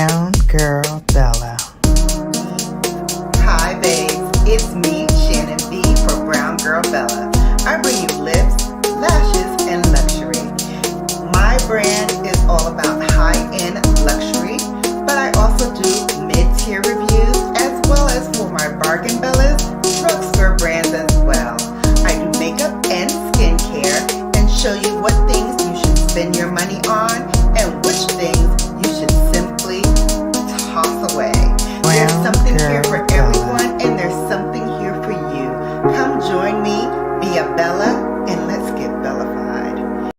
Brown Girl Bella. Hi babes, it's me, Shannon B for BrownGirlBella. I bring you lips, lashes, and luxury. My brand is all about high-end luxury, but I also do mid-tier reviews as well as for my bargain bellas, drugstore brands as well. I do makeup and skincare and show you what things you should spend your money on and which things you should simply toss away. There's something here for everyone, and there's something here for you. Come join me, be a Bella, and let's get Bellafied.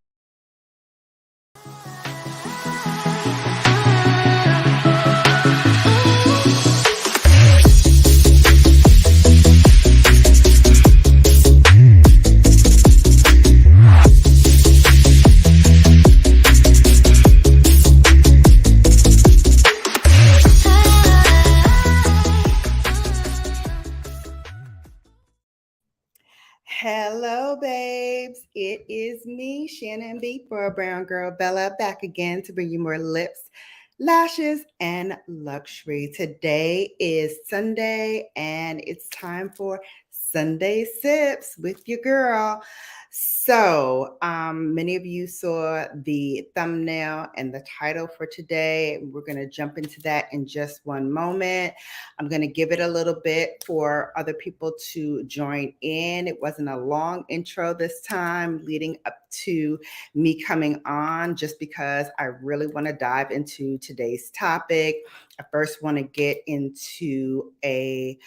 Hello, babes. It is me, Shannon B for BrownGirlBella, back again to bring you more lips, lashes, and luxury. Today is Sunday, and it's time for Sunday Sips with your girl. So, many of you saw the thumbnail and the title for today. We're going to jump into that in just one moment. I'm going to give it a little bit for other people to join in. It wasn't a long intro this time leading up to me coming on, just because I really want to dive into today's topic. I first want to get into a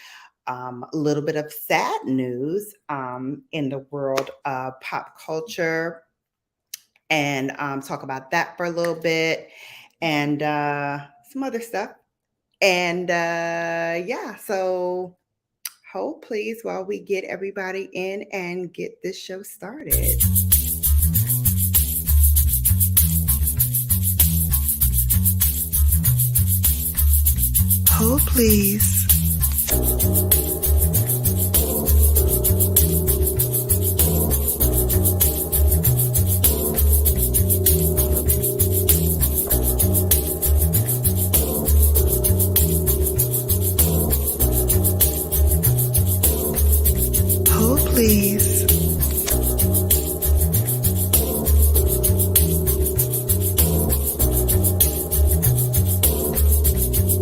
little bit of sad news in the world of pop culture, and talk about that for a little bit, and some other stuff. And yeah, so hold please while we get everybody in and get this show started. Hold please. Hold please.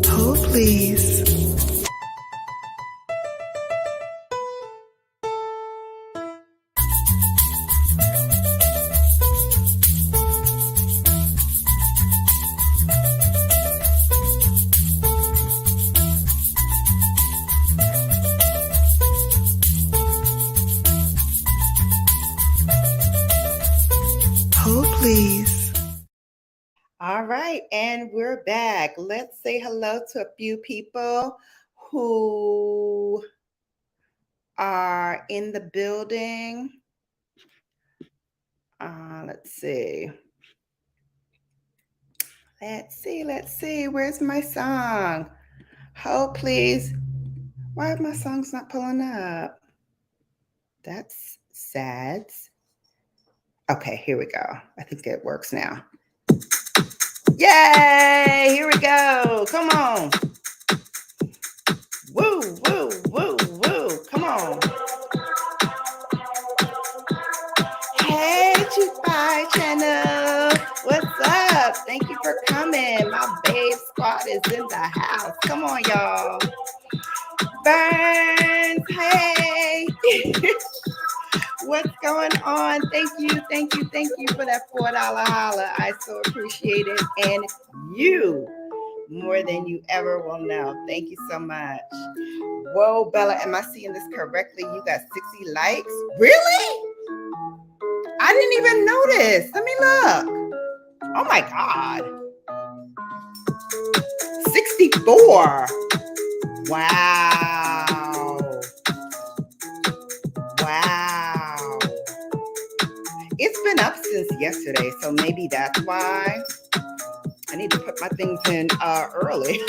Hold please. Hold please. All right, and we're back. Let's say hello to a few people who are in the building. Let's see. Where's my song? Hold please. Why are my songs not pulling up? That's sad. Okay, here we go. I think it works now. Yay! Here we go. Come on. Woo, woo, woo, woo. Come on. Hey, Chief Channel. What's up? Thank you for coming. My babe squad is in the house. Come on, y'all. Burns, hey. What's going on? Thank you for that $4 holla. I so appreciate it. And you, more than you ever will know. Thank you so much. Whoa, Bella, am I seeing this correctly? You got 60 likes? Really? I didn't even notice. Let me look. Oh my God. 64. Wow. It's been up since yesterday, so maybe that's why. I need to put my things in early.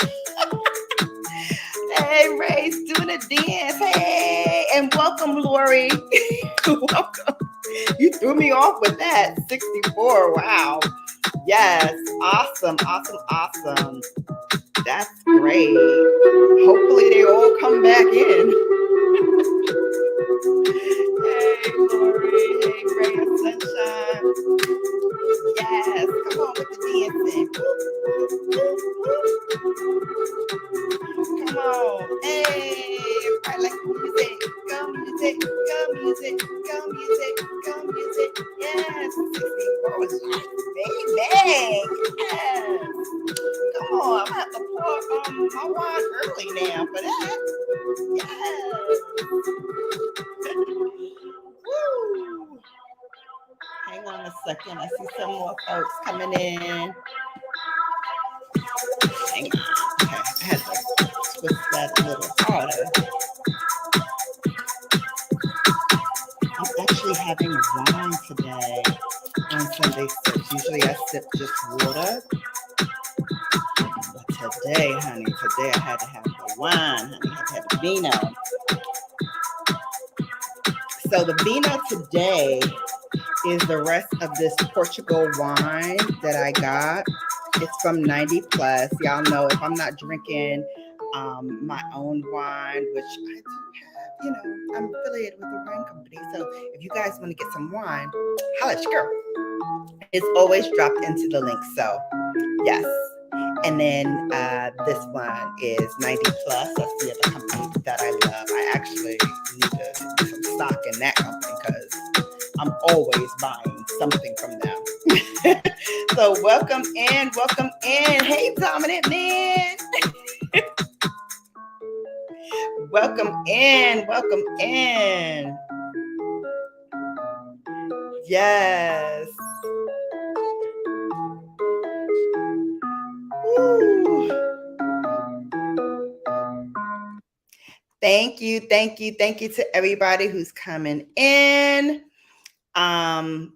Hey, Ray's doing a dance. Hey, and welcome, Lori. Welcome. You threw me off with that. 64. Wow. Yes, awesome, awesome, awesome. That's great. Hopefully they all come back in. Hey, Lori. Hey, Ray of Sunshine. Yes, come on with the dancing. Come on. Hey, everybody like music. Go music, go music, go music, go music. Yes, 64 was like, baby. Yes. Come on, I'm gonna have to pour my wine early now for that. Yes. Woo. Hang on a second. I see some more folks coming in. Hang on. Okay, I had to twist that a little harder. I'm actually having wine today on Sunday sips. Usually I sip just water. But today, honey, today I had to have the wine, honey. I had to have the vino. So the vino today is the rest of this Portugal wine that I got. It's from 90 Plus. Y'all know if I'm not drinking my own wine, which I do have, I'm affiliated with the wine company. So if you guys want to get some wine, holla at your girl. It's always dropped into the link. So yes. And then this one is 90 Plus. That's the other company that I love. I actually need to get some stock in that company because I'm always buying something from them. So welcome in, welcome in. Hey, Dominant Man. Welcome in, welcome in. Yes. Woo. Thank you, thank you, thank you to everybody who's coming in. Kalinka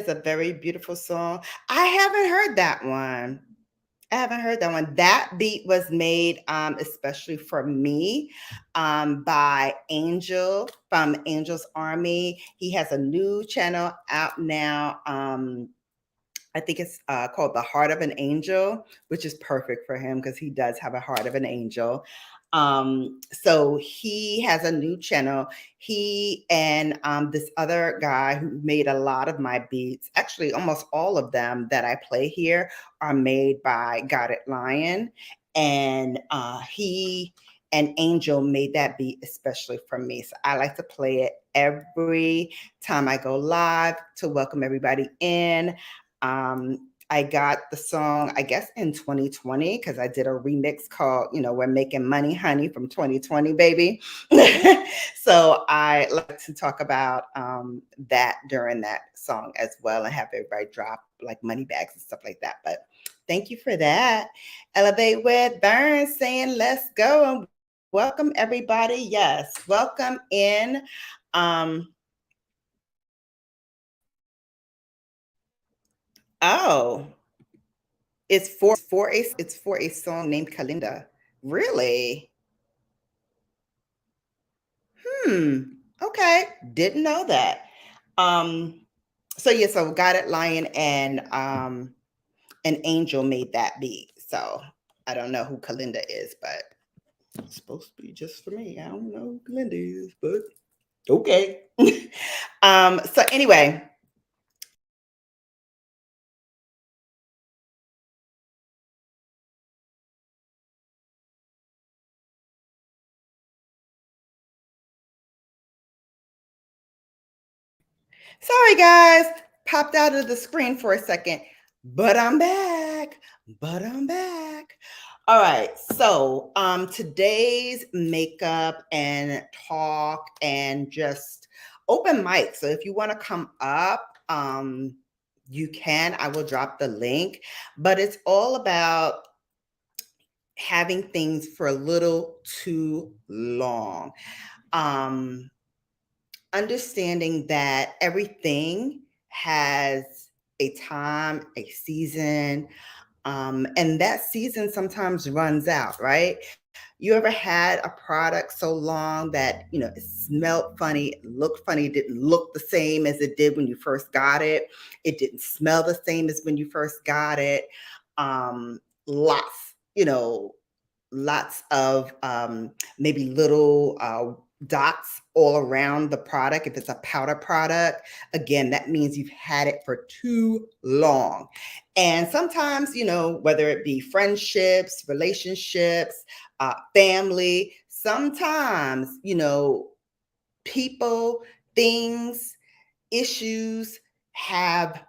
is a very beautiful song. I haven't heard that one. That beat was made especially for me by Angel from Angel's Army. He has a new channel out now. I think it's called The Heart of an Angel, which is perfect for him because he does have a heart of an angel. So he has a new channel. He and this other guy who made a lot of my beats, actually almost all of them that I play here are made by guidedlion. And he and Angel made that beat especially for me. So I like to play it every time I go live to welcome everybody in. I got the song, I guess, in 2020 because I did a remix called, We're Making Money, Honey from 2020, baby. So I like to talk about that during that song as well and have everybody drop like money bags and stuff like that. But thank you for that. Elevate with Burns saying, let's go. And welcome, everybody. Yes, welcome in. Oh, it's for a song named Kalinda. Really? Okay. Didn't know that. So guidedlion and Angel made that beat. So I don't know who Kalinda is, but it's supposed to be just for me. I don't know who Kalinda is, but okay. So anyway. Sorry, guys. Popped out of the screen for a second, but I'm back. All right. So today's makeup and talk and just open mic. So if you want to come up, you can. I will drop the link. But it's all about having things for a little too long. Understanding that everything has a time, a season, and that season sometimes runs out, right? You ever had a product so long that, it smelled funny, it looked funny, it didn't look the same as it did when you first got it. It didn't smell the same as when you first got it. Lots, lots of maybe little dots all around the product. If it's a powder product, again, that means you've had it for too long. And sometimes, whether it be friendships, relationships, family, sometimes, people, things, issues have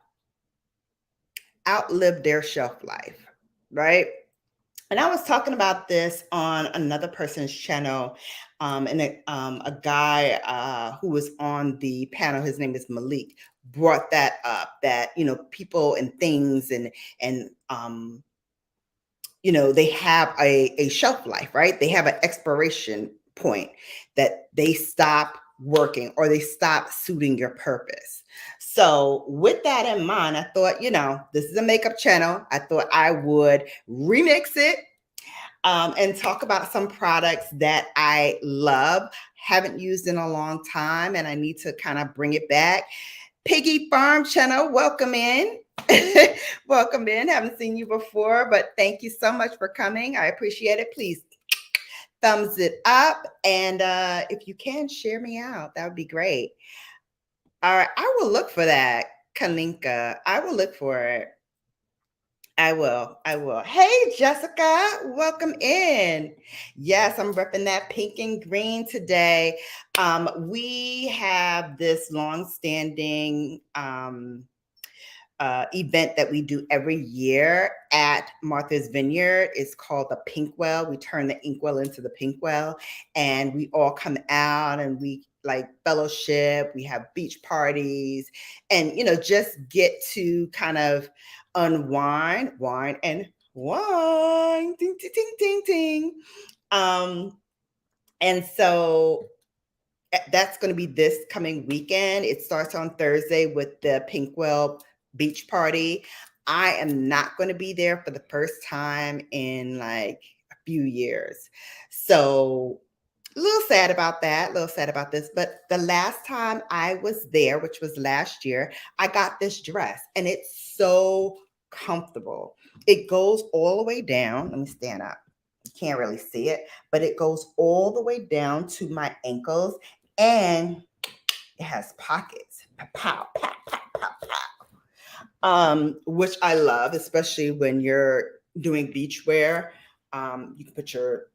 outlived their shelf life, right? And I was talking about this on another person's channel, and a guy who was on the panel, his name is Malik, brought that up, that people and things and they have a shelf life, right? They have an expiration point that they stop working or they stop suiting your purpose. So with that in mind, I thought, this is a makeup channel. I thought I would remix it and talk about some products that I love, haven't used in a long time, and I need to kind of bring it back. Piggy Farm Channel, welcome in. Welcome in. Haven't seen you before, but thank you so much for coming. I appreciate it. Please thumbs it up. And if you can, share me out. That would be great. All right. I will look for that, Kalinka. I will look for it. I will. Hey, Jessica, welcome in. Yes, I'm repping that pink and green today. We have this long-standing event that we do every year at Martha's Vineyard. It's called the Pink Well. We turn the inkwell into the pink well, and we all come out and we like fellowship. We have beach parties, and just get to kind of unwind, wine and wine, ding, ding, ding, ding, ding. And so that's going to be this coming weekend. It starts on Thursday with the Pinkwell Beach Party. I am not going to be there for the first time in like a few years. So a little sad about that, a little sad about this. But the last time I was there, which was last year, I got this dress and it's so comfortable. It goes all the way down. Let me stand up. You can't really see it, but it goes all the way down to my ankles and it has pockets. Pow, pow, pow, pow, pow. Which I love, especially when you're doing beach wear. You can put your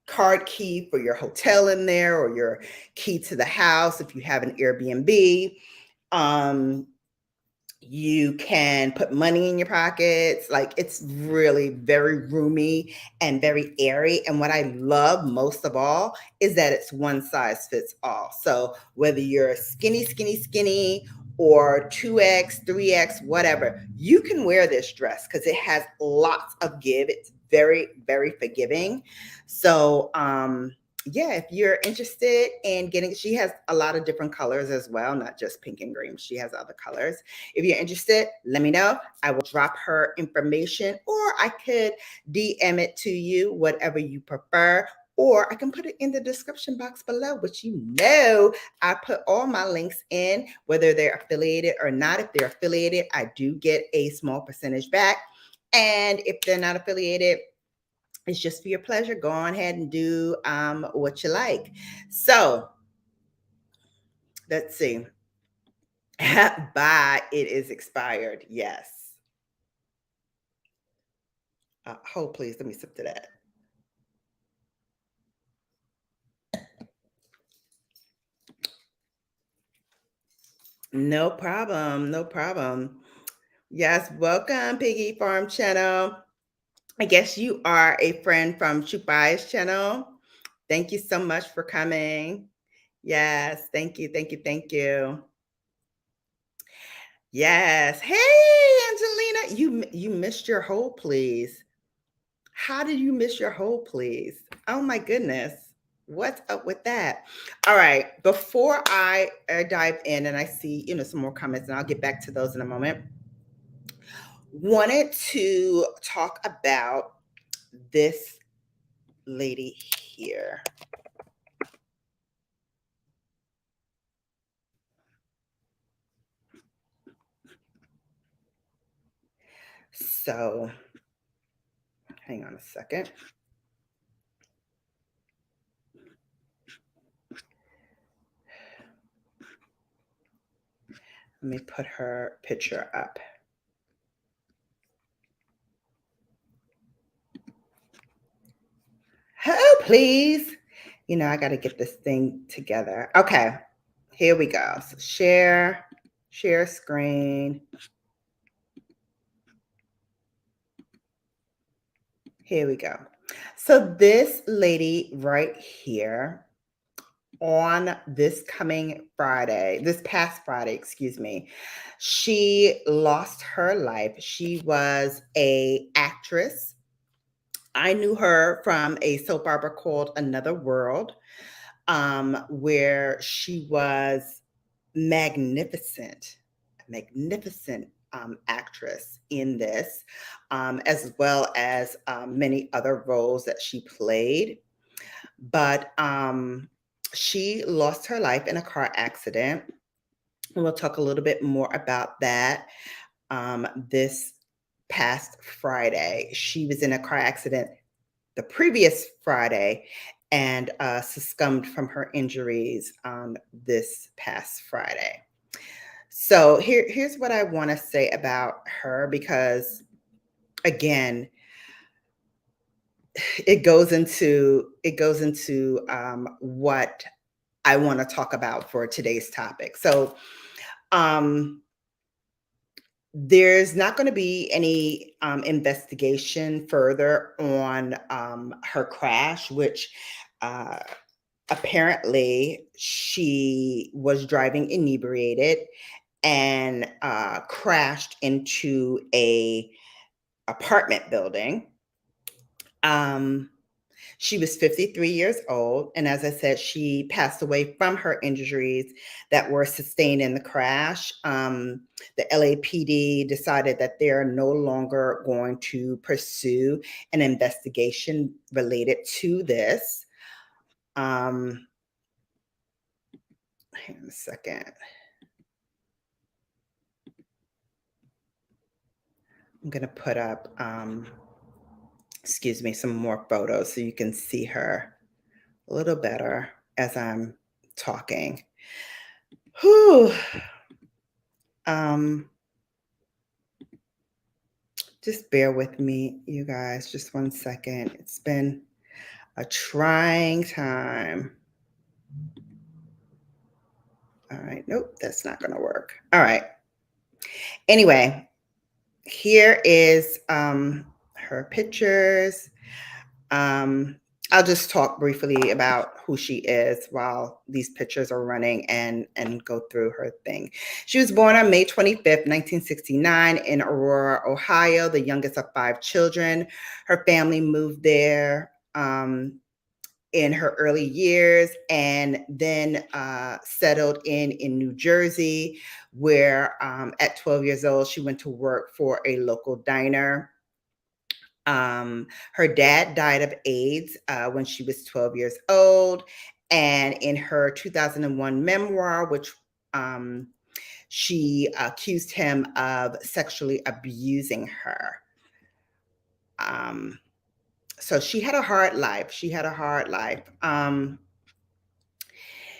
card key for your hotel in there or your key to the house if you have an Airbnb. You can put money in your pockets. Like, it's really very roomy and very airy. And what I love most of all is that it's one size fits all. So whether you're skinny, or 2X, 3X, whatever, you can wear this dress because it has lots of give. It's very, very forgiving. So, yeah, if you're interested in getting, she has a lot of different colors as well, not just pink and green. She has other colors. If you're interested, let me know. I will drop her information, or I could DM it to you, whatever you prefer, or I can put it in the description box below, which I put all my links in, whether they're affiliated or not. If they're affiliated, I do get a small percentage back. And if they're not affiliated, it's just for your pleasure. Go on ahead and do what you like. So let's see. Bye. It is expired. Yes. Hold, please. Let me sip to that. No problem. No problem. Yes. Welcome, Piggy Farm Channel. I guess you are a friend from Chupai's channel. Thank you so much for coming. Yes. Thank you. Thank you. Thank you. Yes. Hey, Angelina, you missed your hole, please. How did you miss your hole, please? Oh my goodness. What's up with that? All right. Before I dive in and I see, some more comments, and I'll get back to those in a moment. Wanted to talk about this lady here. So, hang on a second. Let me put her picture up. Oh, please. You know, I got to get this thing together. Okay, here we go. So share screen. Here we go. So this lady right here on this past Friday, excuse me, she lost her life. She was a actress. I knew her from a soap opera called Another World, where she was magnificent, magnificent actress in this, as well as many other roles that she played. But she lost her life in a car accident. And we'll talk a little bit more about that this past Friday. She was in a car accident the previous Friday and succumbed from her injuries this past Friday. So here's what I want to say about her, because again, it goes into what I want to talk about for today's topic. So there's not going to be any investigation further on her crash, which apparently she was driving inebriated and crashed into a apartment building. She was 53 years old, and as I said, she passed away from her injuries that were sustained in the crash. The LAPD decided that they're no longer going to pursue an investigation related to this. Hang on a second. I'm going to put up, excuse me, some more photos so you can see her a little better as I'm talking. Whew. Just bear with me, you guys, just 1 second. It's been a trying time. All right, nope, that's not gonna work. All right. Anyway, here is her pictures. I'll just talk briefly about who she is while these pictures are running and go through her thing. She was born on May 25th, 1969 in Aurora, Ohio, the youngest of 5 children. Her family moved there in her early years and then settled in New Jersey, where at 12 years old, she went to work for a local diner. Her dad died of AIDS when she was 12 years old. And in her 2001 memoir, which she accused him of sexually abusing her. So she had a hard life.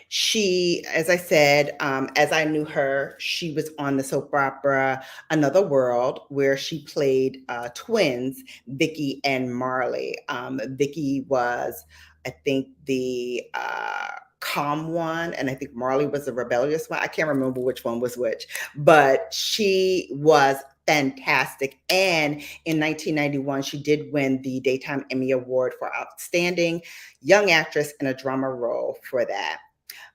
She, as I said, as I knew her, she was on the soap opera Another World, where she played twins, Vicky and Marley. Vicky was, I think, the calm one, and I think Marley was the rebellious one. I can't remember which one was which, but she was fantastic. And in 1991, she did win the Daytime Emmy Award for Outstanding Young Actress in a Drama Role for that.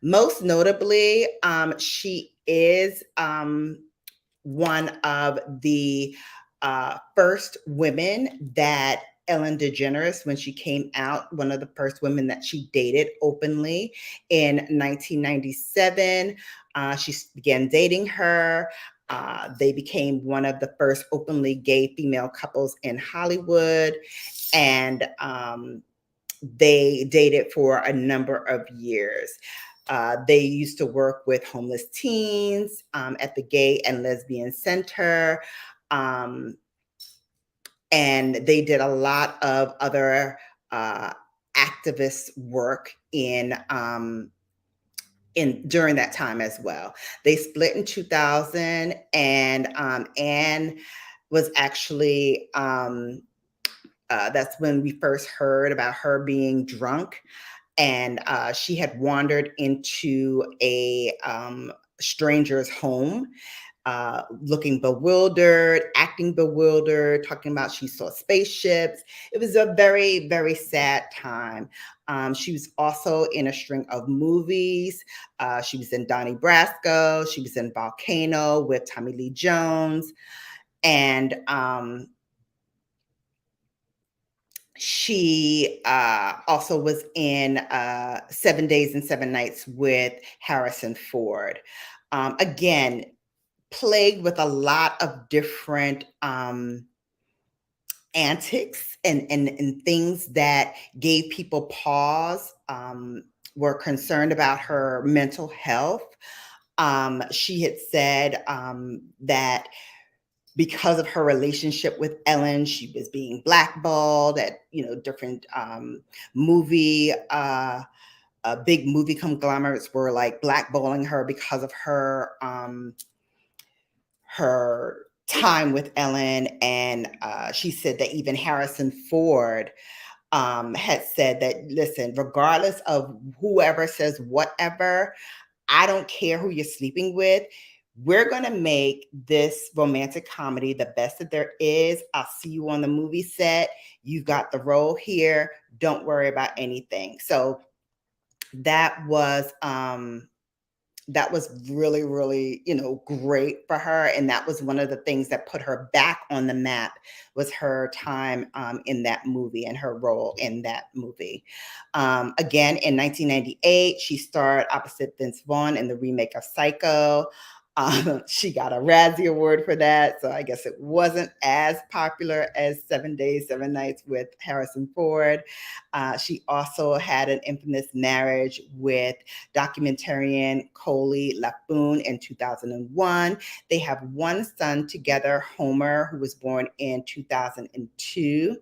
Most notably, she is one of the first women that Ellen DeGeneres, when she came out, one of the first women that she dated openly in 1997. She began dating her. They became one of the first openly gay female couples in Hollywood. And they dated for a number of years. They used to work with homeless teens at the Gay and Lesbian Center. And they did a lot of other activist work during that time as well. They split in 2000, and Anne was actually that's when we first heard about her being drunk, and she had wandered into a stranger's home, looking bewildered, acting bewildered, talking about she saw spaceships. It was a very, very sad time. She was also in a string of movies. She was in Donnie Brasco. She was in Volcano with Tommy Lee Jones. And she also was in 7 Days and 7 Nights with Harrison Ford. Again, plagued with a lot of different antics and things that gave people pause, were concerned about her mental health. She had said that because of her relationship with Ellen, she was being blackballed at, different big movie conglomerates were like blackballing her because of her time with Ellen. And she said that even Harrison Ford had said that, listen, regardless of whoever says whatever, I don't care who you're sleeping with. We're going to make this romantic comedy the best that there is. I'll see you on the movie set. You've got the role here. Don't worry about anything. So that was really, really, great for her. And that was one of the things that put her back on the map, was her time in that movie and her role in that movie. Again, in 1998, she starred opposite Vince Vaughn in the remake of Psycho. She got a Razzie Award for that. So I guess it wasn't as popular as 7 Days, 7 Nights with Harrison Ford. She also had an infamous marriage with documentarian Coley LaFoon in 2001. They have one son together, Homer, who was born in 2002.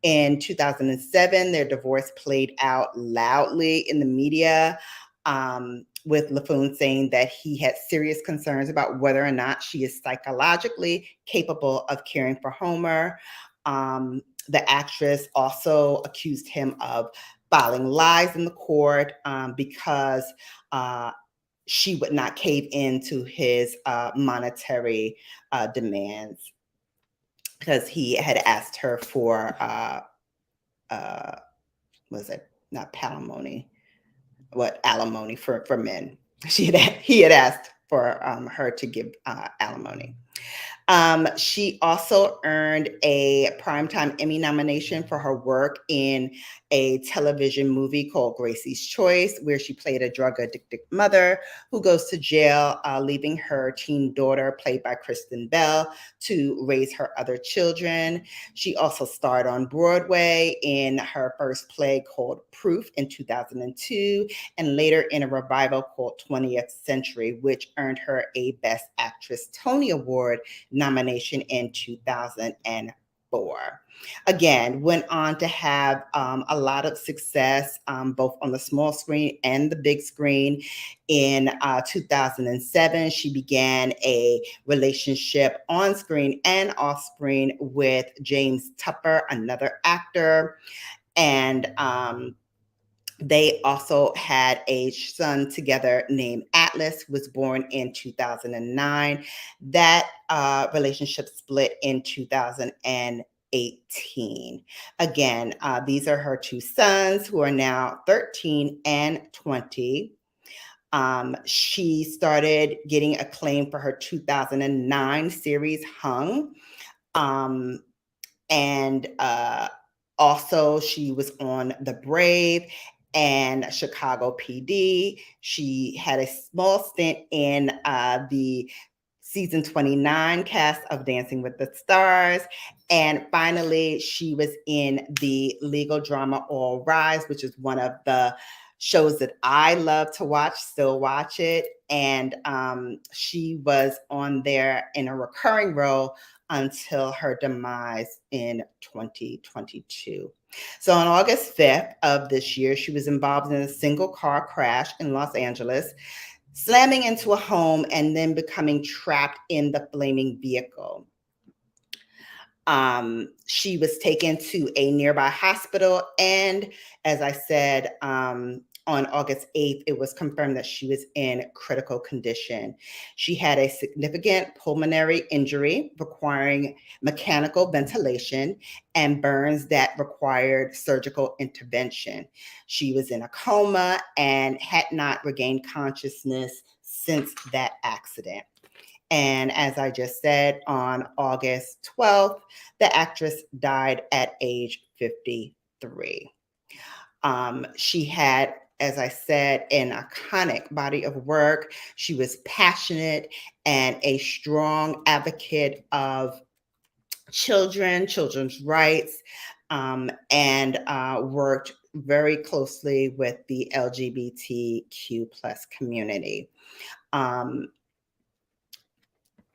In 2007, their divorce played out loudly in the media, with LaFoon saying that he had serious concerns about whether or not she is psychologically capable of caring for Homer. The actress also accused him of filing lies in the court because she would not cave into his monetary demands, because he had asked her for, was it not palimony? Alimony for men. He had asked for her to give alimony. She also earned a Primetime Emmy nomination for her work in a television movie called Gracie's Choice, where she played a drug-addicted mother who goes to jail, leaving her teen daughter, played by Kristen Bell, to raise her other children. She also starred on Broadway in her first play called Proof in 2002, and later in a revival called 20th Century, which earned her a Best Actress Tony Award nomination in 2004. Again, went on to have a lot of success, both on the small screen and the big screen. In 2007, she began a relationship on screen and off screen with James Tupper, another actor. And they also had a son together named Atlas, who was born in 2009. That relationship split in 2018. Again, these are her two sons, who are now 13 and 20. She started getting acclaim for her 2009 series Hung. And also she was on The Brave and Chicago PD. She had a small stint in the season 29 cast of Dancing with the Stars. And finally, she was in the legal drama All Rise, which is one of the shows that I love to watch, still watch it. And she was on there in a recurring role until her demise in 2022. So on August 5th of this year, she was involved in a single car crash in Los Angeles, slamming into a home and then becoming trapped in the flaming vehicle. She was taken to a nearby hospital, and as I said, on August 8th, it was confirmed that she was in critical condition. She had a significant pulmonary injury requiring mechanical ventilation and burns that required surgical intervention. She was in a coma and had not regained consciousness since that accident. And as I just said, on August 12th, the actress died at age 53. She had, as I said, an iconic body of work. She was passionate and a strong advocate of children's rights, and worked very closely with the LGBTQ plus community.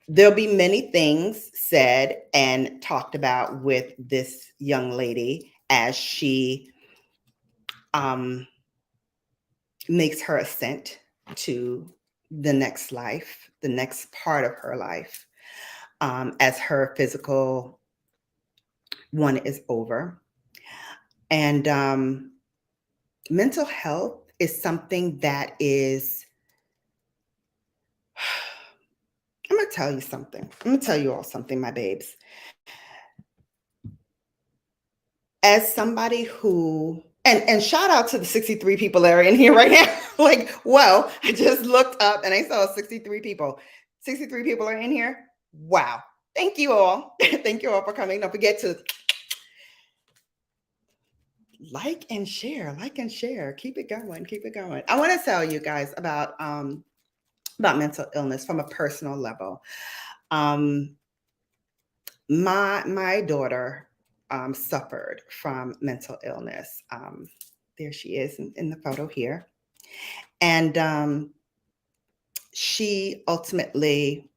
There'll be many things said and talked about with this young lady as she makes her ascent to the next life, the next part of her life, as her physical one is over. And mental health is something that is, I'm going to tell you something. I'm going to tell you all something, my babes. As somebody who, and shout out to the 63 people that are in here right now. Like, wow, I just looked up and I saw 63 people. 63 people are in here. Wow. Thank you all. Thank you all for coming. Don't forget to like and share. Keep it going. Keep it going. I want to tell you guys about mental illness from a personal level. My daughter suffered from mental illness. There she is in the photo here. And she ultimately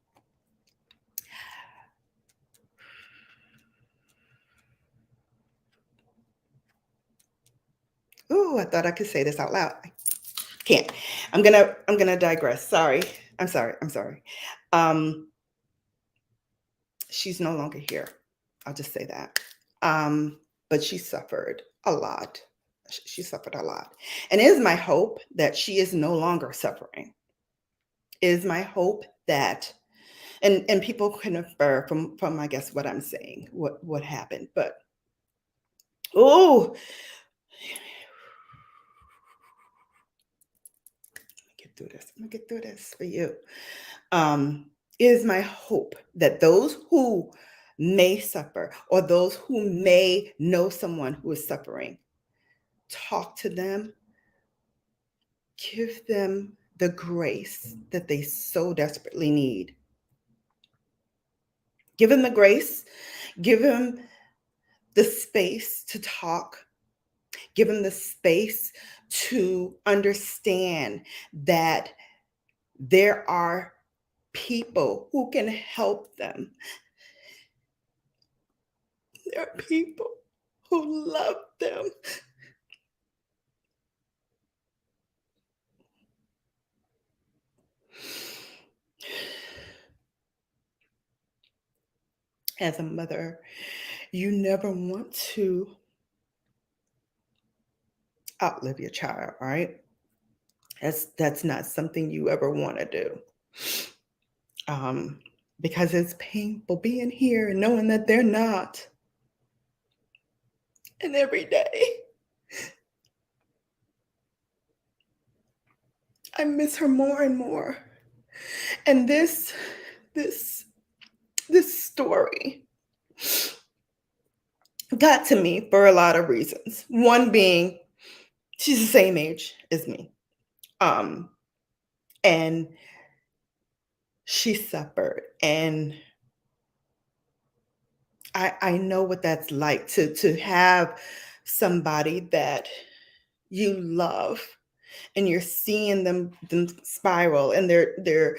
I thought I could say this out loud. I can't. I'm gonna digress. Sorry. I'm sorry. She's no longer here. I'll just say that. But she suffered a lot. She suffered a lot. And it is my hope that she is no longer suffering. It is my hope that, and people can infer from I guess what I'm saying, what happened. But let me get through this for you. It is my hope that those who may suffer or those who may know someone who is suffering, talk to them, give them the grace that they so desperately need. Give them the grace, give them the space to talk, give them the space to understand that there are people who can help them. There are people who love them. As a mother, you never want to outlive your child, right? That's not something you ever want to do. Because it's painful being here and knowing that they're not. And every day, I miss her more and more. And this story got to me for a lot of reasons. One being, she's the same age as me. And she suffered. And I know what that's like to have somebody that you love and you're seeing them spiral, and they're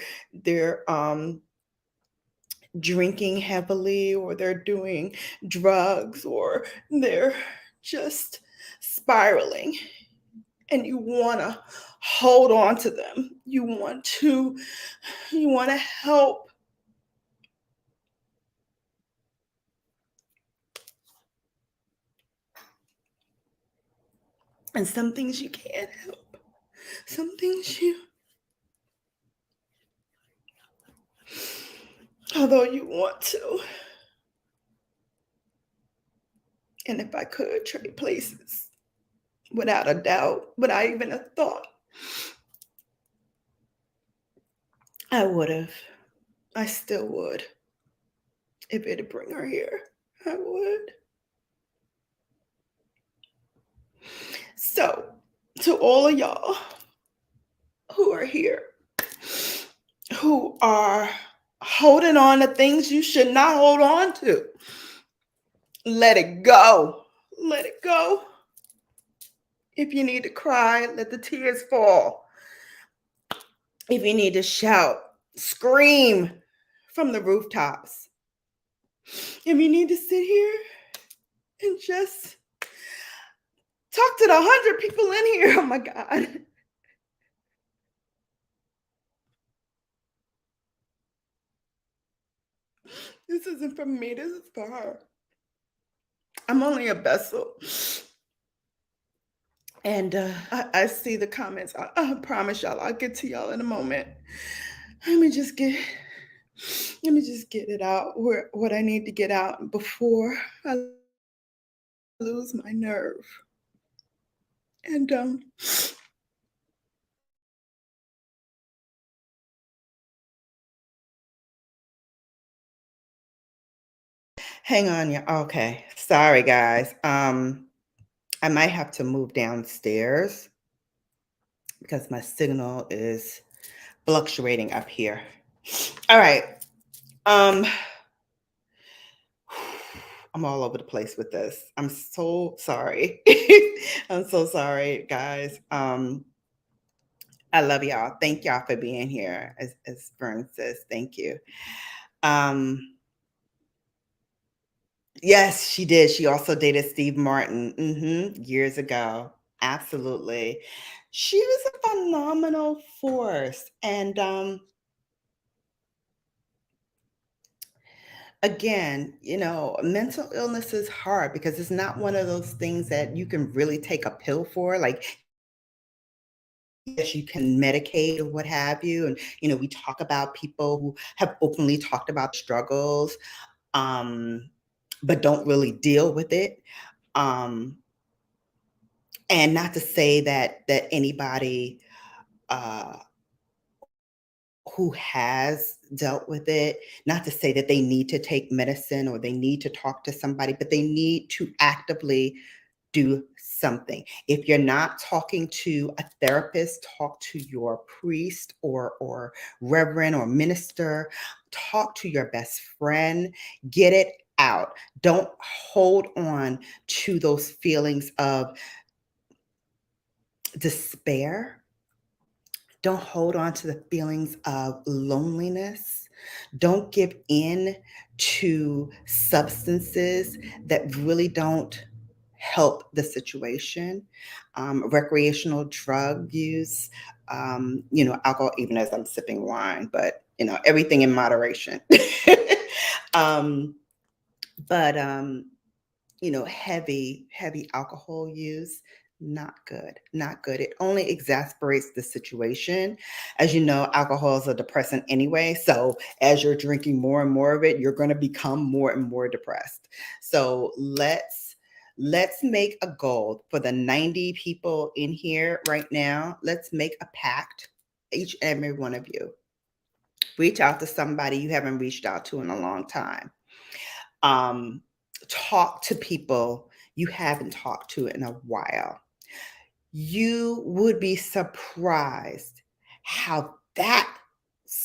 drinking heavily, or they're doing drugs, or they're just spiraling, and you want to hold on to them. You want to help. And some things you can't help. Some things although you want to. And if I could trade places, without a doubt, without even a thought, I would have. I still would. If it'd bring her here, I would. So, to all of y'all who are here, who are holding on to things you should not hold on to, let it go. Let it go. If you need to cry, let the tears fall. If you need to shout, scream from the rooftops. If you need to sit here and just talk to the 100 people in here, oh my God. This isn't for me, this is for her. I'm only a vessel. And I see the comments. I promise y'all, I'll get to y'all in a moment. Let me just get it out, what I need to get out before I lose my nerve. And hang on, yeah. Okay. Sorry, guys. I might have to move downstairs because my signal is fluctuating up here. All right. I'm all over the place with this. I'm so sorry. I'm so sorry, guys. I love y'all. Thank y'all for being here. As Vern says, thank you. Yes, she did. She also dated Steve Martin years ago. Absolutely. She was a phenomenal force. And again, mental illness is hard because it's not one of those things that you can really take a pill for. Like, yes, you can medicate or what have you. And we talk about people who have openly talked about struggles, but don't really deal with it. And not to say that anybody who has dealt with it, not to say that they need to take medicine or they need to talk to somebody, but they need to actively do something. If you're not talking to a therapist, talk to your priest or reverend or minister, talk to your best friend, get it out. Don't hold on to those feelings of despair. Don't hold on to the feelings of loneliness. Don't give in to substances that really don't help the situation. Recreational drug use, alcohol, even as I'm sipping wine, but everything in moderation. um, but heavy alcohol use, not good, not good. It only exasperates the situation. As you know, alcohol is a depressant anyway. So as you're drinking more and more of it, you're going to become more and more depressed. So let's make a goal for the 90 people in here right now. Let's make a pact, each and every one of you. Reach out to somebody you haven't reached out to in a long time. Talk to people you haven't talked to in a while. You would be surprised how that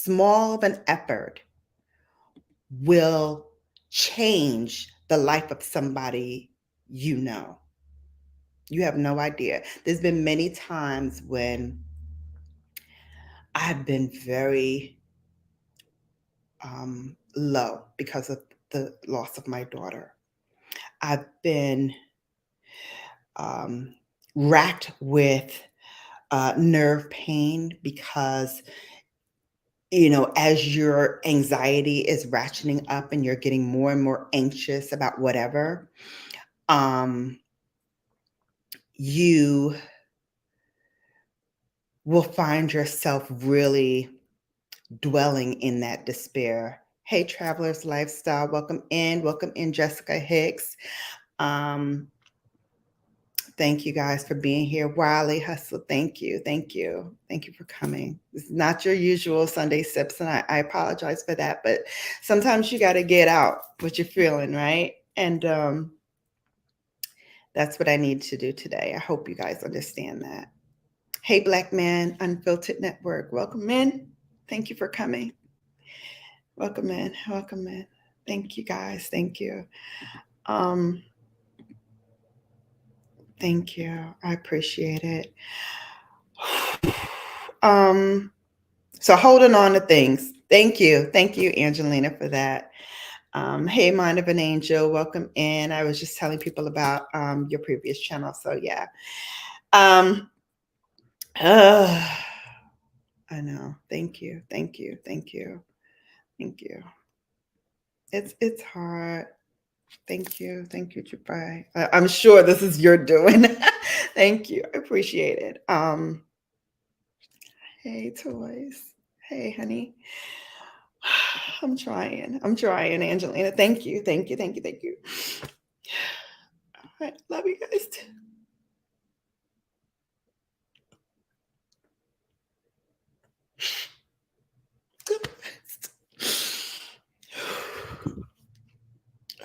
small of an effort will change the life of somebody you know. You have no idea. There's been many times when I've been very low because of the loss of my daughter. I've been racked with nerve pain because, as your anxiety is ratcheting up and you're getting more and more anxious about whatever, you will find yourself really dwelling in that despair. Hey, Traveler's Lifestyle, welcome in, Jessica Hicks. Thank you guys for being here. Wiley Hustle, thank you for coming. It's not your usual Sunday sips, and I apologize for that, but sometimes you got to get out what you're feeling, right? And that's what I need to do today. I hope you guys understand that. Hey, Black Man Unfiltered Network, welcome in. Thank you for coming. Welcome in. Thank you guys. Thank you. Thank you. I appreciate it. So holding on to things. Thank you, Angelina, for that. Hey, Mind of an Angel, welcome in. I was just telling people about your previous channel. So yeah. I know. Thank you. It's hard. Thank you, Dubai. I'm sure this is your doing. Thank you. I appreciate it. Hey, Toys. Hey, honey. I'm trying, Angelina. Thank you. All right, love you guys too.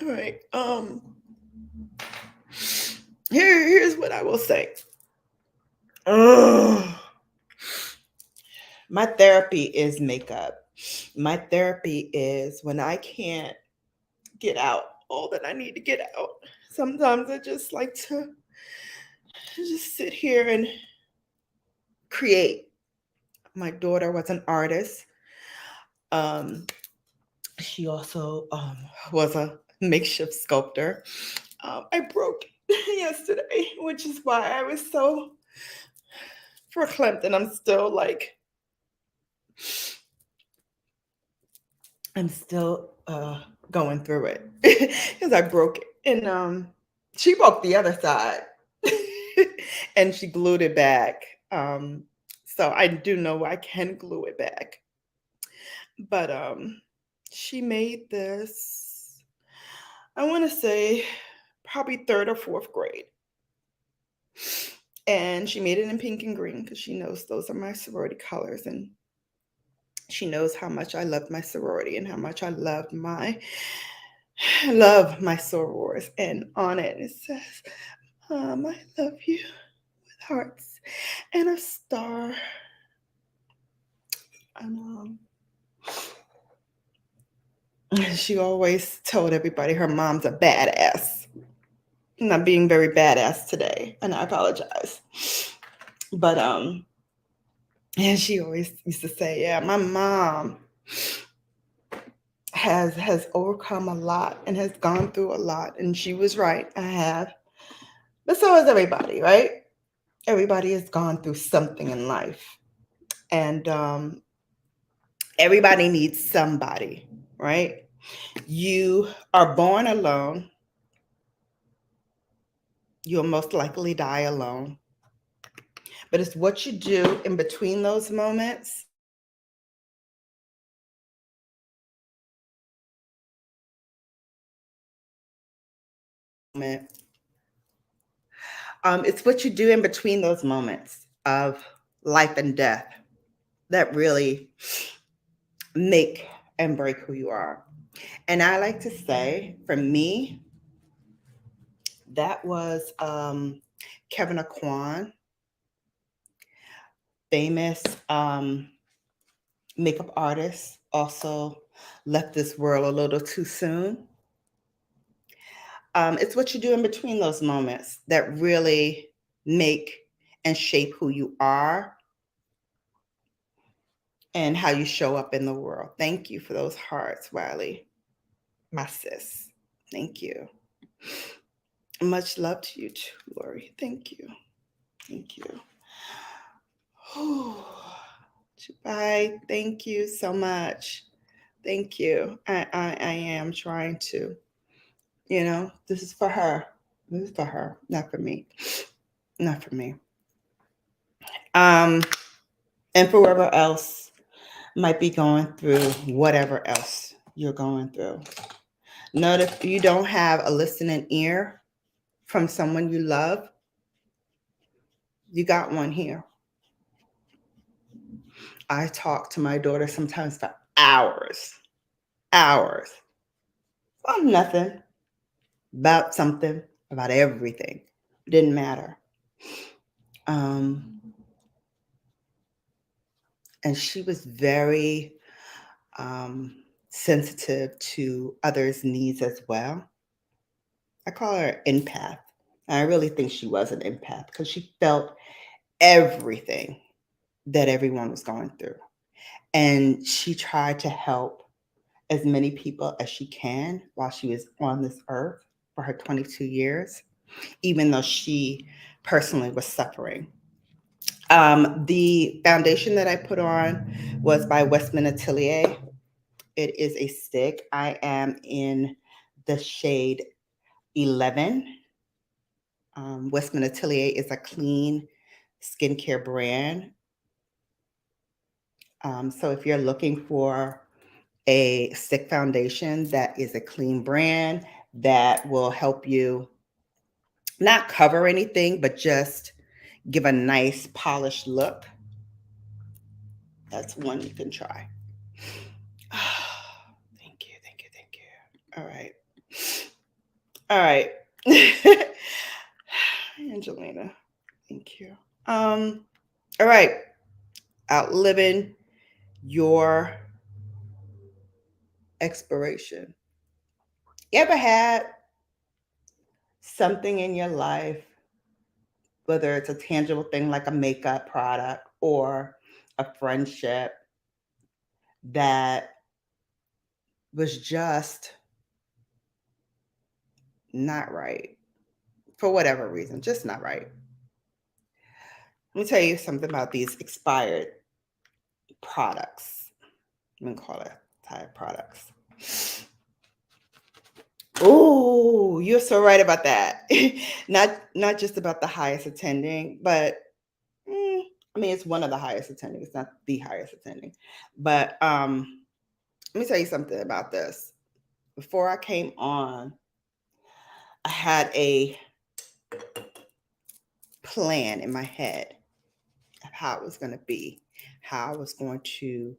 All right. Here's what I will say. My therapy is makeup. My therapy is when I can't get out all that I need to get out. Sometimes I just like to just sit here and create. My daughter was an artist. She also was a makeshift sculptor. I broke yesterday, which is why I was so verklempt, and I'm still going through it because I broke it, and she broke the other side, and she glued it back. So I do know I can glue it back, but she made this, I want to say probably third or fourth grade. And she made it in pink and green because she knows those are my sorority colors. And she knows how much I love my sorority and how much I love my sorors. And on it, it says, I love you, with hearts and a star. And she always told everybody her mom's a badass. I'm not being very badass today, and I apologize. But and she always used to say, yeah, my mom has overcome a lot and has gone through a lot. And she was right. I have. But so has everybody, right? Everybody has gone through something in life. And everybody needs somebody, right? You are born alone. You'll most likely die alone. But it's what you do in between those moments. It's what you do in between those moments of life and death that really make and break who you are. And I like to say, for me, that was Kevin Aquan, famous makeup artist, also left this world a little too soon. It's what you do in between those moments that really make and shape who you are and how you show up in the world. Thank you for those hearts, Wiley, my sis. Thank you. Much love to you too, Lori. Thank you. Thank you. Bye. Thank you so much. Thank you. I am trying to, this is for her. This is for her, not for me. Not for me. And for whoever else might be going through whatever else you're going through. Know that if you don't have a listening ear from someone you love, you got one here. I talk to my daughter sometimes for hours. Hours. On nothing. About something. About everything. Didn't matter. And she was very sensitive to others' needs as well. I call her an empath. I really think she was an empath because she felt everything that everyone was going through. And she tried to help as many people as she can while she was on this earth for her 22 years, even though she personally was suffering. The foundation that I put on was by WESTMAN ATELIER. It is a stick. I am in the shade 11. WESTMAN ATELIER is a clean skincare brand. So if you're looking for a stick foundation that is a clean brand that will help you not cover anything, but just give a nice polished look, that's one you can try. Thank you, thank you, thank you. All right. All right. Angelina, thank you. All right. Outliving your expiration. You ever had something in your life, whether it's a tangible thing like a makeup product or a friendship, that was just not right for whatever reason, just not right? Let me tell you something about these expired products. I'm going to call it tired products. Oh, you're so right about that. Not just about the highest attending, but I mean, it's one of the highest attending. It's not the highest attending. But let me tell you something about this. Before I came on, I had a plan in my head of how it was going to be, how I was going to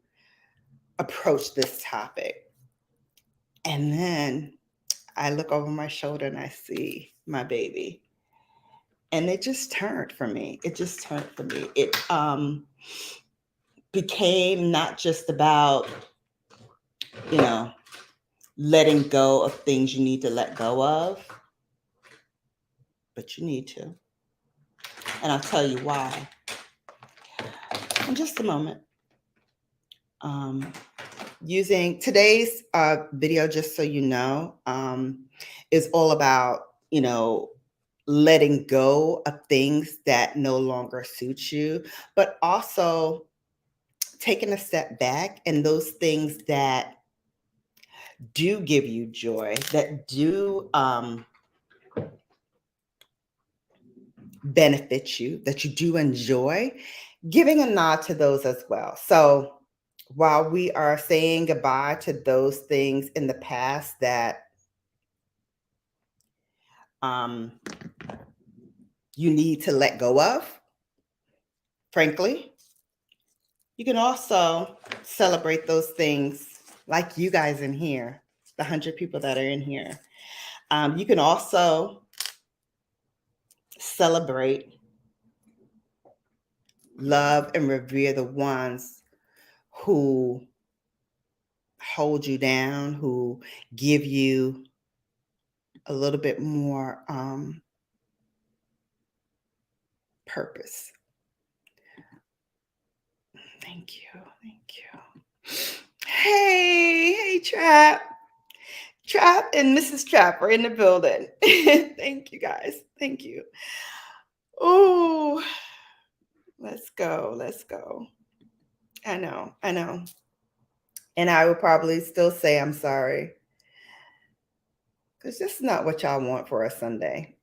approach this topic. And then I look over my shoulder and I see my baby. And it just turned for me. It just turned for me. It became not just about, letting go of things you need to let go of, but you need to. And I'll tell you why in just a moment. Using today's video, just so you know, is all about, letting go of things that no longer suit you, but also taking a step back and those things that do give you joy, that do benefit you, that you do enjoy, giving a nod to those as well. So while we are saying goodbye to those things in the past that you need to let go of, frankly, you can also celebrate those things like you guys in here, the 100 people that are in here. You can also celebrate, love, and revere the ones who hold you down, who give you a little bit more purpose. Thank you. Thank you. Hey, Trap. Trap and Mrs. Trap are in the building. Thank you, guys. Thank you. Oh, let's go. Let's go. I know. I know. And I would probably still say I'm sorry. Because this is not what y'all want for a Sunday.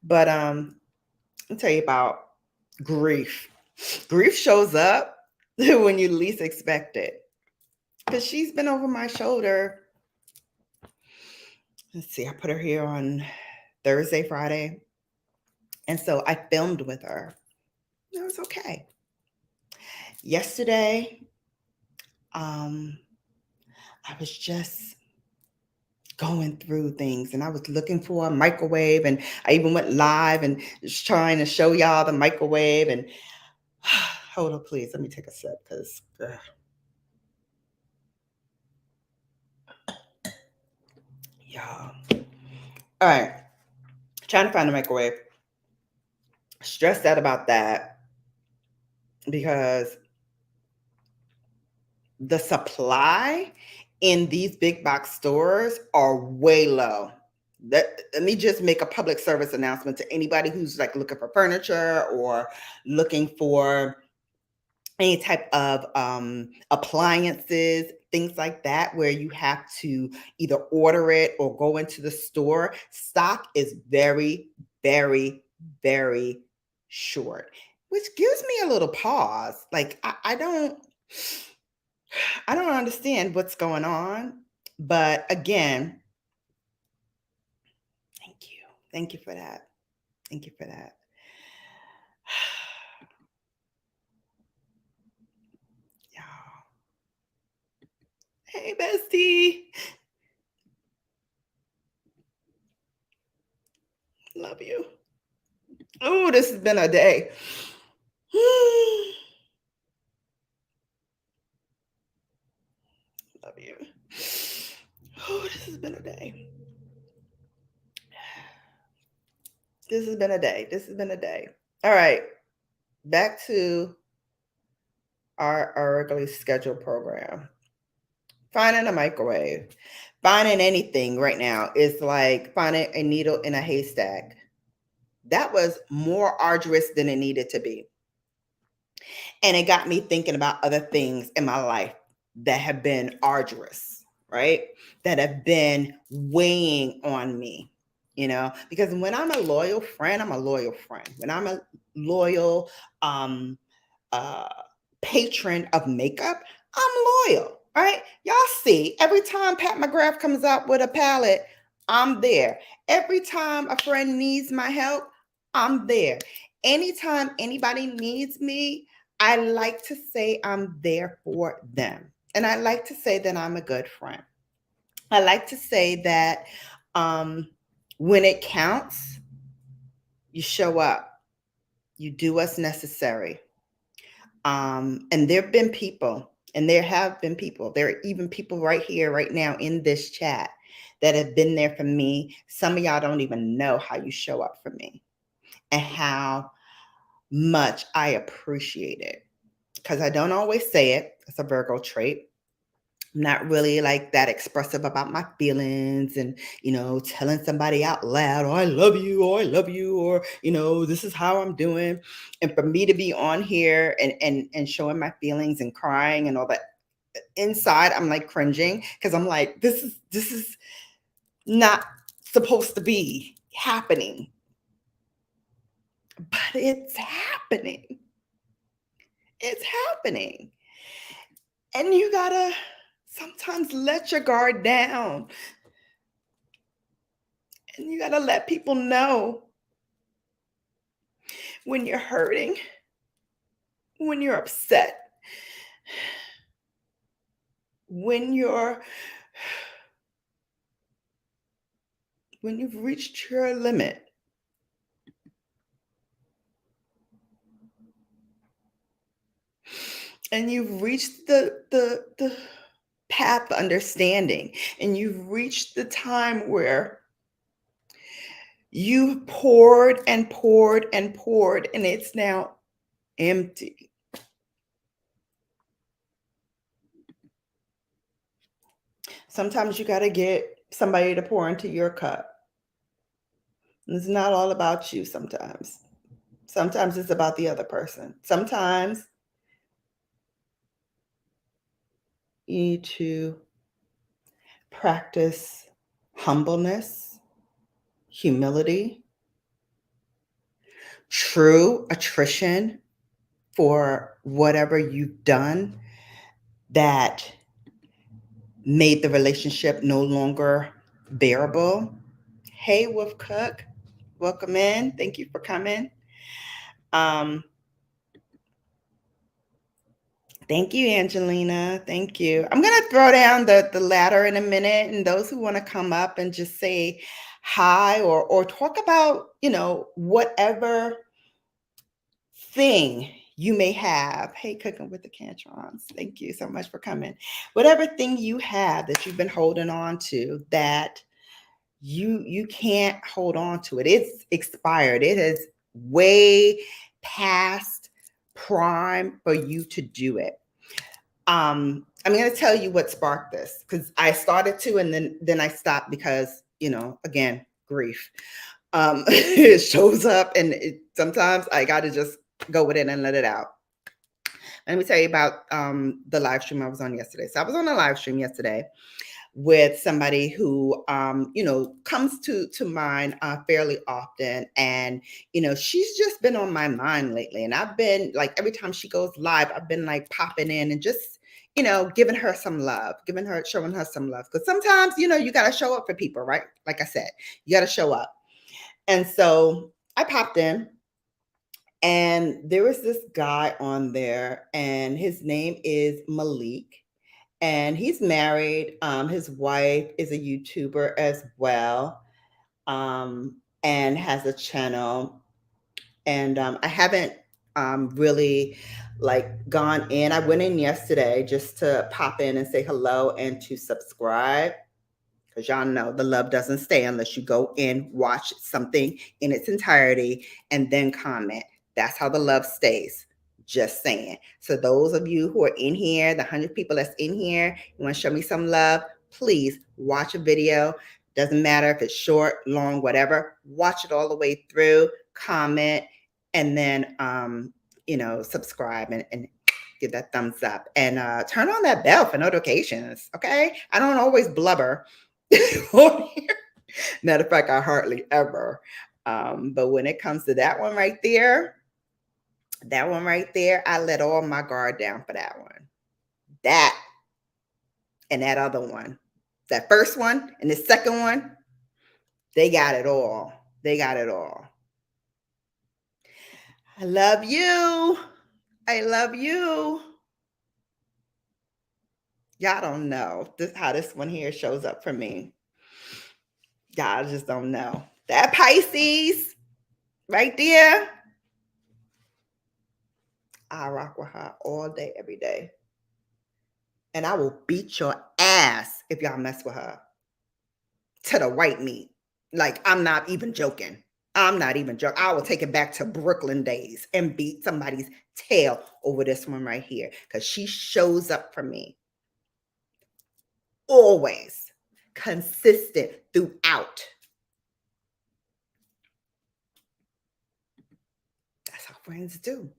But I'll tell you about grief. Grief shows up when you least expect it. Because she's been over my shoulder. Let's see, I put her here on Thursday, Friday. And so I filmed with her. It was okay. Yesterday, I was just going through things and I was looking for a microwave, and I even went live and was trying to show y'all the microwave. And hold on, please. Let me take a sip because y'all. All right. Trying to find a microwave. Stressed out about that because the supply in these big box stores are way low. Let me just make a public service announcement to anybody who's like looking for furniture or looking for any type of appliances, things like that, where you have to either order it or go into the store. Stock is very, very, very short, which gives me a little pause. Like I don't understand what's going on. But again, thank you. Thank you for that. Thank you for that. Y'all. Hey, bestie. Love you. Oh, this has been a day. Love you. Oh, this has been a day. This has been a day. This has been a day. All right. Back to our regularly scheduled program. Finding a microwave. Finding anything right now is like finding a needle in a haystack. That was more arduous than it needed to be. And it got me thinking about other things in my life that have been arduous, right? That have been weighing on me, because when I'm a loyal friend, I'm a loyal friend. When I'm a loyal uh, patron of makeup, I'm loyal, right? Y'all see, every time Pat McGrath comes out with a palette, I'm there. Every time a friend needs my help, I'm there. Anytime anybody needs me, I like to say I'm there for them. And I like to say that I'm a good friend. I like to say that when it counts, you show up, you do what's necessary. And there have been people, and there have been people, there are even people right here, right now in this chat that have been there for me. Some of y'all don't even know how you show up for me and how much I appreciate it, because I don't always say it. It's a Virgo trait. I'm not really like that expressive about my feelings and, telling somebody out loud, oh, I love you, or I love you, or, this is how I'm doing. And for me to be on here and showing my feelings and crying and all that, inside, I'm like cringing because I'm like, this is not supposed to be happening. But it's happening. It's happening. And you gotta sometimes let your guard down. And you gotta let people know when you're hurting, when you're upset, when you've reached your limit. and you've reached the path of understanding, and you've reached the time where you poured and poured and poured, and it's now empty. Sometimes you got to get somebody to pour into your cup. It's not all about you sometimes. Sometimes it's about the other person. Sometimes you need to practice humbleness, humility, true attrition for whatever you've done that made the relationship no longer bearable. Hey, Wolf Cook, welcome in. Thank you for coming. Thank you, Angelina. Thank you. I'm going to throw down the ladder in a minute, and those who want to come up and just say hi or talk about, whatever thing you may have. Hey, Cooking with the Cantrons. Thank you so much for coming. Whatever thing you have that you've been holding on to that you can't hold on to it. It's expired. It is way past prime for you to do it. I'm going to tell you what sparked this, because I started to, and then I stopped because, again, grief. It shows up, and sometimes I got to just go with it and let it out. Let me tell you about the live stream I was on yesterday. So I was on a live stream yesterday with somebody who, comes to mind fairly often. And, she's just been on my mind lately. And I've been like, every time she goes live, I've been like popping in and just, giving her some love, showing her some love. Because sometimes, you got to show up for people, right? Like I said, you got to show up. And so I popped in, and there was this guy on there, and his name is Malik. And he's married. His wife is a YouTuber as well, and has a channel. And I haven't really like gone in. I went in yesterday just to pop in and say hello and to subscribe, because y'all know the love doesn't stay unless you go in, watch something in its entirety, and then comment. That's how the love stays. Just saying. So those of you who are in here, the 100 people that's in here, you want to show me some love, please watch a video. Doesn't matter if it's short, long, whatever. Watch it all the way through, comment, and then subscribe and give that thumbs up, and turn on that bell for notifications. Okay, I don't always blubber on here. Matter of fact, I hardly ever. But when it comes to that one right there, I let all my guard down for that one. That and that other one. That first one and the second one, they got it all. They got it all. I love you. I love you. Y'all don't know how this one here shows up for me. Y'all just don't know. That Pisces right there, I rock with her all day, every day. And I will beat your ass if y'all mess with her. To the white meat. Like, I'm not even joking. I'm not even joking. I will take it back to Brooklyn days and beat somebody's tail over this one right here, because she shows up for me. Always. Consistent throughout. That's how friends do.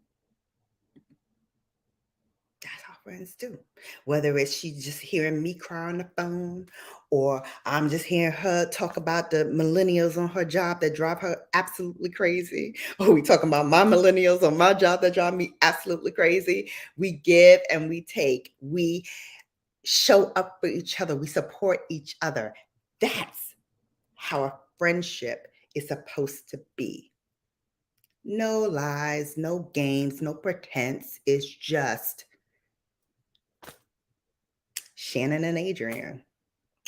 That's how friends do. Whether it's she just hearing me cry on the phone, or I'm just hearing her talk about the millennials on her job that drive her absolutely crazy, or we talking about my millennials on my job that drive me absolutely crazy. We give and we take. We show up for each other. We support each other. That's how a friendship is supposed to be. No lies, no games, no pretense. It's just Shannon and Adrian.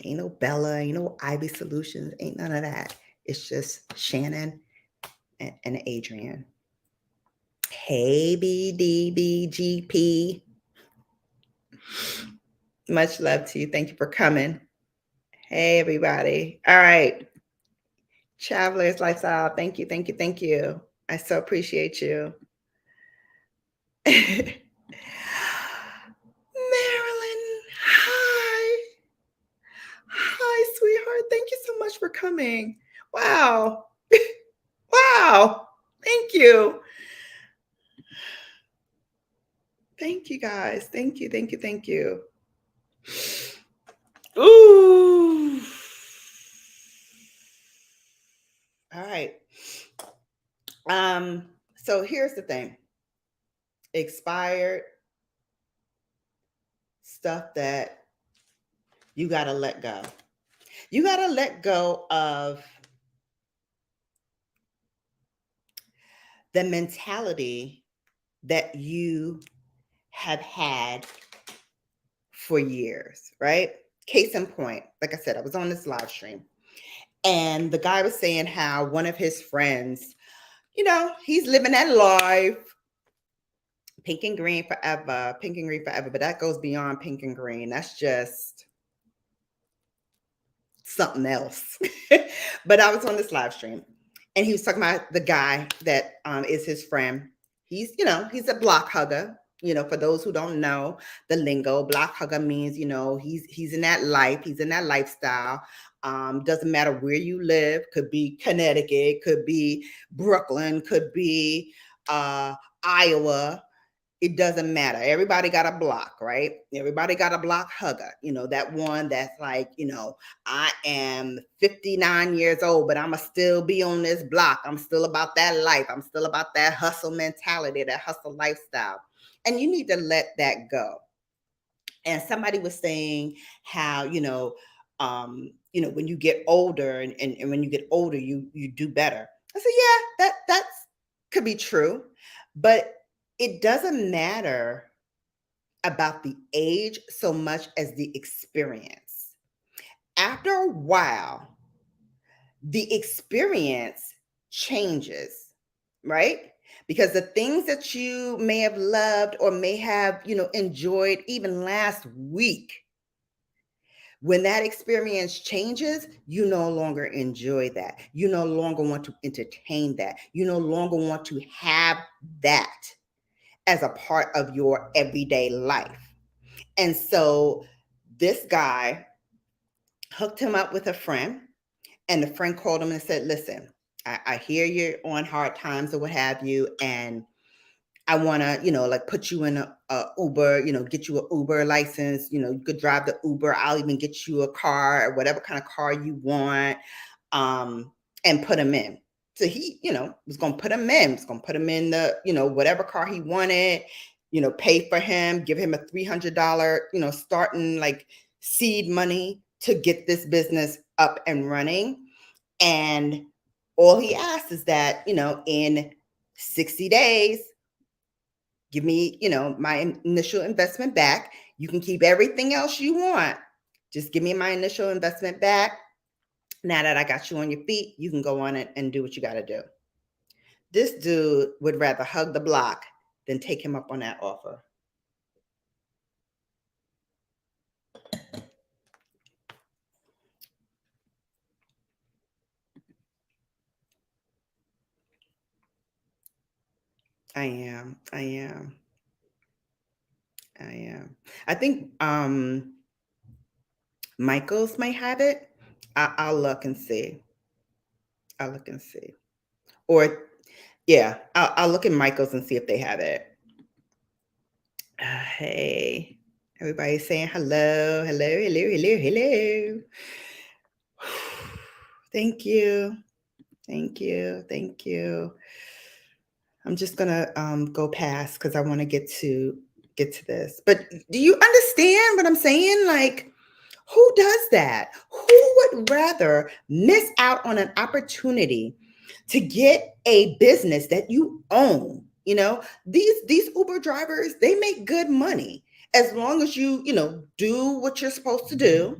Ain't no Bella, ain't no Ivy Solutions, ain't none of that. It's just Shannon and Adrian. Hey, BDBGP. Much love to you. Thank you for coming. Hey, everybody. All right. Travelers Lifestyle. Thank you. Thank you. Thank you. I so appreciate you. Marilyn, hi. Hi, sweetheart. Thank you so much for coming. Wow. Wow. Thank you. Thank you, guys. Thank you. Thank you. Thank you. Ooh. All right. So here's the thing. Expired stuff that you got to let go. You got to let go of the mentality that you have had for years, right? Case in point, like I said, I was on this live stream and the guy was saying how one of his friends, he's living that life, pink and green forever, but that goes beyond pink and green. That's just something else. But I was on this live stream and he was talking about the guy that is his friend. He's a block hugger. For those who don't know the lingo, block hugger means, he's in that life, he's in that lifestyle. Doesn't matter where you live, could be Connecticut, could be Brooklyn, could be Iowa. It doesn't matter. Everybody got a block, right? Everybody got a block hugger. That one that's like, I am 59 years old, but I'ma still be on this block. I'm still about that life. I'm still about that hustle mentality, that hustle lifestyle. And you need to let that go. And somebody was saying how, when you get older and when you get older, you do better. I said, yeah, that's could be true, but it doesn't matter about the age so much as the experience. After a while, the experience changes, right? Because the things that you may have loved or may have, enjoyed even last week, when that experience changes, you no longer enjoy that. You no longer want to entertain that. You no longer want to have that as a part of your everyday life. And so this guy hooked him up with a friend, and the friend called him and said, listen, I hear you're on hard times or what have you, and I want to, put you in a Uber, get you an Uber license, you could drive the Uber. I'll even get you a car or whatever kind of car you want, and put him in. So he, was going to put him in, the, whatever car he wanted, pay for him, give him a $300, starting like seed money to get this business up and running. And all he asked is that, in 60 days, give me, my initial investment back. You can keep everything else you want. Just give me my initial investment back. Now that I got you on your feet, you can go on it and do what you got to do. This dude would rather hug the block than take him up on that offer. I am. I think Michael's might have it. I'll look and see. Or yeah, I'll look at Michael's and see if they have it. Hey, everybody's saying hello. Thank you. I'm just gonna go past because I want to get to this. But do you understand what I'm saying? Like, who does that? Who would rather miss out on an opportunity to get a business that you own? These Uber drivers, they make good money as long as you do what you're supposed to do.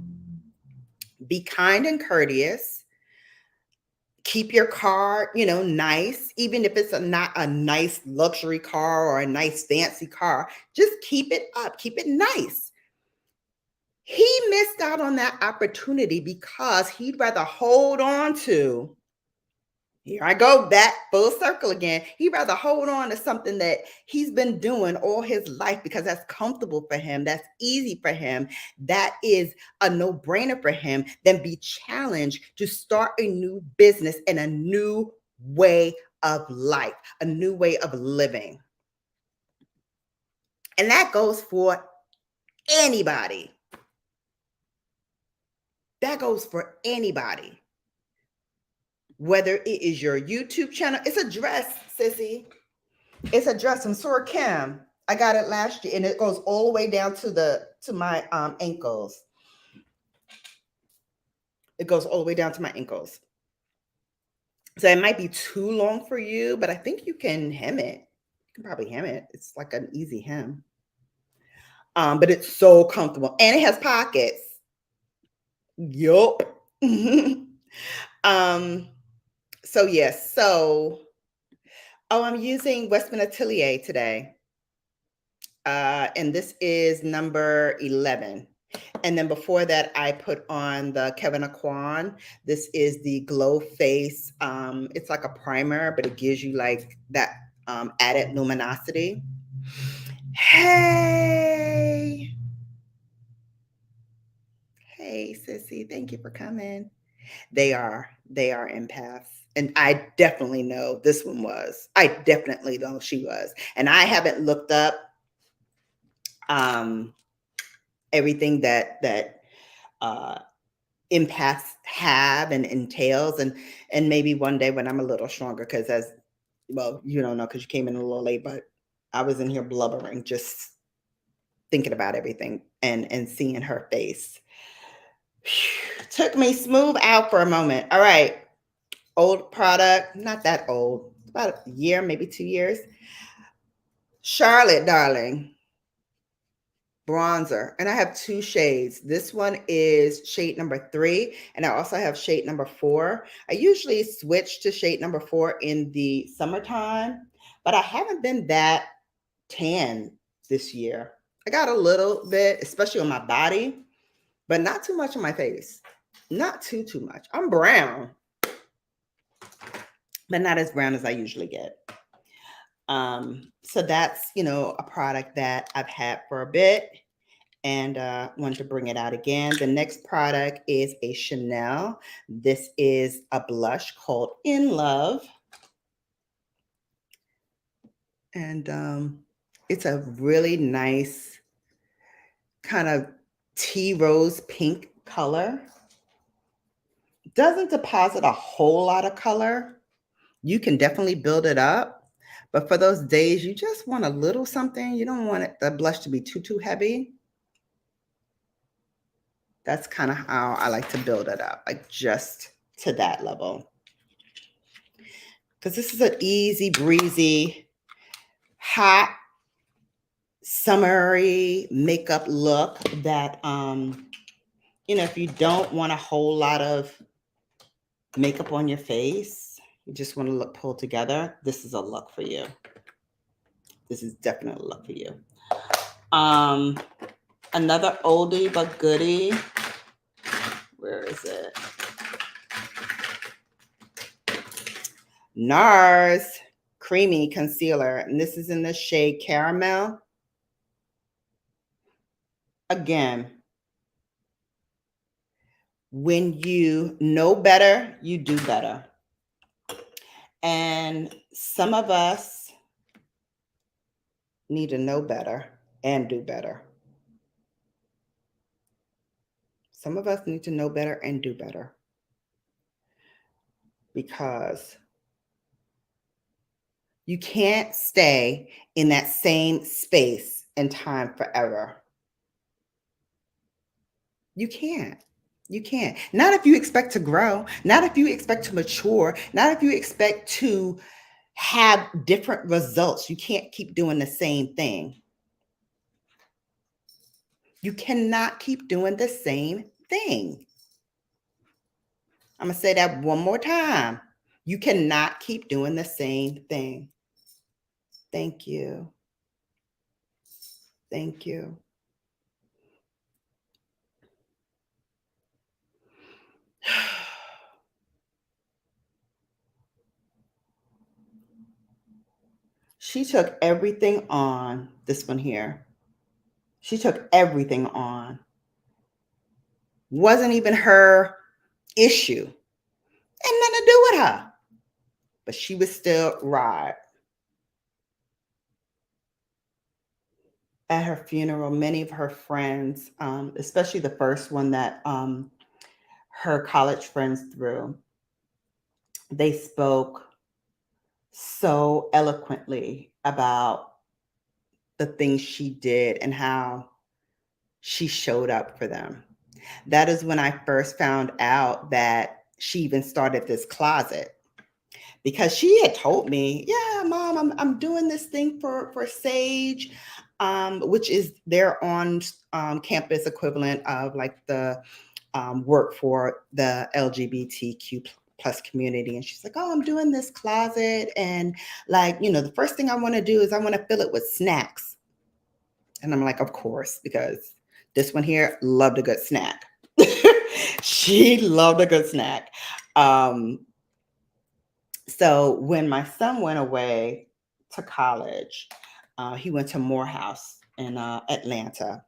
Be kind and courteous. Keep your car, nice, even if it's not a nice luxury car or a nice fancy car. Just keep it up, keep it nice. He missed out on that opportunity because he'd rather hold on to, here I go back full circle again. He'd rather hold on to something that he's been doing all his life because that's comfortable for him, that's easy for him, that is a no-brainer for him, than be challenged to start a new business and a new way of life, a new way of living. And that goes for anybody. That goes for anybody. Whether it is your YouTube channel, it's a dress, sissy. It's a dress from Sora Kim. I got it last year, and it goes all the way down to my ankles. It goes all the way down to my ankles. So it might be too long for you, but I think you can hem it. You can probably hem it. It's like an easy hem. But it's so comfortable, and it has pockets. Yup. So yes. So, I'm using WESTMAN Atelier today. And this is number 11. And then before that, I put on the Kevin Aquan. This is the Glow Face. It's like a primer, but it gives you like that added luminosity. Hey, sissy, thank you for coming. They are empaths. And I definitely know this one was. I definitely know she was. And I haven't looked up everything that empaths have and entails, and maybe one day when I'm a little stronger, because as well, you don't know because you came in a little late, but I was in here blubbering, just thinking about everything and seeing her face. Took me smooth out for a moment. All right. Old product, not that old, about a year, maybe 2 years. Charlotte, darling. Bronzer, and I have 2 shades. This one is shade number 3, and I also have shade number 4. I usually switch to shade number 4 in the summertime, but I haven't been that tan this year. I got a little bit, especially on my body, but not too much on my face. Not too much. I'm brown, but not as brown as I usually get. So that's, a product that I've had for a bit, and wanted to bring it out again. The next product is a Chanel. This is a blush called In Love. And it's a really nice kind of tea rose pink color. Doesn't deposit a whole lot of color. You can definitely build it up. But for those days you just want a little something, you don't want the blush to be too heavy. That's kind of how I like to build it up, like just to that level. Because this is an easy breezy, hot, summery makeup look that, if you don't want a whole lot of makeup on your face, you just want to look pulled together, this is a look for you. This is definitely a look for you. Another oldie but goodie. Where is it? NARS Creamy Concealer, and this is in the shade Caramel. Again, when you know better, you do better. And some of us need to know better and do better. Some of us need to know better and do better. Because you can't stay in that same space and time forever. You can't. You can't. Not if you expect to grow, not if you expect to mature, not if you expect to have different results. You can't keep doing the same thing. You cannot keep doing the same thing. I'm going to say that one more time. You cannot keep doing the same thing. Thank you. Thank you. She took everything on. This one here. She took everything on. Wasn't even her issue. And nothing to do with her. But she would still ride. At her funeral, many of her friends, especially the first one that her college friends threw, they spoke so eloquently about the things she did and how she showed up for them. That is when I first found out that she even started this closet, because she had told me, yeah, Mom, I'm doing this thing for Sage, which is their on campus equivalent of like the work for the LGBTQ plus community. And she's like, oh, I'm doing this closet. And like, the first thing I want to do is I want to fill it with snacks. And I'm like, of course, because this one here loved a good snack. She loved a good snack. So when my son went away to college, he went to Morehouse in Atlanta.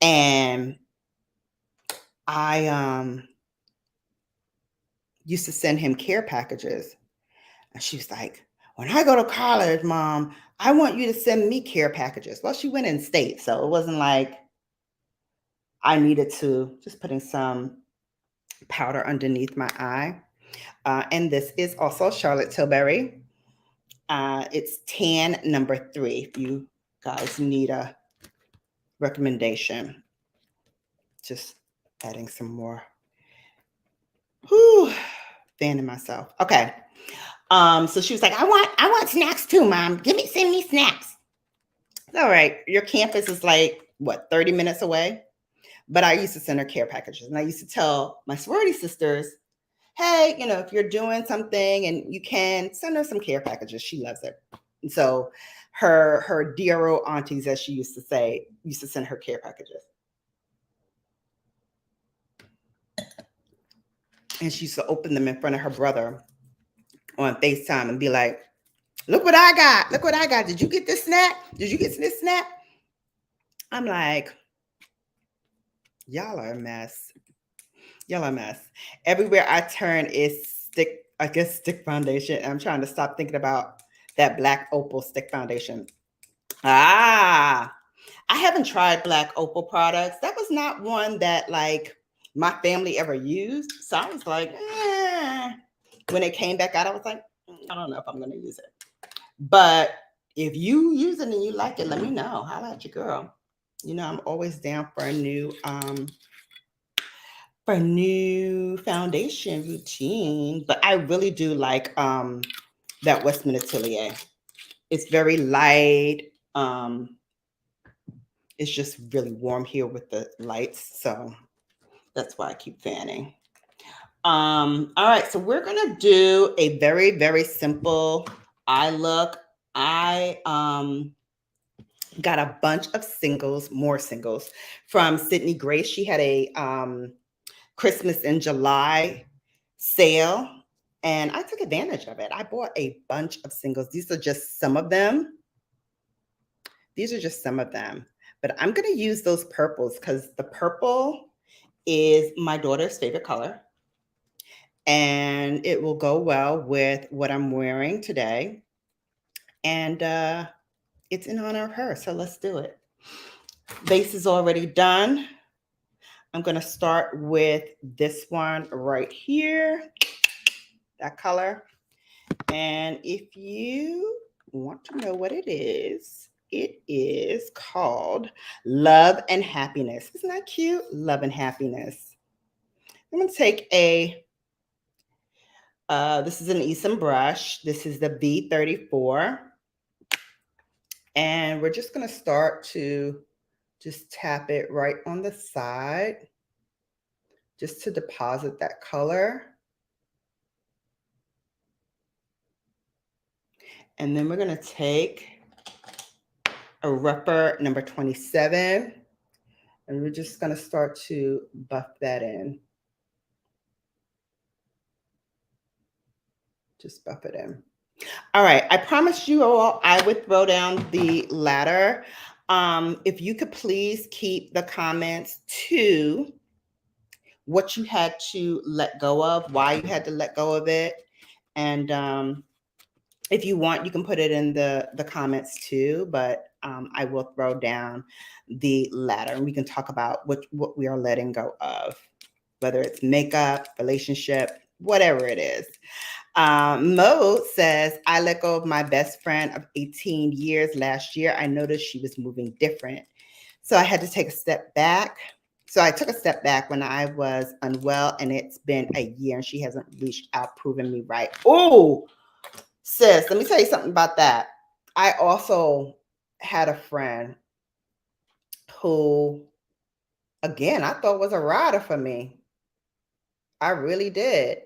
And I used to send him care packages. And she was like, when I go to college, Mom, I want you to send me care packages. Well, she went in state, so it wasn't like I needed to, just putting some powder underneath my eye. And this is also Charlotte Tilbury. It's tan number 3, if you guys need a recommendation. Just adding some more. Whew, fanning myself. Okay. So she was like, I want snacks too, Mom. Send me snacks. All right. Your campus is like, what, 30 minutes away? But I used to send her care packages. And I used to tell my sorority sisters, hey, if you're doing something and you can, send her some care packages. She loves it. And so her dear old aunties, as she used to say, used to send her care packages. And she used to open them in front of her brother on FaceTime and be like, look what I got. Look what I got. Did you get this snack? Did you get this snack? I'm like, y'all are a mess. Y'all are a mess. Everywhere I turn is stick foundation. I'm trying to stop thinking about that black Opal stick foundation. I haven't tried black Opal products. That was not one that like my family ever used. So I was like, when it came back out, I was like, I don't know if I'm going to use it. But if you use it and you like it, let me know. Holla at your girl. I'm always down for a new foundation routine. But I really do like that WESTMAN Atelier. It's very light. It's just really warm here with the lights. So that's why I keep fanning. All right. So we're going to do a very, very simple eye look. I got a bunch of more singles from Sydney Grace. She had a Christmas in July sale, and I took advantage of it. I bought a bunch of singles. These are just some of them. But I'm going to use those purples because the purple is my daughter's favorite color. And it will go well with what I'm wearing today. And it's in honor of her. So let's do it. Base is already done. I'm going to start with this one right here, that color. And if you want to know what it is called Love and Happiness. Isn't that cute? Love and Happiness. I'm going to take this is an Esom brush. This is the B34. And we're just going to start to just tap it right on the side, just to deposit that color. And then we're going to take a rougher number 27, and we're just going to start to buff that in. Just buff it in. All right. I promised you all I would throw down the ladder. If you could please keep the comments to what you had to let go of, why you had to let go of it. And if you want, you can put it in the comments too, but I will throw down the ladder and we can talk about what we are letting go of, whether it's makeup, relationship, whatever it is. Mo says, I let go of my best friend of 18 years last year. I noticed she was moving different. So I had to take a step back. So I took a step back when I was unwell, and it's been a year and she hasn't reached out, proving me right. Oh, sis, let me tell you something about that. I also had a friend who, again, I thought was a rider for me. I really did.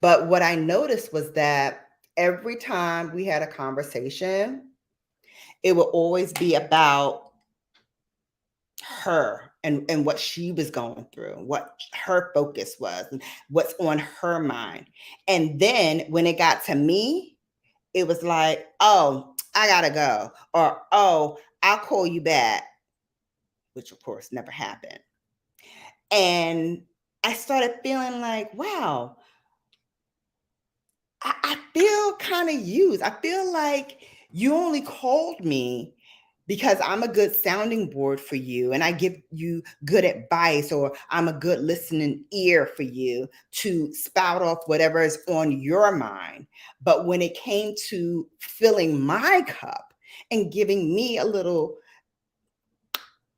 But what I noticed was that every time we had a conversation, it would always be about her and what she was going through, what her focus was, and what's on her mind. And then when it got to me, it was like, oh, I gotta go, or oh, I'll call you back, which of course never happened. And I started feeling like, wow, I feel kind of used. I feel like you only called me because I'm a good sounding board for you and I give you good advice, or I'm a good listening ear for you to spout off whatever is on your mind. But when it came to filling my cup and giving me a little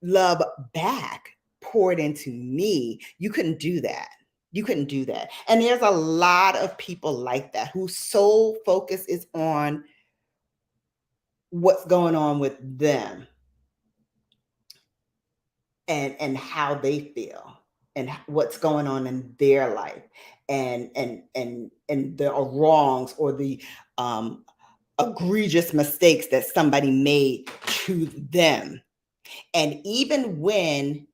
love back poured into me, you couldn't do that. You couldn't do that. And there's a lot of people like that whose sole focus is on what's going on with them and how they feel and what's going on in their life and the wrongs or the egregious mistakes that somebody made to them. And even when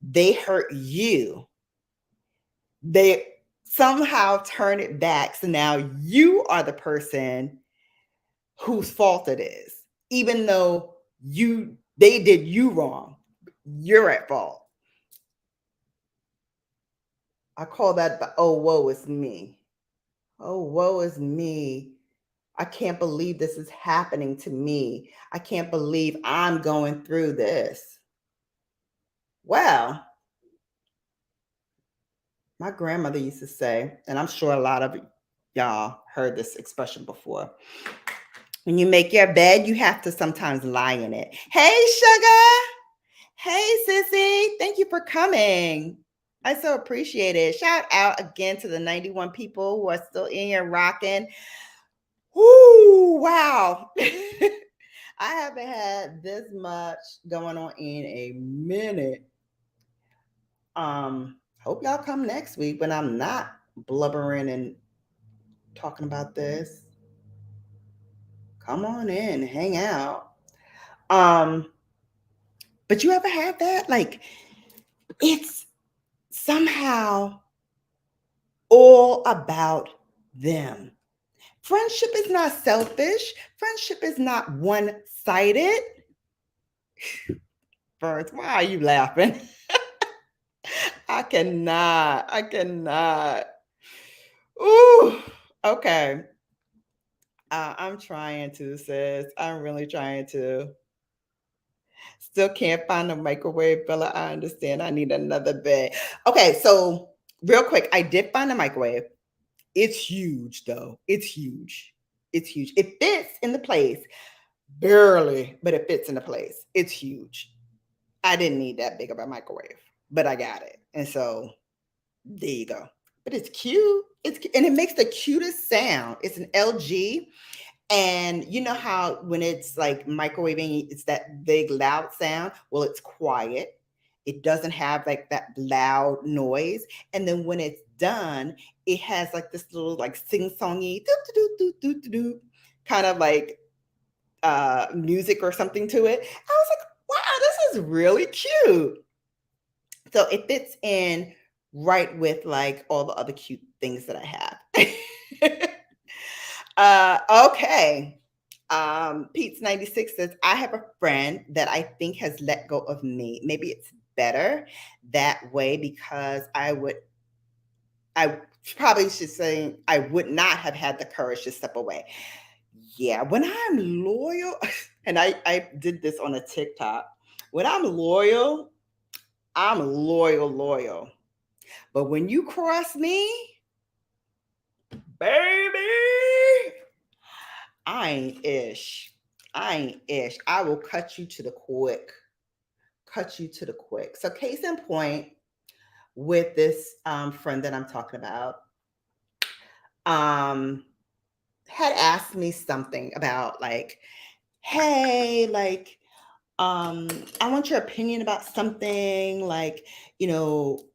they hurt you, they somehow turn it back. So now you are the person whose fault it is, even though they did you wrong. You're at fault. I call that the oh woe is me. Oh woe is me. I can't believe this is happening to me. I can't believe I'm going through this. Well, my grandmother used to say, and I'm sure a lot of y'all heard this expression before. When you make your bed, you have to sometimes lie in it. Hey, sugar. Hey, sissy. Thank you for coming. I so appreciate it. Shout out again to the 91 people who are still in here rocking. Whoo, wow. I haven't had this much going on in a minute. Hope y'all come next week when I'm not blubbering and talking about this. Come on in, hang out. But you ever had that? Like, it's somehow all about them. Friendship is not selfish. Friendship is not one-sided. Birds, why are you laughing? I cannot. I cannot. Ooh, okay. I'm trying to, sis. I'm really trying to. Still can't find a microwave, Bella. I understand. I need another bed. Okay, so real quick, I did find a microwave. It's huge, though. It's huge. It's huge. It fits in the place, barely, but it fits in the place. It's huge. I didn't need that big of a microwave, but I got it. And so there you go. But it's cute. And it makes the cutest sound. It's an LG. And you know how when it's like microwaving, it's that big loud sound? Well, it's quiet. It doesn't have like that loud noise. And then when it's done, it has like this little like sing-songy kind of like music or something to it. I was like, wow, this is really cute. So it fits in right with like all the other cute things that I have. Okay. Pete's 96 says, I have a friend that I think has let go of me. Maybe it's better that way because I probably should say I would not have had the courage to step away. Yeah, when I'm loyal, and I did this on a TikTok. When I'm loyal. But when you cross me, baby, I ain't ish. I ain't ish. I will cut you to the quick. Cut you to the quick. So case in point with this friend that I'm talking about, um, had asked me something about like, hey, like, I want your opinion about something like, you know,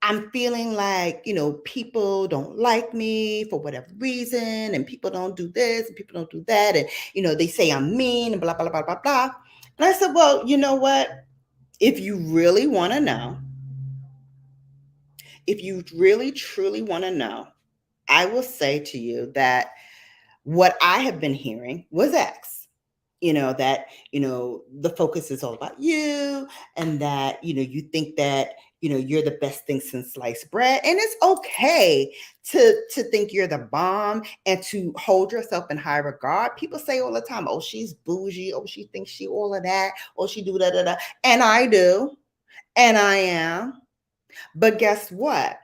I'm feeling like, people don't like me for whatever reason, and people don't do this and people don't do that. And, they say I'm mean and blah, blah, blah, blah, blah. And I said, well, you know what? If you really want to know, if you really, truly want to know, I will say to you that what I have been hearing was X. That the focus is all about you, and that you think that you're the best thing since sliced bread, and it's okay to think you're the bomb and to hold yourself in high regard. People say all the time, oh, she's bougie, oh, she thinks she all of that, oh, she do da. And I do, and I am. But guess what?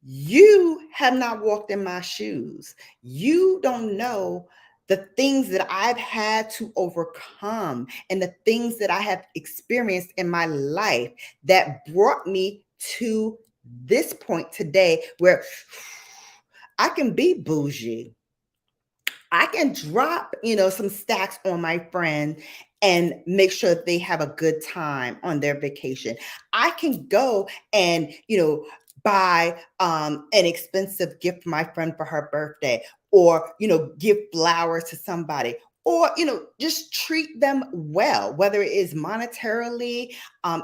You have not walked in my shoes. You don't know the things that I've had to overcome and the things that I have experienced in my life that brought me to this point today where I can be bougie. I can drop, some stacks on my friend and make sure they have a good time on their vacation. I can go and, buy an expensive gift for my friend for her birthday, or, give flowers to somebody, or, just treat them well, whether it is monetarily,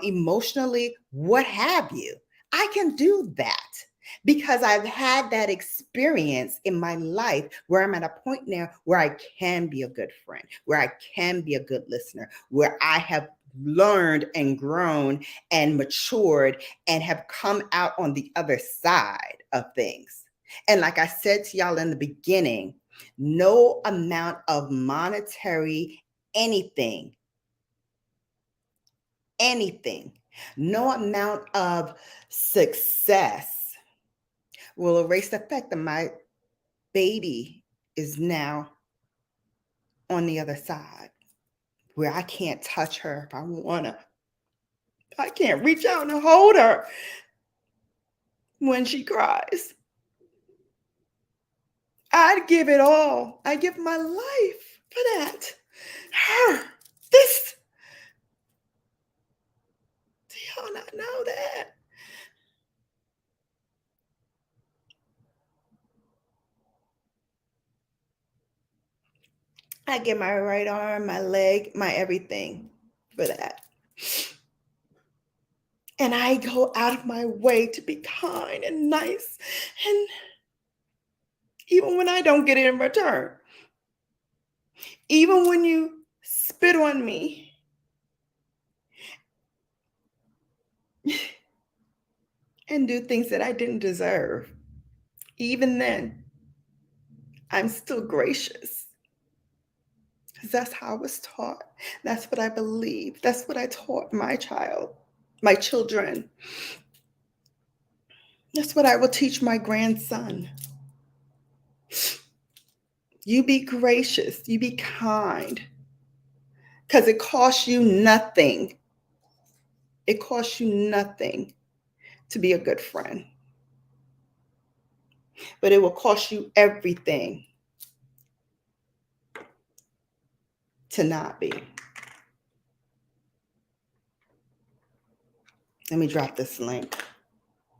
emotionally, what have you. I can do that because I've had that experience in my life where I'm at a point now where I can be a good friend, where I can be a good listener, where I have learned and grown and matured and have come out on the other side of things. And like I said to y'all in the beginning, no amount of monetary anything, no amount of success will erase the fact that my baby is now on the other side, where I can't touch her if I want to. I can't reach out and hold her when she cries. I'd give it all. I give my life for that. Her. This. Do y'all not know that? I give my right arm, my leg, my everything for that. And I go out of my way to be kind and nice, and even when I don't get it in return, even when you spit on me, and do things that I didn't deserve, even then, I'm still gracious. Because that's how I was taught. That's what I believe. That's what I taught my children. That's what I will teach my grandson. You be gracious. You be kind. Because it costs you nothing. It costs you nothing to be a good friend. But it will cost you everything to not be. Let me drop this link.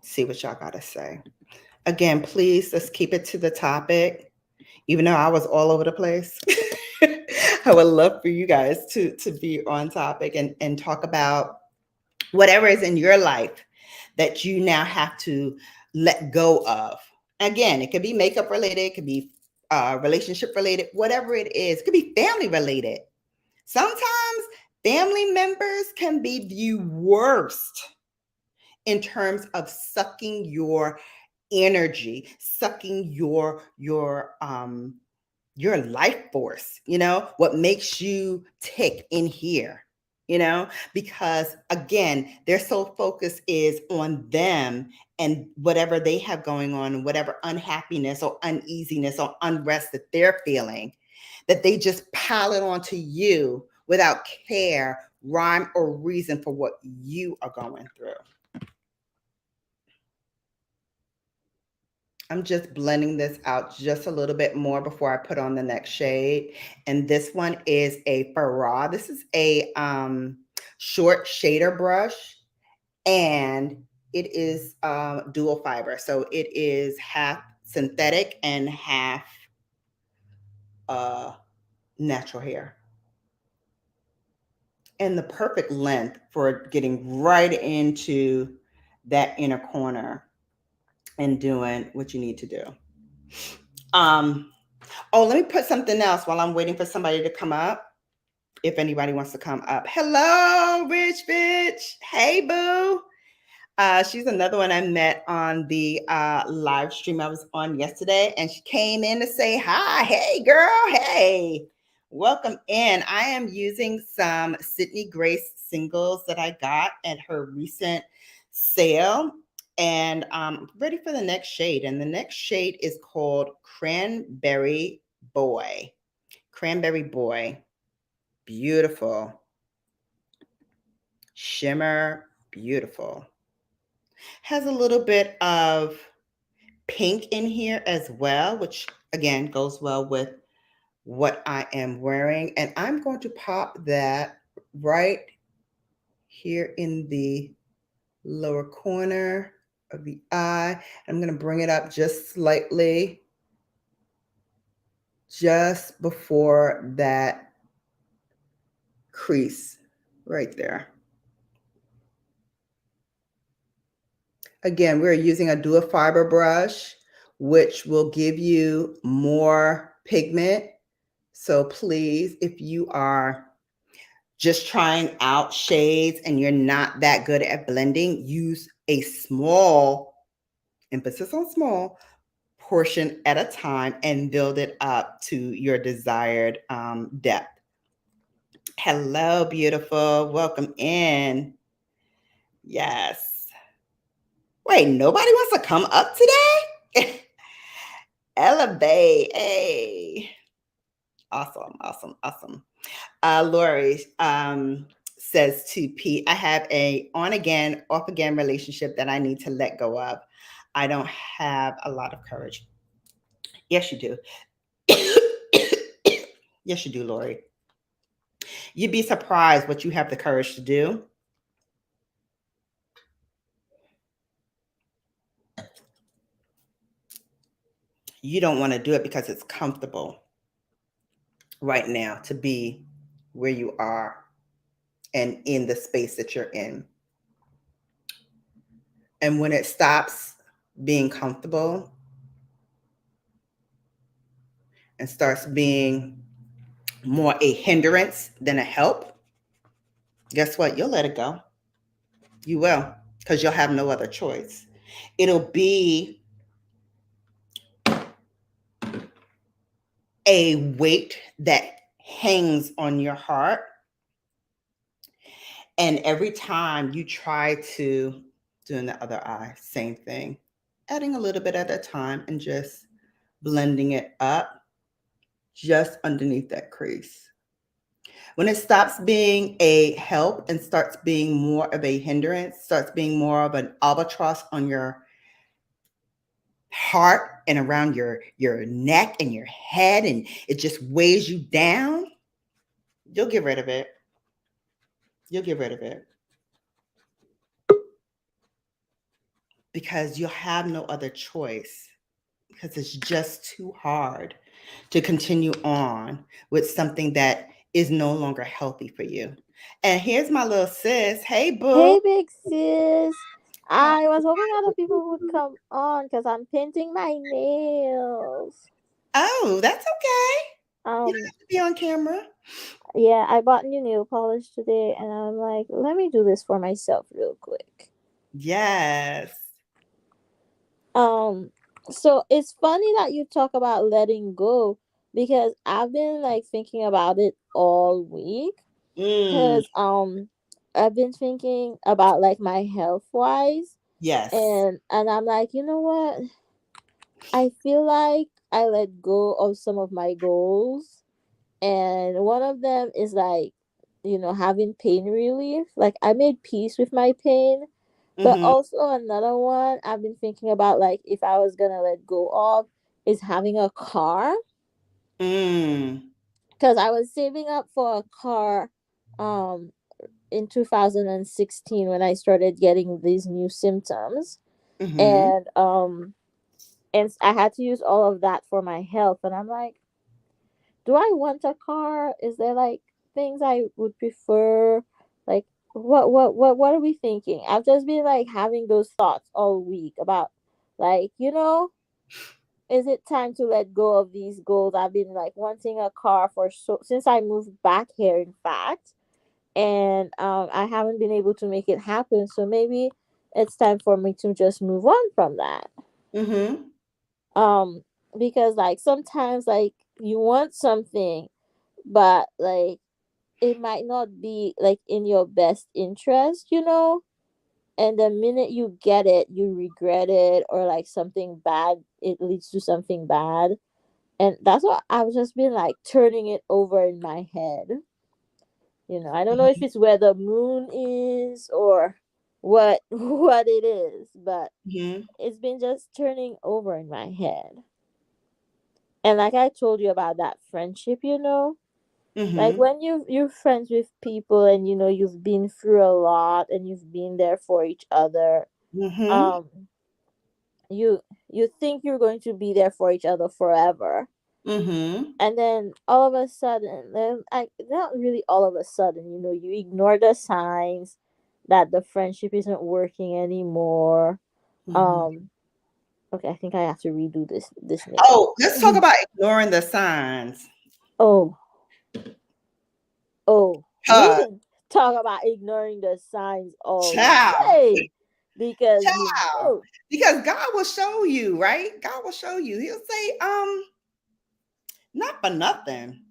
See what y'all got to say. Again, please, let's keep it to the topic. Even though I was all over the place, I would love for you guys to be on topic and talk about whatever is in your life that you now have to let go of. Again, it could be makeup related, it could be relationship related, whatever it is. It could be family related. Sometimes family members can be the worst in terms of sucking your energy, sucking your life force, what makes you tick in here, because again, their sole focus is on them and whatever they have going on and whatever unhappiness or uneasiness or unrest that they're feeling, that they just pile it onto you without care, rhyme, or reason for what you are going through. I'm just blending this out just a little bit more before I put on the next shade. And this one is a Farah. This is a short shader brush, and it is dual fiber. So it is half synthetic and half natural hair. And the perfect length for getting right into that inner corner and doing what you need to do. Oh, let me put something else while I'm waiting for somebody to come up. If anybody wants to come up. Hello, Rich Bitch. Hey, boo. She's another one I met on the live stream I was on yesterday, and she came in to say hi. Hey, girl. Hey, welcome in. I am using some Sydney Grace singles that I got at her recent sale, and I'm ready for the next shade. And the next shade is called Cranberry Boy. Cranberry Boy. Beautiful. Shimmer. Beautiful. Has a little bit of pink in here as well, which again goes well with what I am wearing. And I'm going to pop that right here in the lower corner of the eye. I'm going to bring it up just slightly, just before that crease right there. Again, we're using a dual fiber brush, which will give you more pigment. So please, if you are just trying out shades and you're not that good at blending, use a small, emphasis on small, portion at a time and build it up to your desired depth. Hello, beautiful. Welcome in. Yes. Wait, nobody wants to come up today? Elevate. Hey. Awesome. Lori says to Pete, I have a on again, off again relationship that I need to let go of. I don't have a lot of courage. Yes, you do. Yes, you do, Lori. You'd be surprised what you have the courage to do. You don't want to do it because it's comfortable right now to be where you are and in the space that you're in. And when it stops being comfortable and starts being more a hindrance than a help, guess what? You'll let it go. You will, because you'll have no other choice. It'll be a weight that hangs on your heart. And every time you try to do in the other eye, same thing, adding a little bit at a time and just blending it up just underneath that crease. When it stops being a help and starts being more of a hindrance, starts being more of an albatross on your heart and around your neck and your head, and it just weighs you down, you'll get rid of it. You'll get rid of it. Because you'll have no other choice, because it's just too hard to continue on with something that is no longer healthy for you. And here's my little sis. Hey, boo. Hey, big sis. I was hoping other people would come on because I'm painting my nails. Oh, that's okay. You don't Um, have to be on camera. yeah, I bought new nail polish today, and I'm like, let me do this for myself real quick. Yes. Um, so it's funny that you talk about letting go because I've been like thinking about it all week. Mm, Cause I've been thinking about like my health wise, yes. and I'm like, you know what? I feel like I let go of some of my goals, and one of them is like, having pain relief. Like I made peace with my pain, but Mm-hmm. also another one I've been thinking about, like if I was gonna let go of, is having a car, Mm, because I was saving up for a car, um in 2016 when I started getting these new symptoms, mm-hmm. and I had to use all of that for my health, and I'm like, do I want a car? Is there like things I would prefer? Like what are we thinking? I've just been like having those thoughts all week about, like, is it time to let go of these goals? I've been like wanting a car for so since I moved back here, in fact, and I haven't been able to make it happen. So maybe it's time for me to just move on from that. Mm-hmm. Um, because like sometimes like you want something, but like it might not be like in your best interest, and the minute you get it, you regret it, or like something bad, it leads to something bad. And that's what I've just been like turning it over in my head. I don't know if it's where the moon is or what what it is, but Mm-hmm. it's been just turning over in my head. And like I told you about that friendship, like Mm-hmm. when you're friends with people, and you've been through a lot and you've been there for each other, Mm-hmm. um you think you're going to be there for each other forever, Mm-hmm. and then all of a sudden, then not really all of a sudden, you ignore the signs that the friendship isn't working anymore. Mm-hmm. um okay, I think I have to redo this nail. Oh, let's talk about ignoring the signs. Oh, we Huh, can talk about ignoring the signs all child, day, because child. Because God will show you, right? God will show you. He'll say, not for nothing.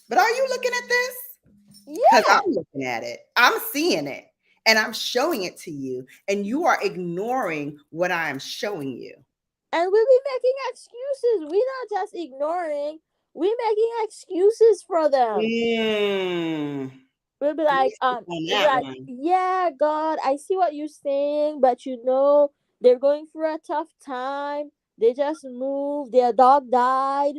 But are you looking at this? Because yeah, I'm looking at it. I'm seeing it. And I'm showing it to you. And you are ignoring what I am showing you. and we'll be making excuses. We're not just ignoring, we're making excuses for them. Mm. We'll be Let me like, speak on that one. yeah, God, I see what you're saying, but they're going through a tough time. They just moved, their dog died.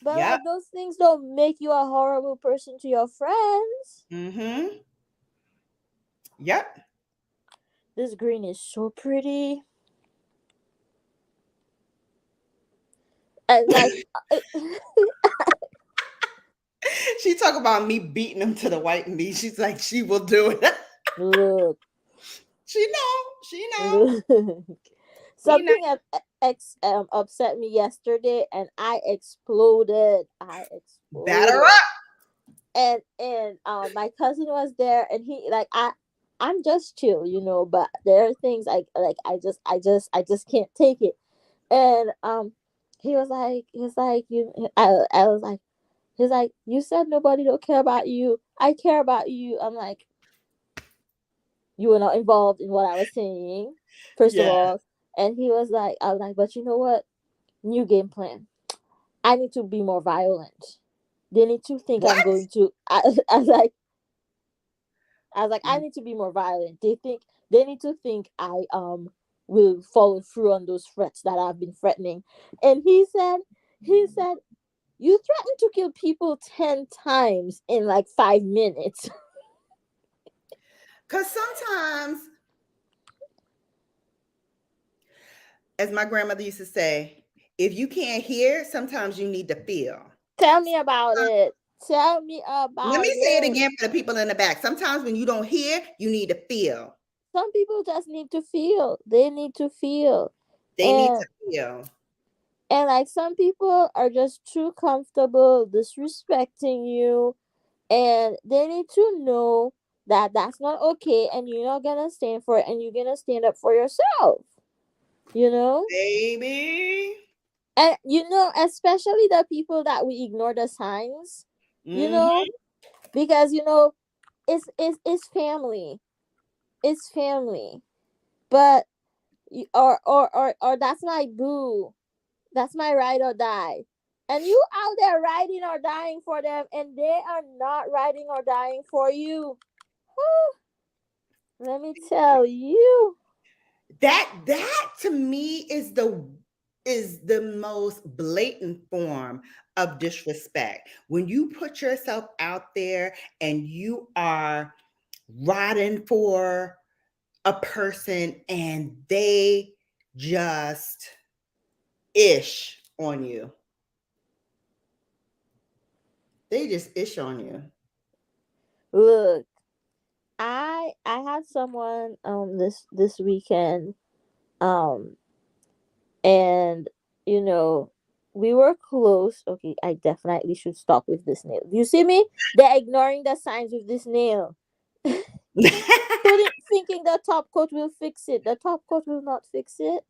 But Yep. like those things don't make you a horrible person to your friends. Mm-hmm. Yep. This green is so pretty. And like, She talk about me beating him to the white meat. She's like, she will do it. look, She know. She know. look. We know. Something upset me yesterday, and I exploded. I Batter exploded. And my cousin was there, and he like I'm just chill, but there are things like I just can't take it. And he was like, I was like, he's like, you said nobody don't care about you. I care about you. I'm like, you were not involved in what I was saying, first of Yeah. all. And he was like, I was like, but you know what? New game plan. I need to be more violent. They need to think I'm What? going to. I was like, I need to be more violent. They need to think I will follow through on those threats that I've been threatening. And he said, you threatened to kill people 10 times in like 5 minutes. Because sometimes, as my grandmother used to say, if you can't hear, sometimes you need to feel. Tell me about it. Tell me Let about me say it it. again for the people in the back. Sometimes when you don't hear, you need to feel. Some people just need to feel. They need to feel. They need And to feel. And like some people are just too comfortable disrespecting you, and they need to know that that's not okay, and you're not gonna stand for it, and you're gonna stand up for yourself, you know. Baby. And especially the people that we ignore the signs, you know, Mm-hmm. because it's family, it's family. But or that's my boo, that's my ride or die, and you out there riding or dying for them, and they are not riding or dying for you. Let me tell you. That to me is the most blatant form of disrespect. When you put yourself out there and you are riding for a person and they just ish on you. They just ish on you. Look, I had someone this weekend, um and you know we were close. Okay, I definitely should stop with this nail. You see me, they're ignoring the signs with this nail. Thinking the top coat will fix it. The top coat will not fix it.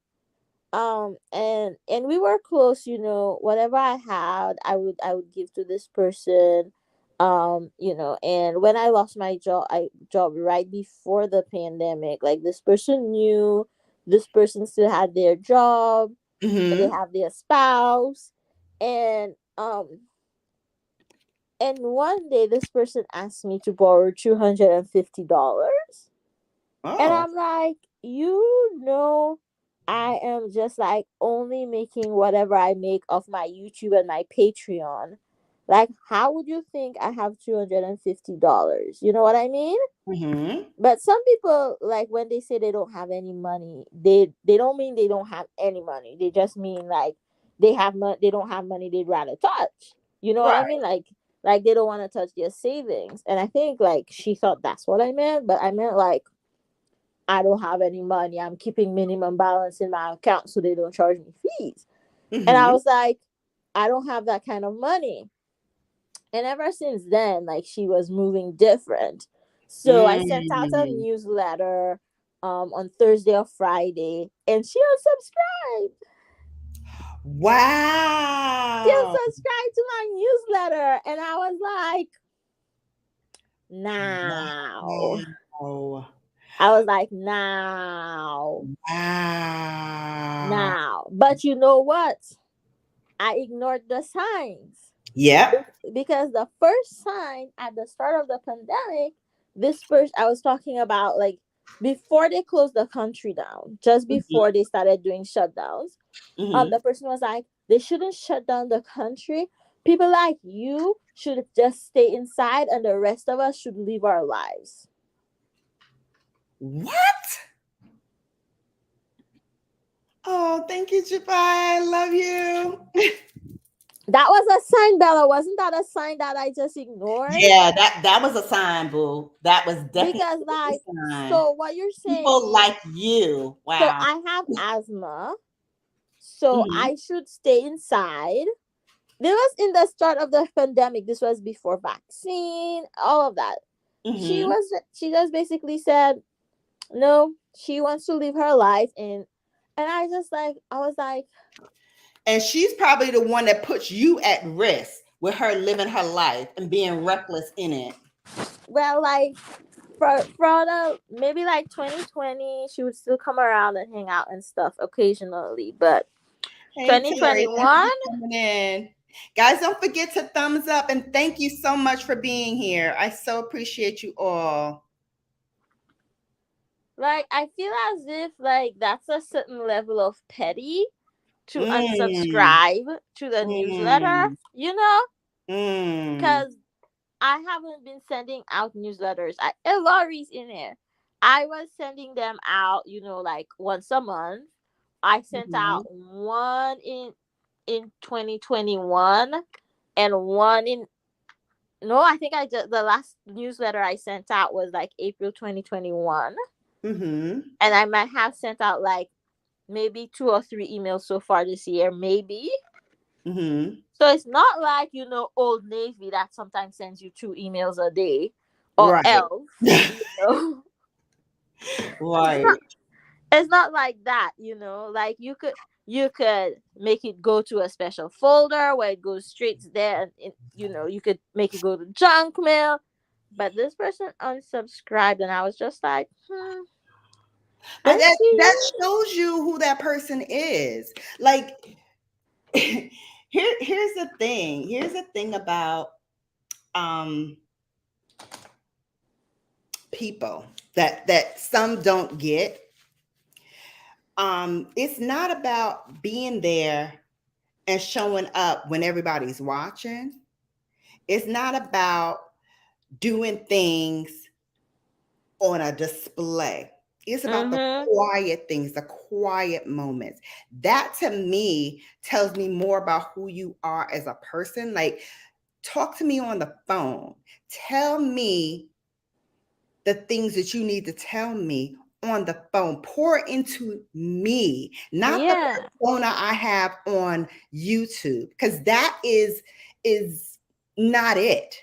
And we were close. Whatever I had, I would give to this person. And when I lost my job right before the pandemic, like, this person knew, this person still had their job, and they Hmm. have their spouse. And um and one day this person asked me to borrow $250. And Oh. I'm like, I am just like only making whatever I make off my YouTube and my Patreon. Like, how would you think I have $250? You know what I mean? Hmm. But some people, like, when they say they don't have any money, they don't mean they don't have any money. They just mean like they have money. They don't have money. They'd rather touch. You know what I Right. mean? Like they don't want to touch their savings. And I think like she thought that's what I meant, but I meant like, I don't have any money. I'm keeping minimum balance in my account so they don't charge me fees. And I Hmm. was like, I don't have that kind of money. And ever since then, like, she was moving different. So I sent out a Mm. newsletter on Thursday or Friday, and she unsubscribed. She Wow. unsubscribed to my newsletter. And I was like, now. Wow. I was like, now. Wow. Now. But you know what? I ignored the signs. Yep. Because the first sign at the start of the pandemic, this first I was talking about, like, before they closed the country down, just before they started doing shutdowns, Hmm. the person was like, they shouldn't shut down the country. People like you should just stay inside, and the rest of us should live our lives. What? Oh, thank you, Jabai. I love you. That was a sign, Bella. Wasn't that a sign that I just ignored? Yeah, that was a sign, boo. That was definitely Because, a like, sign. so what you're saying People is, like you. so Wow. I have asthma, so Hmm. I should stay inside. This was in the start of the pandemic. This was before vaccine, all of that. Hmm. She just basically said no, she wants to live her life. And I was like, And she's probably the one that puts you at risk with her living her life and being reckless in it. well, like, for the maybe like 2020, she would still come around and hang out and stuff occasionally, but Hey, Terry, thank you 2021. for coming in. Guys, don't forget to thumbs up and thank you so much for being here. I so appreciate you all. Like, I feel as if like that's a certain level of petty to Mm, unsubscribe to the newsletter, mm, mm, because I haven't been sending out newsletters. Laurie's in there. I was sending them out, like once a month. I sent out mhm, one in 2021, and one in no, I think I just the last newsletter I sent out was like April 2021, mhm. and I might have sent out like maybe 2 or 3 emails so far this year, maybe. Mm-hmm. So it's not like, Old Navy that sometimes sends you 2 emails a day, or Right. Elf, you know. It's not Right. it's not like that, like you could make it go to a special folder where it goes straight to there, and you could make it go to junk mail. But this person unsubscribed, and I was just like, But I see that you. shows you who that person is. Like here's the thing. Here's the thing about um people that some don't get. It's not about being there and showing up when everybody's watching. It's not about doing things on a display. It's about the Mm-hmm. quiet things, the quiet moments. That to me tells me more about who you are as a person. Like, talk to me on the phone. Tell me the things that you need to tell me on the phone. Pour into me, not the Yeah. persona I have on YouTube, because that is not it.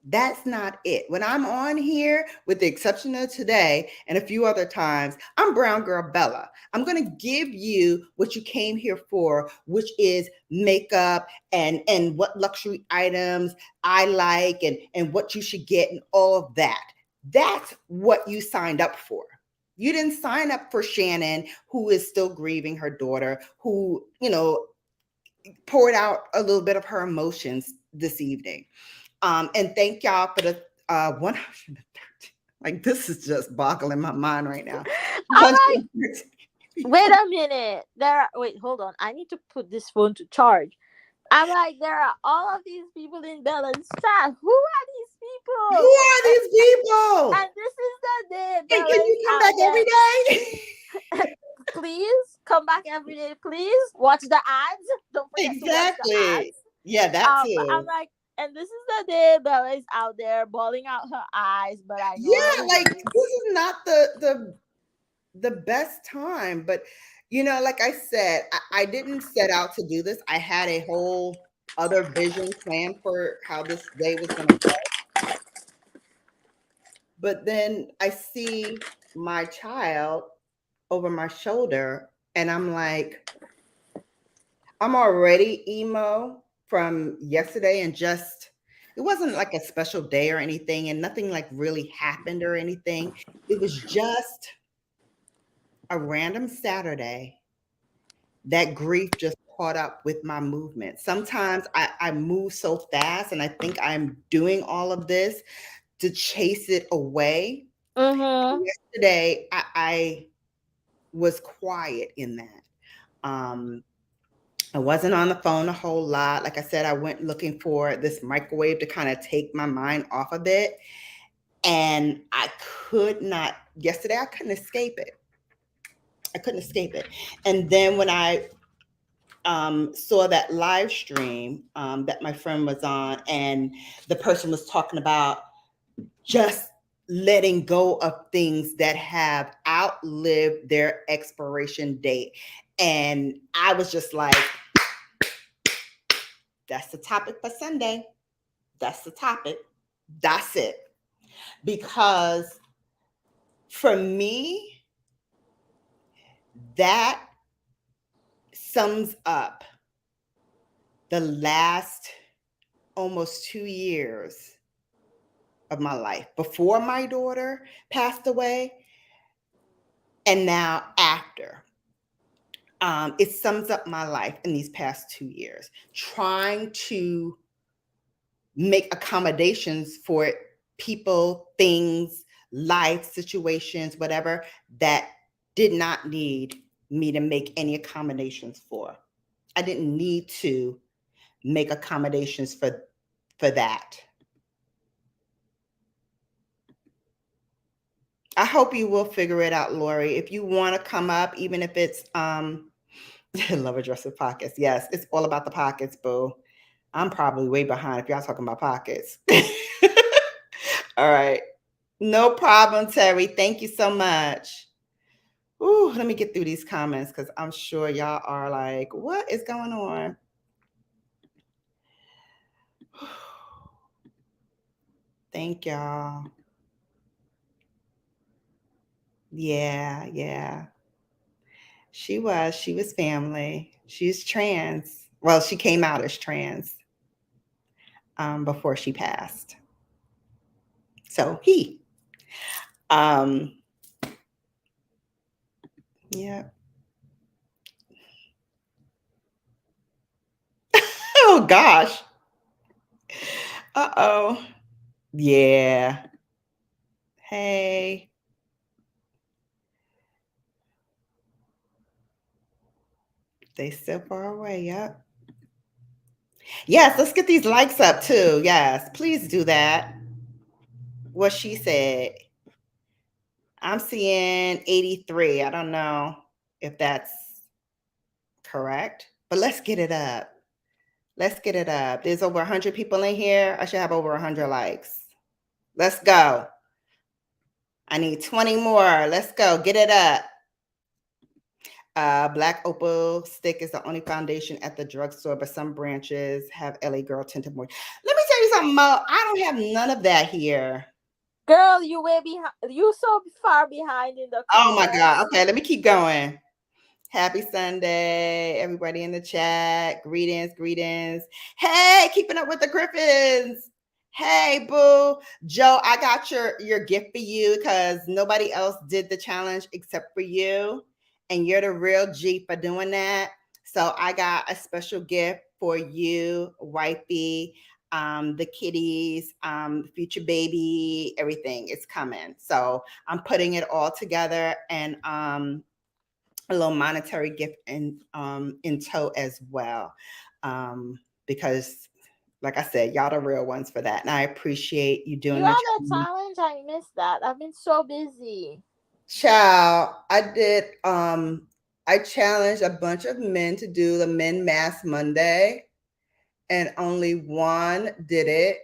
That's not it. When I'm on here, with the exception of today and a few other times, I'm Brown Girl Bella. I'm going to give you what you came here for, which is makeup and what luxury items I like and what you should get and all of that. That's what you signed up for. You didn't sign up for Shannon, who is still grieving her daughter, who, poured out a little bit of her emotions this evening. And thank y'all for the 113. Like, this is just boggling my mind right now. I'm like, 113 wait people. a minute. Wait, hold on. I need to put this phone to charge. I'm like, there are all of these people in Bella's chat. Who are these Who people? are these people? And this is the day And Bella can is you come out back there. every day? Please come back every day, please. Watch the ads. Don't forget to watch the Exactly. ads. Yeah, that But I'm too. like, and this is the day Bella is out there bawling out her eyes, but I know Yeah, her like, ways. this is not the best time. But like I said, I didn't set out to do this. I had a whole other vision plan for how this day was going to go. But then I see my child over my shoulder, and I'm like, I'm already emo from yesterday, and just, it wasn't like a special day or anything, and nothing like really happened or anything. It was just a random Saturday that grief just caught up with my movement. Sometimes I move so fast, and I think I'm doing all of this to chase it away. Mm-hmm. Yesterday, I was quiet in that. I wasn't on the phone a whole lot. Like I said, I went looking for this microwave to kind of take my mind off of it. And I could not, yesterday, I couldn't escape it. I couldn't escape it. And then when I saw that live stream that my friend was on, and the person was talking about just letting go of things that have outlived their expiration date. And I was just like, that's the topic for Sunday. That's the topic. That's it. Because for me, that sums up the last almost 2 years of my life, before my daughter passed away and now after. It sums up my life in these past 2 years, trying to make accommodations for people, things, life situations, whatever, that did not need me to make any accommodations for. I didn't need to make accommodations for that. I hope you will figure it out, Lori. If you want to come up, even if it's love a dress with pockets. Yes, it's all about the pockets, boo. I'm probably way behind if y'all talking about pockets. All right. No problem, Terry. Thank you so much. Ooh, let me get through these comments because I'm sure y'all are like, what is going on? Thank y'all. Yeah. She was family. She's trans. Well, she came out as trans before she passed. So um, yeah. Oh gosh. Uh-oh. Yeah. Hey. They still far away. Yep. Yes, let's get these likes up too. Yes, please do that. What she said. I'm seeing 83. I don't know if that's correct, but let's get it up. Let's get it up. There's over 100 people in here. I should have over 100 likes. Let's go. I need 20 more. Let's go. Get it up. Black Opal stick is the only foundation at the drugstore, but some branches have LA Girl tinted more. Let me tell you something, Mo. I don't have none of that here. Girl, you way behind. You so far behind in the Oh my comments. God. Okay, let me keep going. Happy Sunday, everybody in the chat. Greetings. Hey, keeping up with the Griffins. Hey, boo. Joe, I got your gift for you because nobody else did the challenge except for you. And you're the real G for doing that. So I got a special gift for you, wifey, the kitties, future baby, everything is coming. So I'm putting it all together and a little monetary gift in tow as well, because like I said, y'all the real ones for that, and I appreciate you doing You the had a challenge. challenge. I missed that. I've been so busy. Child, I did. I challenged a bunch of men to do the Men Mass Monday, and only one did it.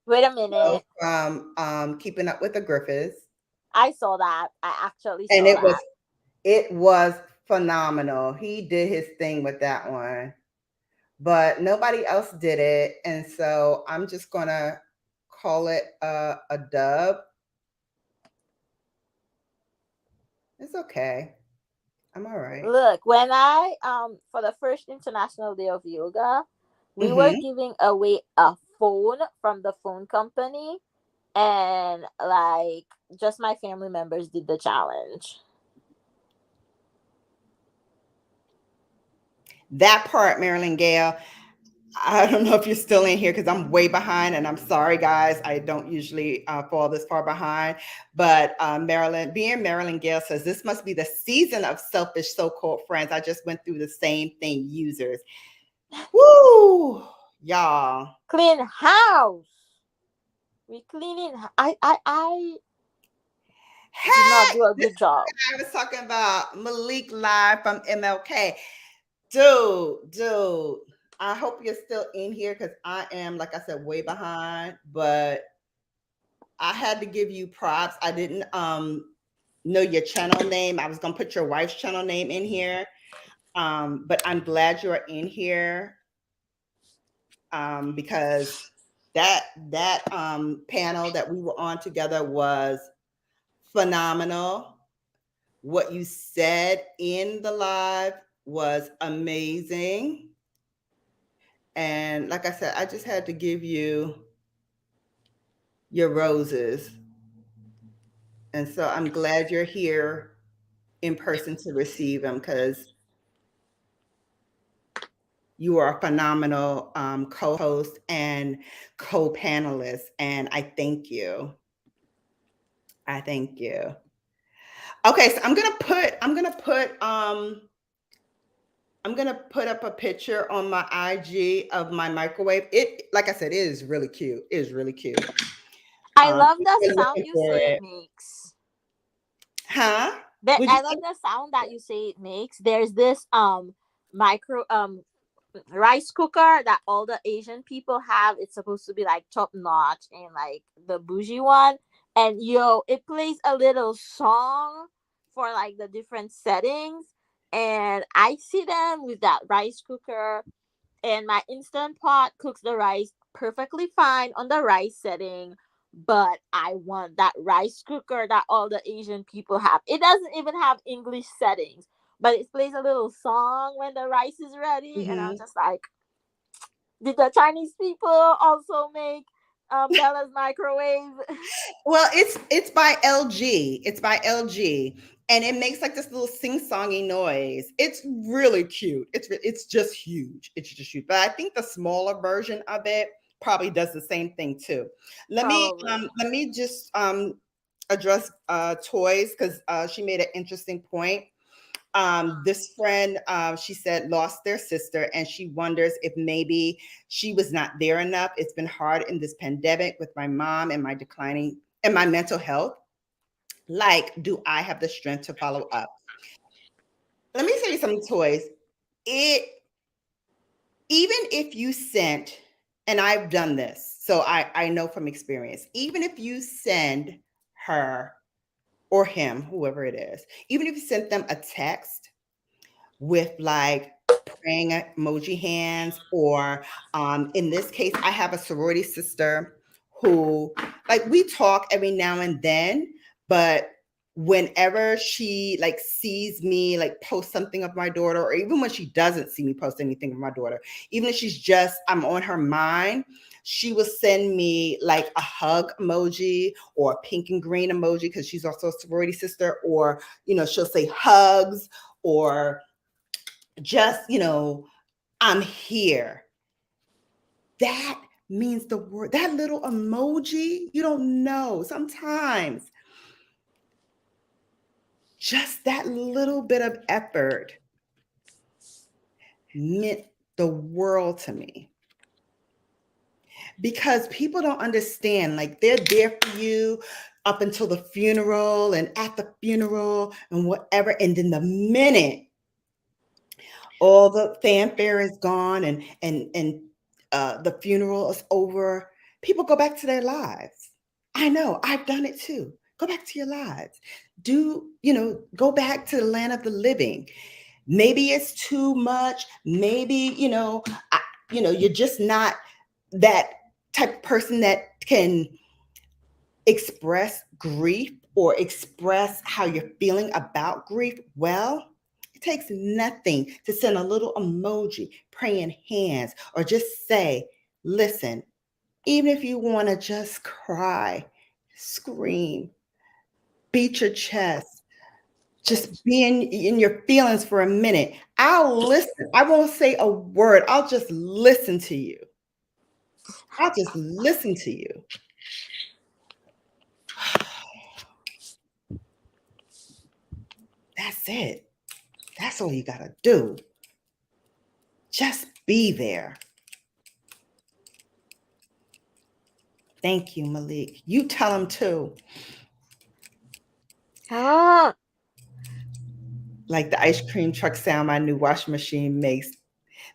Wait a minute. From Keeping Up with the Griffiths, I saw that. I actually and saw that. it was phenomenal. He did his thing with that one. But nobody else did it. And so I'm just going to call it a dub. It's okay. I'm all right. Look, when I for the first International Day of Yoga, we were giving away a phone from the phone company, and like just my family members did the challenge. That part, Marilyn Gale, I don't know if you're still in here because I'm way behind, and I'm sorry, guys. I don't usually fall this far behind. But Marilyn Gale says, this must be the season of selfish so-called friends. I just went through the same thing, users. Woo! Y'all. Clean house. We cleaning. I did not do a This good job. I was talking about Malik live from MLK. Dude, I hope you're still in here because I am, like I said, way behind, but I had to give you props. I didn't know your channel name. I was gonna put your wife's channel name in here. But I'm glad you're in here because that panel that we were on together was phenomenal. What you said in the live was amazing. And like I said, I just had to give you your roses. And so I'm glad you're here in person to receive them because you are a phenomenal co-host and co-panelist. And I thank you. I thank you. Okay, so I'm gonna put up a picture on my IG of my microwave. It, like I said, it is really cute. It is really cute. I love the Really sound looking you for say it. it makes. Huh? I love the sound that you say it makes. There's this micro rice cooker that all the Asian people have. It's supposed to be like top notch and like the bougie one. And yo, it plays a little song for like the different settings, and I see them with that rice cooker, and my instant pot cooks the rice perfectly fine on the rice setting. But I want that rice cooker that all the Asian people have. It doesn't even have English settings, but it plays a little song when the rice is ready, and I'm Mhm. just like, did the Chinese people also make Bella's microwave? Well, it's by LG. It's by LG, and it makes like this little sing-songy noise. It's really cute. It's just huge. It's just huge. But I think the smaller version of it probably does the same thing too. Probably. Let me just address toys, because she made an interesting point. This friend, she said, lost their sister, and she wonders if maybe she was not there enough. It's been hard in this pandemic with my mom and my declining and my mental health. Like, do I have the strength to follow up? Let me tell you some toys. It Even if you sent, and I've done this, so I know from experience, even if you send her or him, whoever it is, even if you sent them a text with like praying emoji hands, or in this case, I have a sorority sister who, like, we talk every now and then, but whenever she like sees me like post something of my daughter, or even when she doesn't see me post anything of my daughter, even if she's just, I'm on her mind, she will send me like a hug emoji or a pink and green emoji, because she's also a sorority sister, or she'll say hugs, or just, I'm here. That means the word, that little emoji, you don't know. Sometimes just that little bit of effort meant the world to me, because people don't understand. Like, they're there for you up until the funeral and at the funeral and whatever. And then the minute all the fanfare is gone, and the funeral is over, people go back to their lives. I know, I've done it too. Go back to your lives. Go back to the land of the living. Maybe it's too much. Maybe, you're just not that type of person that can express grief or express how you're feeling about grief. Well, it takes nothing to send a little emoji, praying hands, or just say, listen, even if you want to just cry, scream, beat your chest, just be in your feelings for a minute. I'll listen. I won't say a word. I'll just listen to you. I'll just listen to you. That's it. That's all you got to do. Just be there. Thank you, Malik. You tell them too. Ah, Like the ice cream truck sound my new washing machine makes,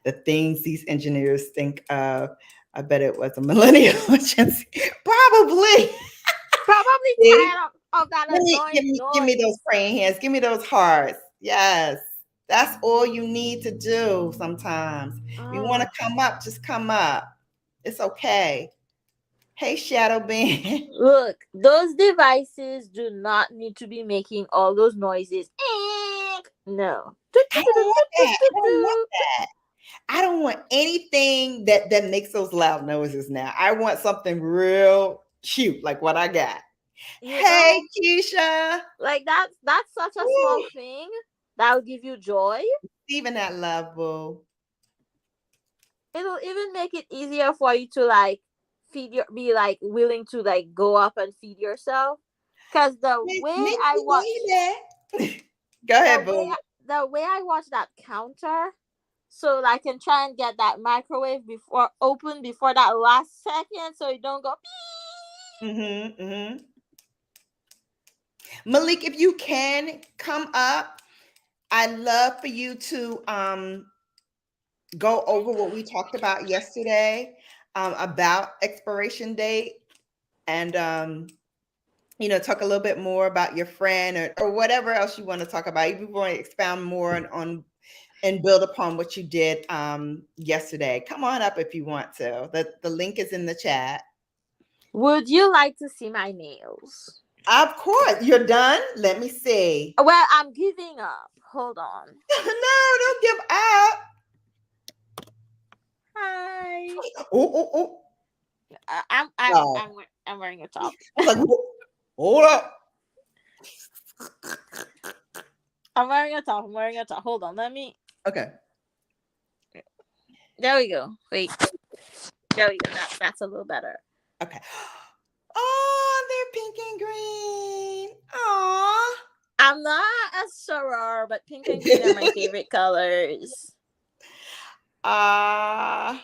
the things these engineers think of. I bet it was a millennial. Probably. probably See? tired of that Give annoying me noise. those praying hands. Give me those hearts. Yes. That's all you need to do sometimes. If you want to Oh. come up, just come up. It's okay. Hey, Shadow Band. Look, those devices do not need to be making all those noises. No. I don't want that. I don't want that. I don't want anything that makes those loud noises now. I want something real cute, like what I got. You Hey, know, Keisha. like that's such a small Woo. thing that will give you joy. Even that love, boo. It'll even make it easier for you to like be like willing to like go up and feed yourself. Cause Miss Lady. Go the ahead, way boo. the way I watch that counter, so that I can try and get that microwave before open before that last second, so it don't go. Mm-hmm. Malik, if you can come up, I'd love for you to go over what we talked about yesterday, about expiration date, and talk a little bit more about your friend or whatever else you want to talk about. If you want to expound more on and build upon what you did yesterday, come on up if you want to. The link is in the chat. Would you like to see my nails? Of course. You're done? Let me see. Well, I'm giving up. Hold on. No, don't give up. Hi. Oh. I'm wearing a top. I was like, hold up. I'm wearing a top. Hold on. Let me. Okay. There we go. Wait. There we go. That's a little better. Okay. Oh, they're pink and green. Aw. I'm not a soror, but pink and green are my favorite colors. I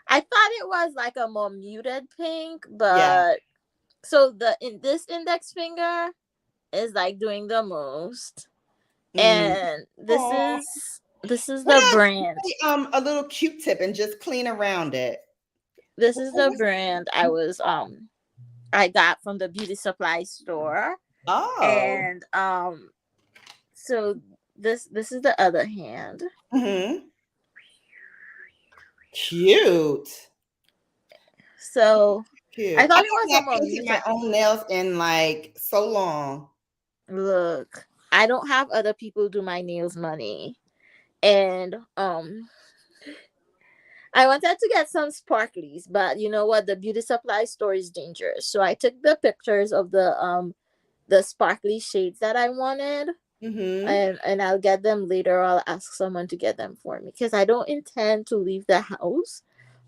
thought it was like a more muted pink, but yeah. So this index finger is like doing the most, and this is the brand. A little Q-tip and just clean around it. This is the brand I got from the beauty supply store. Oh. And so this is the other hand. Mm-hmm. Cute. So cute. I thought it was I painted my own nails in like so long. Look, I don't have other people do my nails money, and I wanted to get some sparklies, but you know what? The beauty supply store is dangerous. So I took the pictures of the sparkly shades that I wanted, and I'll get them later. I'll ask someone to get them for me because I don't intend to leave the house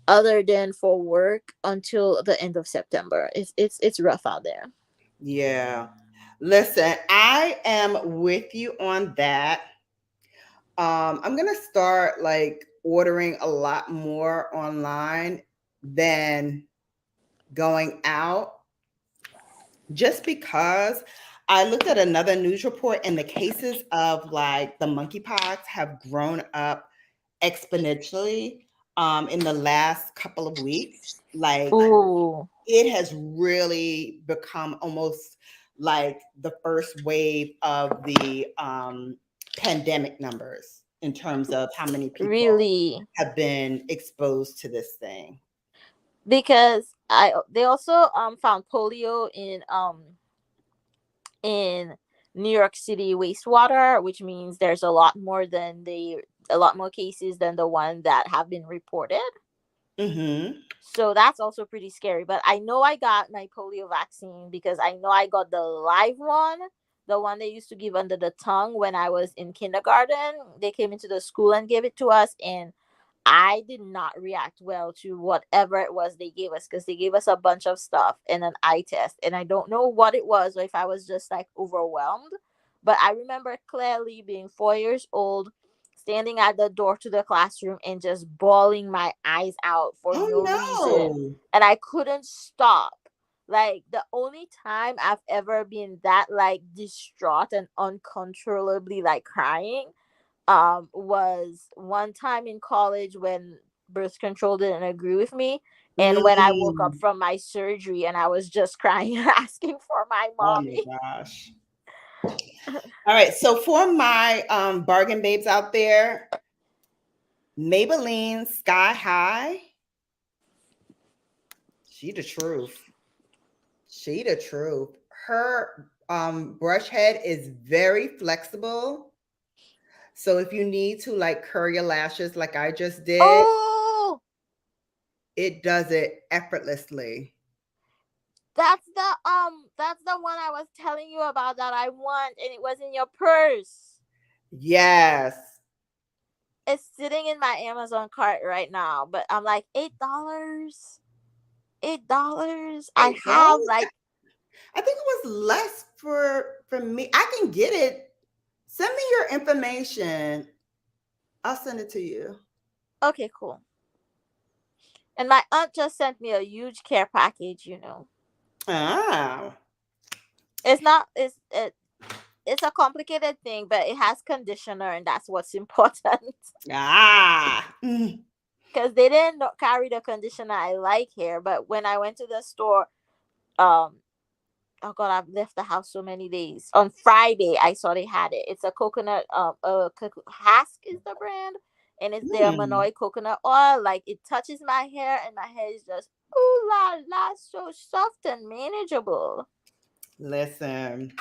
other than for work until the end of September. It's rough out there. Yeah. Listen, I am with you on that. I'm gonna start like ordering a lot more online than going out, just because I looked at another news report and the cases of like the monkeypox have grown up exponentially in the last couple of weeks. Like, ooh, it has really become almost like the first wave of the pandemic numbers in terms of how many people really have been exposed to this thing. Because they also found polio in New York City wastewater, which means there's a lot more cases than the one that have been reported. Mm-hmm. So that's also pretty scary. But I know I got my polio vaccine because I know I got the live one, the one they used to give under the tongue when I was in kindergarten. They came into the school and gave it to us, and I did not react well to whatever it was they gave us because they gave us a bunch of stuff and an eye test. And I don't know what it was or if I was just like overwhelmed. But I remember clearly being 4 years old, standing at the door to the classroom and just bawling my eyes out for no reason. And I couldn't stop. Like, the only time I've ever been that like distraught and uncontrollably like crying was one time in college when birth control didn't agree with me, and when I woke up from my surgery and I was just crying asking for my mommy. Oh my gosh. All right, so for my bargain babes out there, Maybelline Sky High, she the truth. Her brush head is very flexible. So if you need to like curl your lashes like I just did, it does it effortlessly. That's the one I was telling you about that I want, and it was in your purse. Yes. It's sitting in my Amazon cart right now, but I'm like $8. I have like, I think it was less for me. I can get it. Send me your information. I'll send it to you. Okay, cool. And my aunt just sent me a huge care package, you know. Ah. It's a complicated thing, but it has conditioner, and that's what's important. Because they didn't carry the conditioner I like here, but when I went to the store, oh God, I've left the house so many days. On Friday, I saw they had it. It's a coconut, Hask is the brand, and it's their Hmm. Manoi coconut oil. Like it touches my hair, and my hair is just ooh la la, so soft and manageable. Listen,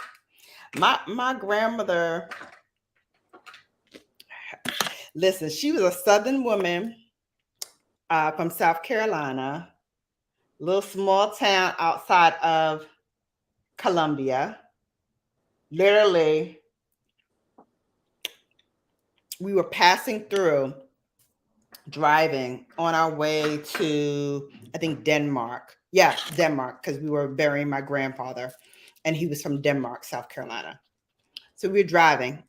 my grandmother, listen, she was a Southern woman from South Carolina, little small town outside of Columbia. Literally, we were passing through, driving on our way to, I think, Denmark. Yeah, Denmark, because we were burying my grandfather, and he was from Denmark, South Carolina. So we were driving,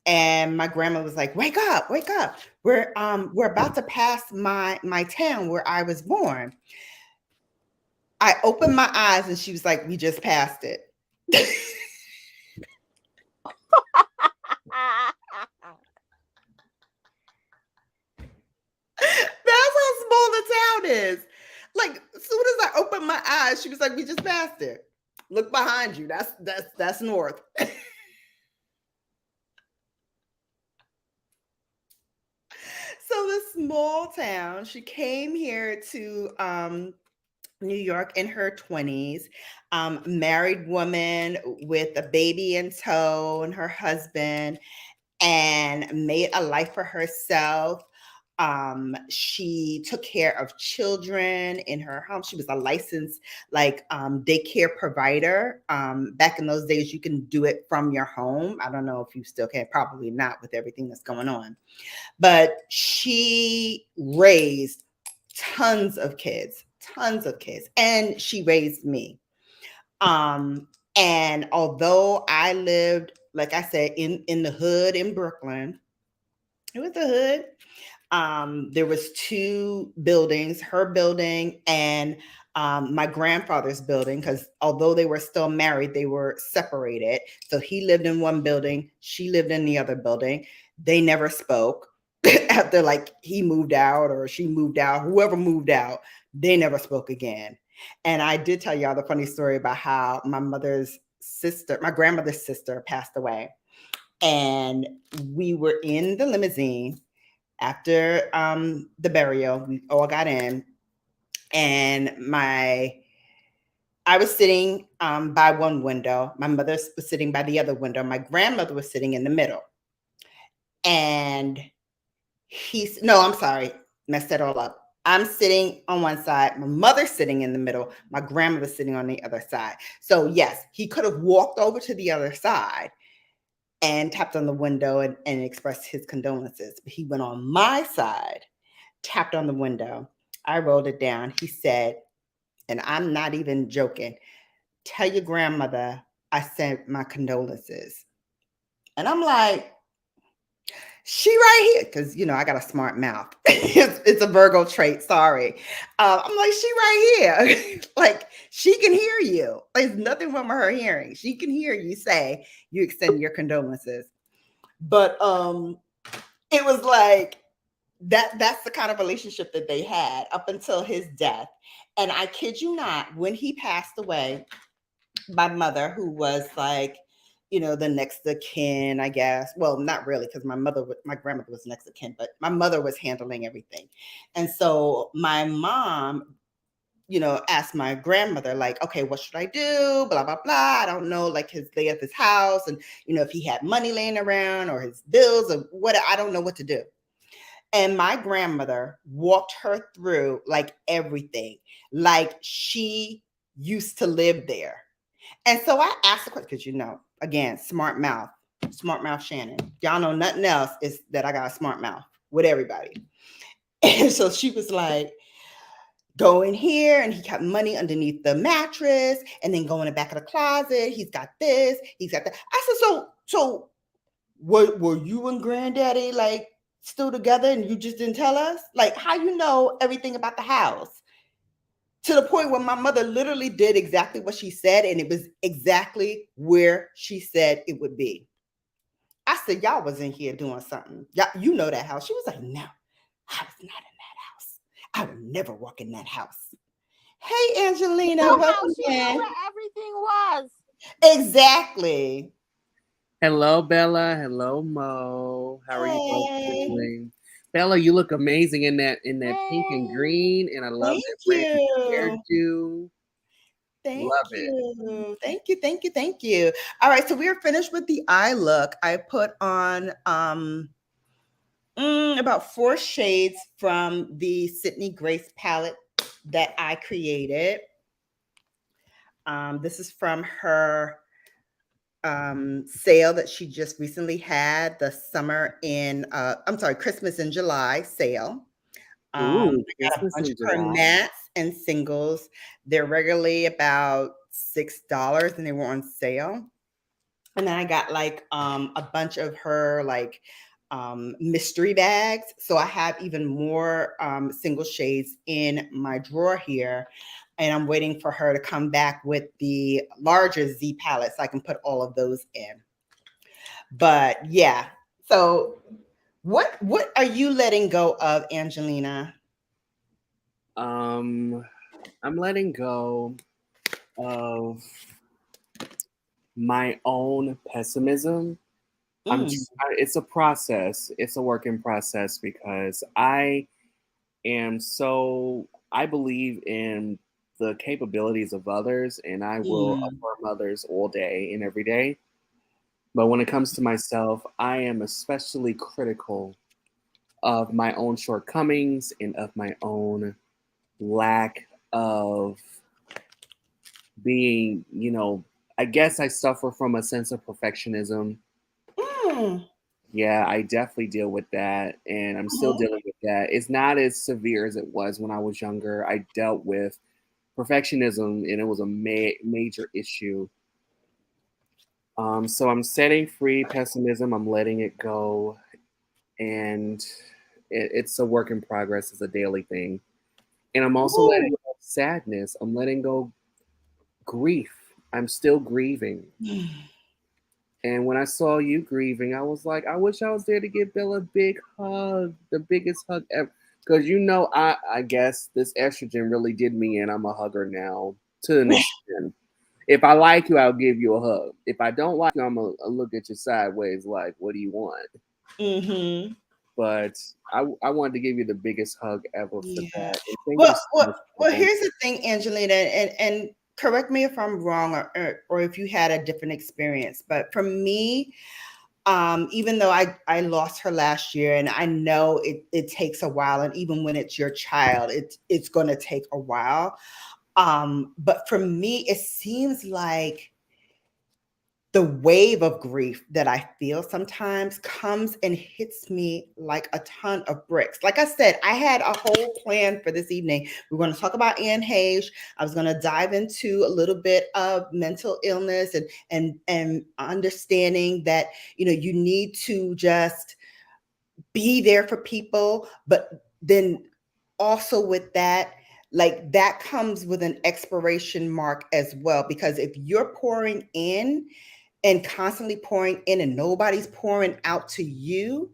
and my grandma was like, "Wake up, wake up! We're about to pass my town where I was born." I opened my eyes, and she was like, "We just passed it." That's how small the town is. Like, as soon as I opened my eyes, she was like, "We just passed it. Look behind you. That's north." So this small town, she came here to New York in her 20s, married woman with a baby in tow and her husband, and made a life for herself. She took care of children in her home. She was a licensed daycare provider. Back in those days, you can do it from your home. I don't know if you still can, probably not with everything that's going on. But she raised tons of kids, and she raised me. And although I lived, like I said, in the hood in Brooklyn, it was the hood. There was two buildings, her building and my grandfather's building, because although they were still married, they were separated. So he lived in one building, she lived in the other building. They never spoke. After like he moved out or she moved out, whoever moved out, they never spoke again. And I did tell y'all the funny story about how my grandmother's sister passed away. And we were in the limousine after the burial. We all got in, and I was sitting by one window. My mother was sitting by the other window. My grandmother was sitting in the middle. And no, I'm sorry, messed it all up. I'm sitting on one side, my mother's sitting in the middle, my grandmother's sitting on the other side. So yes, he could have walked over to the other side and tapped on the window and expressed his condolences. But he went on my side, tapped on the window. I rolled it down. He said, and I'm not even joking, "Tell your grandmother I sent my condolences." And I'm like, "She right here," because I got a smart mouth. It's a Virgo trait. Sorry. I'm like, "She right here." Like, she can hear you. There's nothing wrong with her hearing. She can hear you say you extend your condolences. But it was like that's the kind of relationship that they had up until his death. And I kid you not, when he passed away, my mother, who was like, the next of kin, I guess. Well, not really, because my grandmother was next of kin, but my mother was handling everything. And so my mom, asked my grandmother, like, "Okay, what should I do? Blah, blah, blah. I don't know, like his day at his house. And, if he had money laying around or his bills or what, I don't know what to do." And my grandmother walked her through like everything, like she used to live there. And so I asked the question, because, again, smart mouth Shannon. Y'all know nothing else is that I got a smart mouth with everybody. And so she was like, "Go in here," and he kept money underneath the mattress, and then go in the back of the closet. He's got this, he's got that. I said, so were you and granddaddy like still together and you just didn't tell us? Like, how you know everything about the house? To the point where my mother literally did exactly what she said, and it was exactly where she said it would be. I said, "Y'all was in here doing something. Y'all, you know that house." She was like, "No, I was not in that house. I would never walk in that house." Hey, Angelina, Your welcome house, you know in. where everything was. Exactly. Hello, Bella. Hello, Mo. How are you both Hey. doing? Bella, you look amazing in that pink and Hey. green, and I love Thank that brand new you. hairdo. Thank Love it. you. Thank you. Thank you. Thank you. All right. So we are finished with the eye look. I put on about 4 shades from the Sydney Grace palette that I created. This is from her sale that she just recently had, the Christmas in July sale. Ooh, I got a Christmas bunch in of her July. mattes and singles. They're regularly about $6 and they were on sale. And then I got like a bunch of her like mystery bags. So I have even more single shades in my drawer here. And I'm waiting for her to come back with the larger Z palette so I can put all of those in. But yeah. So what are you letting go of, Angelina? I'm letting go of my own pessimism. Mm. It's a process. It's a work in process because I am so I believe in the capabilities of others, and I will Mm. affirm others all day and every day. But when it comes to myself, I am especially critical of my own shortcomings and of my own lack of being, I guess I suffer from a sense of perfectionism. Mm. Yeah, I definitely deal with that, and I'm still Mhm. dealing with that. It's not as severe as it was when I was younger. I dealt with perfectionism, and it was a major issue. So I'm setting free pessimism. I'm letting it go, and it's a work in progress. It's a daily thing, and I'm also letting Ooh. go of sadness. I'm letting go grief. I'm still grieving. And when I saw you grieving, I was like, I wish I was there to give Bill a big hug, the biggest hug ever. Because I guess this estrogen really did me in. I'm a hugger now to an extent. If I like you, I'll give you a hug. If I don't like you, I'm gonna look at you sideways like, what do you want? Mm-hmm. But I wanted to give you the biggest hug ever for Yeah. that. And thank you Well, so well, much for well. going. Here's the thing, Angelina, and correct me if I'm wrong, or if you had a different experience. But for me, even though I lost her last year, and I know it takes a while, and even when it's your child, it's going to take a while. But for me, it seems like the wave of grief that I feel sometimes comes and hits me like a ton of bricks. Like I said, I had a whole plan for this evening. We're going to talk about Anne Hage. I was going to dive into a little bit of mental illness and understanding that you need to just be there for people, but then also with that, like that comes with an expiration mark as well, because if you're pouring in and constantly pouring in and nobody's pouring out to you,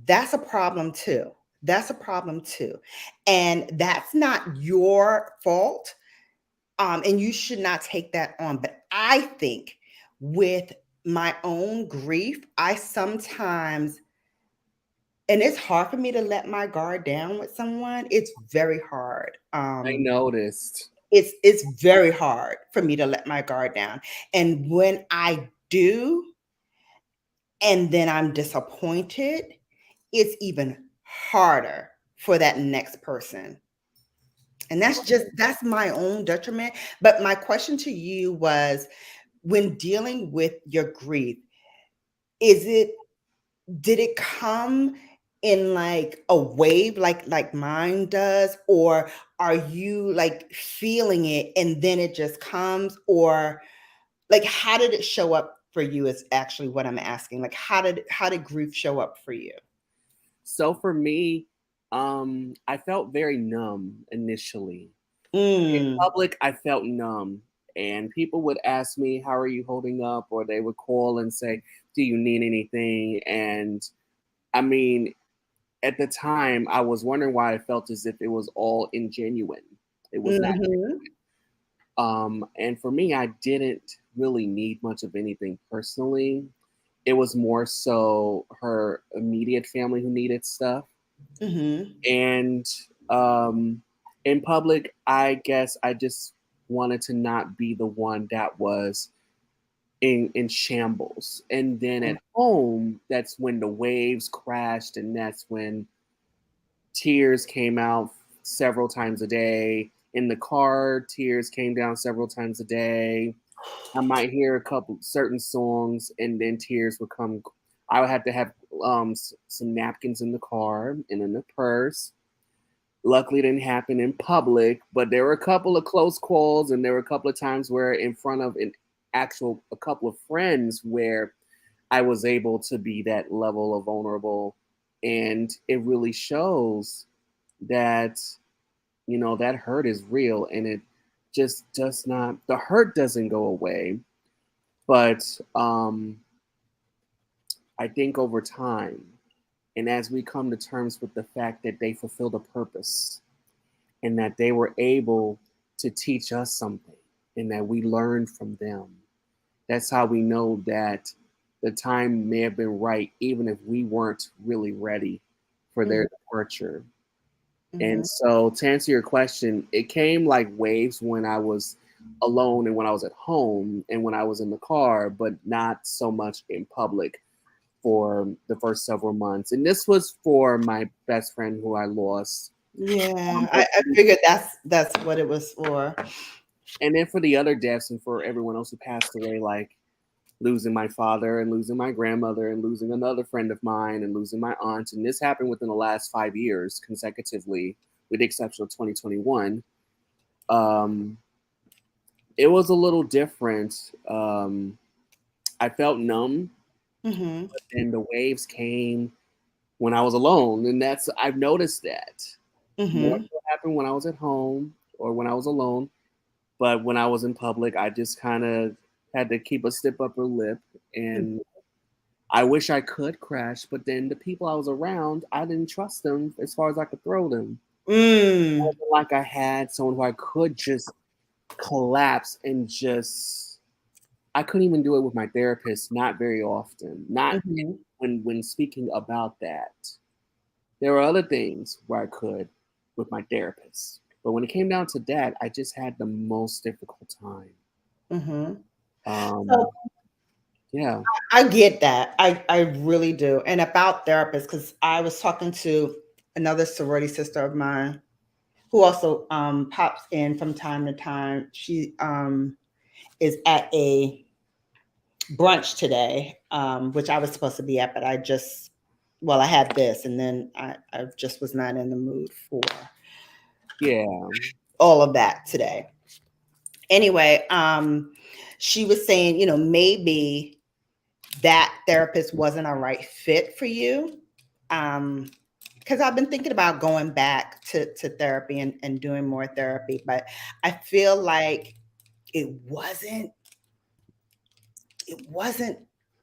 that's a problem too. That's a problem too. And that's not your fault. And you should not take that on. But I think with my own grief, I sometimes, and it's hard for me to let my guard down with someone. It's very hard. I noticed. It's very hard for me to let my guard down. And when I do, and then I'm disappointed, it's even harder for that next person. And that's my own detriment. But my question to you was, when dealing with your grief, is it did it come in like a wave like mine does, or are you like feeling it and then it just comes, or like how did it show up for you is actually what I'm asking. Like how did grief show up for you? So for me, I felt very numb initially. In Mm. public, I felt numb, and people would ask me, "How are you holding up?" Or they would call and say, "Do you need anything?" And I mean, at the time, I was wondering why I felt as if it was all ingenuine. It was not. Mhm. And for me, I didn't really need much of anything personally. It was more so her immediate family who needed stuff. Mm-hmm. And um, in public, I guess I just wanted to not be the one that was in shambles. And then at home, that's when the waves crashed, and that's when tears came out several times a day. In the car, tears came down several times a day. I might hear a couple certain songs, and then tears would come. I would have to have some napkins in the car and in the purse. Luckily, it didn't happen in public, but there were a couple of close calls, and there were a couple of times where, in front of a couple of friends, where I was able to be that level of vulnerable, and it really shows that that hurt is real, and it just does not. The hurt doesn't go away, but I think over time, and as we come to terms with the fact that they fulfilled a purpose and that they were able to teach us something and that we learned from them. That's how we know that the time may have been right, even if we weren't really ready for their departure. Mm-hmm. And so, to answer your question, it came like waves when I was alone and when I was at home and when I was in the car, but not so much in public for the first several months. And this was for my best friend who I lost. Yeah, I figured that's what it was for. And then for the other deaths and for everyone else who passed away, like losing my father and losing my grandmother and losing another friend of mine and losing my aunt. And this happened within the last 5 years consecutively, with the exception of 2021. Um, it was a little different. I felt numb, Mm-hmm. and the waves came when I was alone. And I've noticed that more Mm-hmm. so happened when I was at home or when I was alone. But when I was in public, I just kind of had to keep a stiff upper lip. And I wish I could crash, but then the people I was around, I didn't trust them as far as I could throw them. It Mm. wasn't like I had someone who I could just collapse and just. I couldn't even do it with my therapist, not very often. Not Mm-hmm. when speaking about that. There were other things where I could with my therapist. But when it came down to that, I just had the most difficult time. Mm-hmm. Um, So yeah. I get that. I really do. And about therapists, because I was talking to another sorority sister of mine who also pops in from time to time. She is at a brunch today, which I was supposed to be at, but I had this, and then I just was not in the mood for Yeah. all of that today. Anyway, she was saying, maybe that therapist wasn't a right fit for you. Because I've been thinking about going back to therapy and doing more therapy, but I feel like it wasn't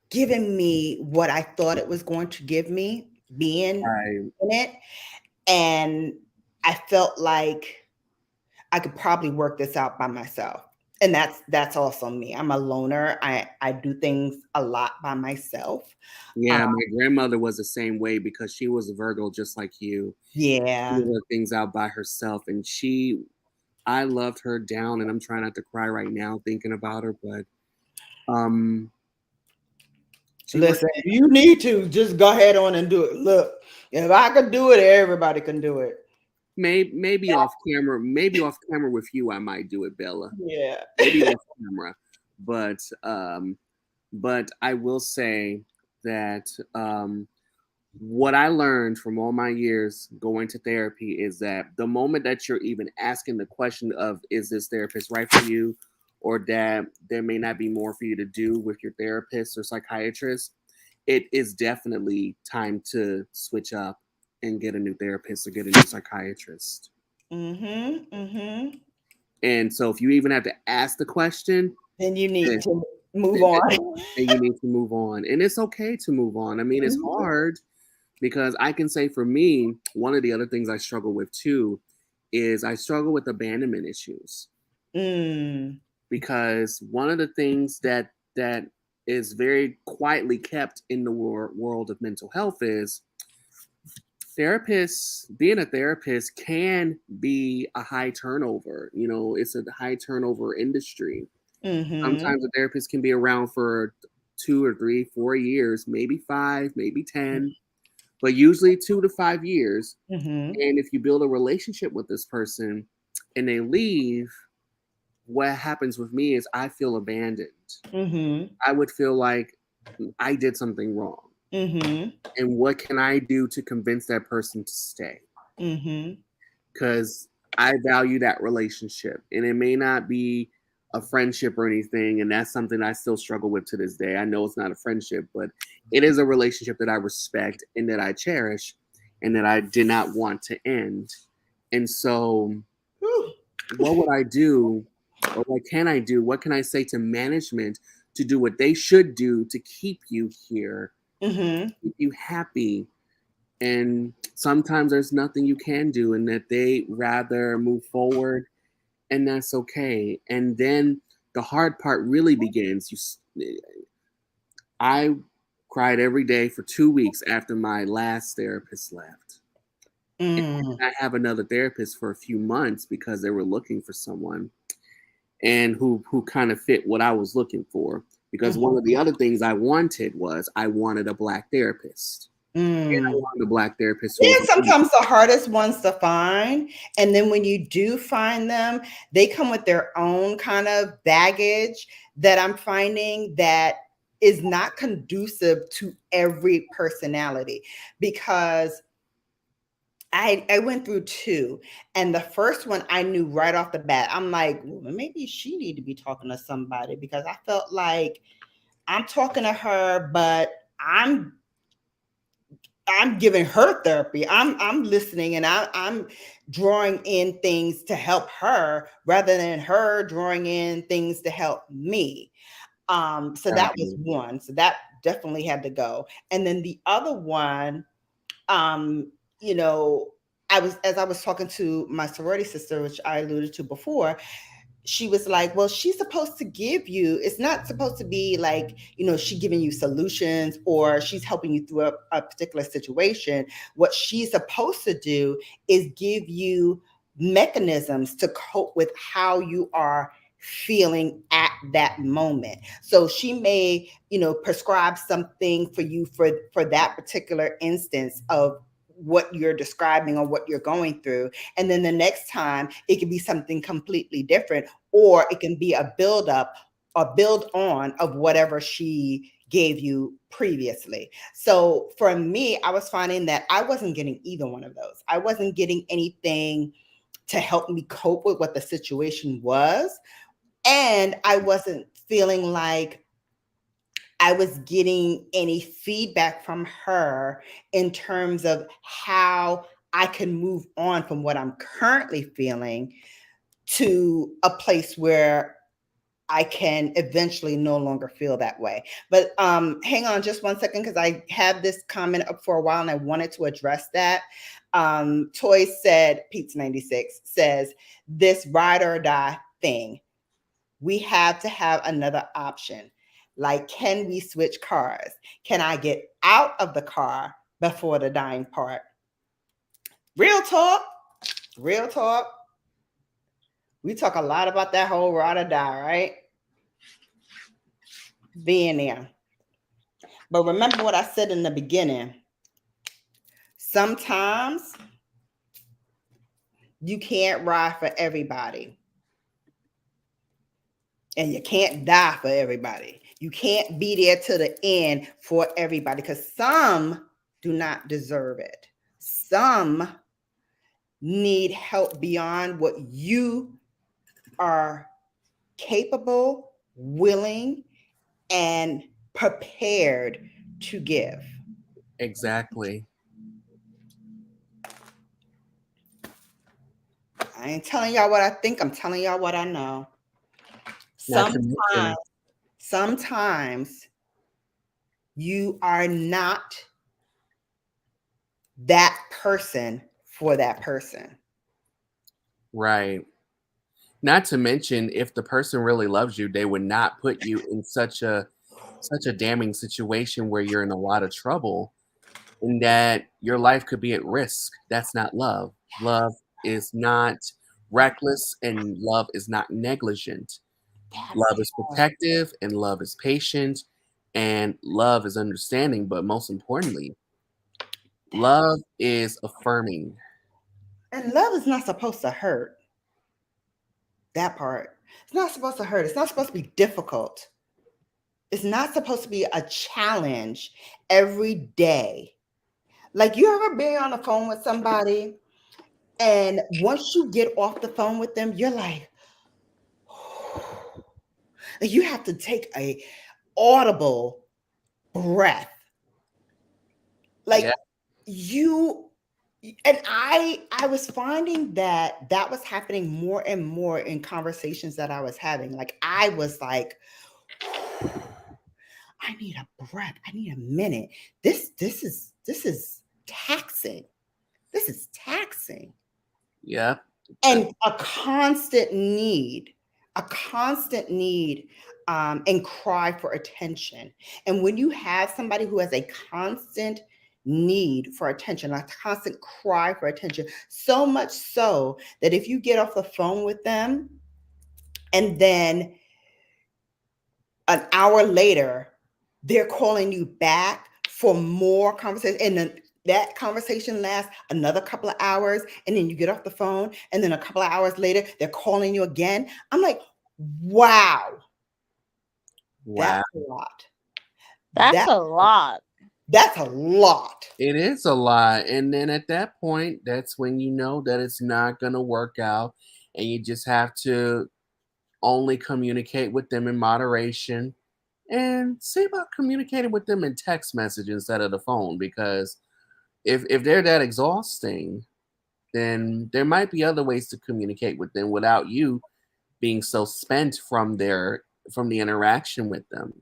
giving me what I thought it was going to give me being I in it. And I felt like I could probably work this out by myself. And that's also me. I'm a loner. I do things a lot by myself. Yeah, my grandmother was the same way because she was a Virgo just like you. She Yeah. would work things out by herself, and I loved her down, and I'm trying not to cry right now thinking about her, but um, she worked. Listen, if you need to, just go ahead on and do it. Look, if I could do it, everybody can do it. Maybe off camera with you, I might do it, Bella. Yeah. Maybe off camera, but I will say that what I learned from all my years going to therapy is that the moment that you're even asking the question of is this therapist right for you, or that there may not be more for you to do with your therapist or psychiatrist, it is definitely time to switch up and get a new therapist or get a new psychiatrist. Mm-hmm. Mm-hmm. And so if you even have to ask the question, Then you need then, to move then on. you need to move on. And it's okay to move on. I mean, it's Mhm. hard because I can say for me, one of the other things I struggle with too is I struggle with abandonment issues. Mm. because one of the things that is very quietly kept in the world of mental health is being a therapist can be a high turnover. You know, it's a high turnover industry. Sometimes a therapist can be around for 2 or 3, 4 years, maybe 5, maybe 10, but usually 2 to 5 years. And if you build a relationship with this person and they leave, what happens with me is I feel abandoned. I would feel like I did something wrong. And what can I do to convince that person to stay? Because I value that relationship, and it may not be a friendship or anything, and that's something I still struggle with to this day. I know it's not a friendship, but it is a relationship that I respect and that I cherish and that I did not want to end. And so what would I do, or what can I do? What can I say to management to do what they should do to keep you here, keep you happy? And sometimes there's nothing you can do, and that they rather move forward, and that's okay. And then the hard part really begins. I cried every day for 2 weeks after my last therapist left. And I have another therapist for a few months because they were looking for someone and who kind of fit what I was looking for. Because one of the other things I wanted was I wanted a Black therapist. And I wanted a Black therapist. They're sometimes the hardest ones to find. And then when you do find them, they come with their own kind of baggage that I'm finding that is not conducive to every personality. Because I went through 2, and the first one I knew right off the bat. I'm like, well, maybe she need to be talking to somebody, because I felt like I'm talking to her, but I'm giving her therapy. I'm listening, and I'm drawing in things to help her rather than her drawing in things to help me. So that was one. So that definitely had to go. And then the other one, you know, as I was talking to my sorority sister, which I alluded to before, she was like, well, she's supposed to give you, it's not supposed to be like, you know, she giving you solutions or she's helping you through a particular situation. What she's supposed to do is give you mechanisms to cope with how you are feeling at that moment. So she may, you know, prescribe something for you for that particular instance of what you're describing or what you're going through. And then the next time it could be something completely different, or it can be a build up or build on of whatever she gave you previously. So for me, I was finding that I wasn't getting either one of those. I wasn't getting anything to help me cope with what the situation was. And I wasn't feeling like I was getting any feedback from her in terms of how I can move on from what I'm currently feeling to a place where I can eventually no longer feel that way. But hang on just one second, because I have this comment up for a while and I wanted to address that. Toy said, Pizza 96 says, this ride or die thing, we have to have another option. Like, can we switch cars? Can I get out of the car before the dying part? Real talk, real talk. We talk a lot about that whole ride or die, right? Being there. But remember what I said in the beginning. Sometimes you can't ride for everybody. And you can't die for everybody. You can't be there to the end for everybody, because some do not deserve it. Some need help beyond what you are capable, willing, and prepared to give. Exactly. I ain't telling y'all what I think. I'm telling y'all what I know. Sometimes you are not that person for that person. Right. Not to mention, if the person really loves you, they would not put you in such a damning situation where you're in a lot of trouble and that your life could be at risk. That's not love. Love is not reckless and love is not negligent. That Love is part. protective and love is patient and love is understanding, but most importantly, love is affirming. And love is not supposed to hurt. That part. It's not supposed to hurt. It's not supposed to be difficult. It's not supposed to be a challenge every day. Like, you ever been on the phone with somebody and once you get off the phone with them, you're like, like you have to take a audible breath. Yeah. Like you and I was finding that that was happening more and more in conversations that I was having. Like I was like, I need a breath. I need a minute. This is taxing. This is taxing. Yeah. And a constant need, a constant need and cry for attention. And when you have somebody who has a constant need for attention, a constant cry for attention, so much so that if you get off the phone with them and then an hour later, they're calling you back for more conversation. And then that conversation lasts another couple of hours. And then you get off the phone. And then a couple of hours later, they're calling you again. I'm like, wow, Wow. that's a lot. That's That, a lot. that's a lot. It is a lot. And then at that point, that's when you know that it's not going to work out. And you just have to only communicate with them in moderation and see about communicating with them in text message instead of the phone. Because if they're that exhausting, then there might be other ways to communicate with them without you being so spent from the interaction with them.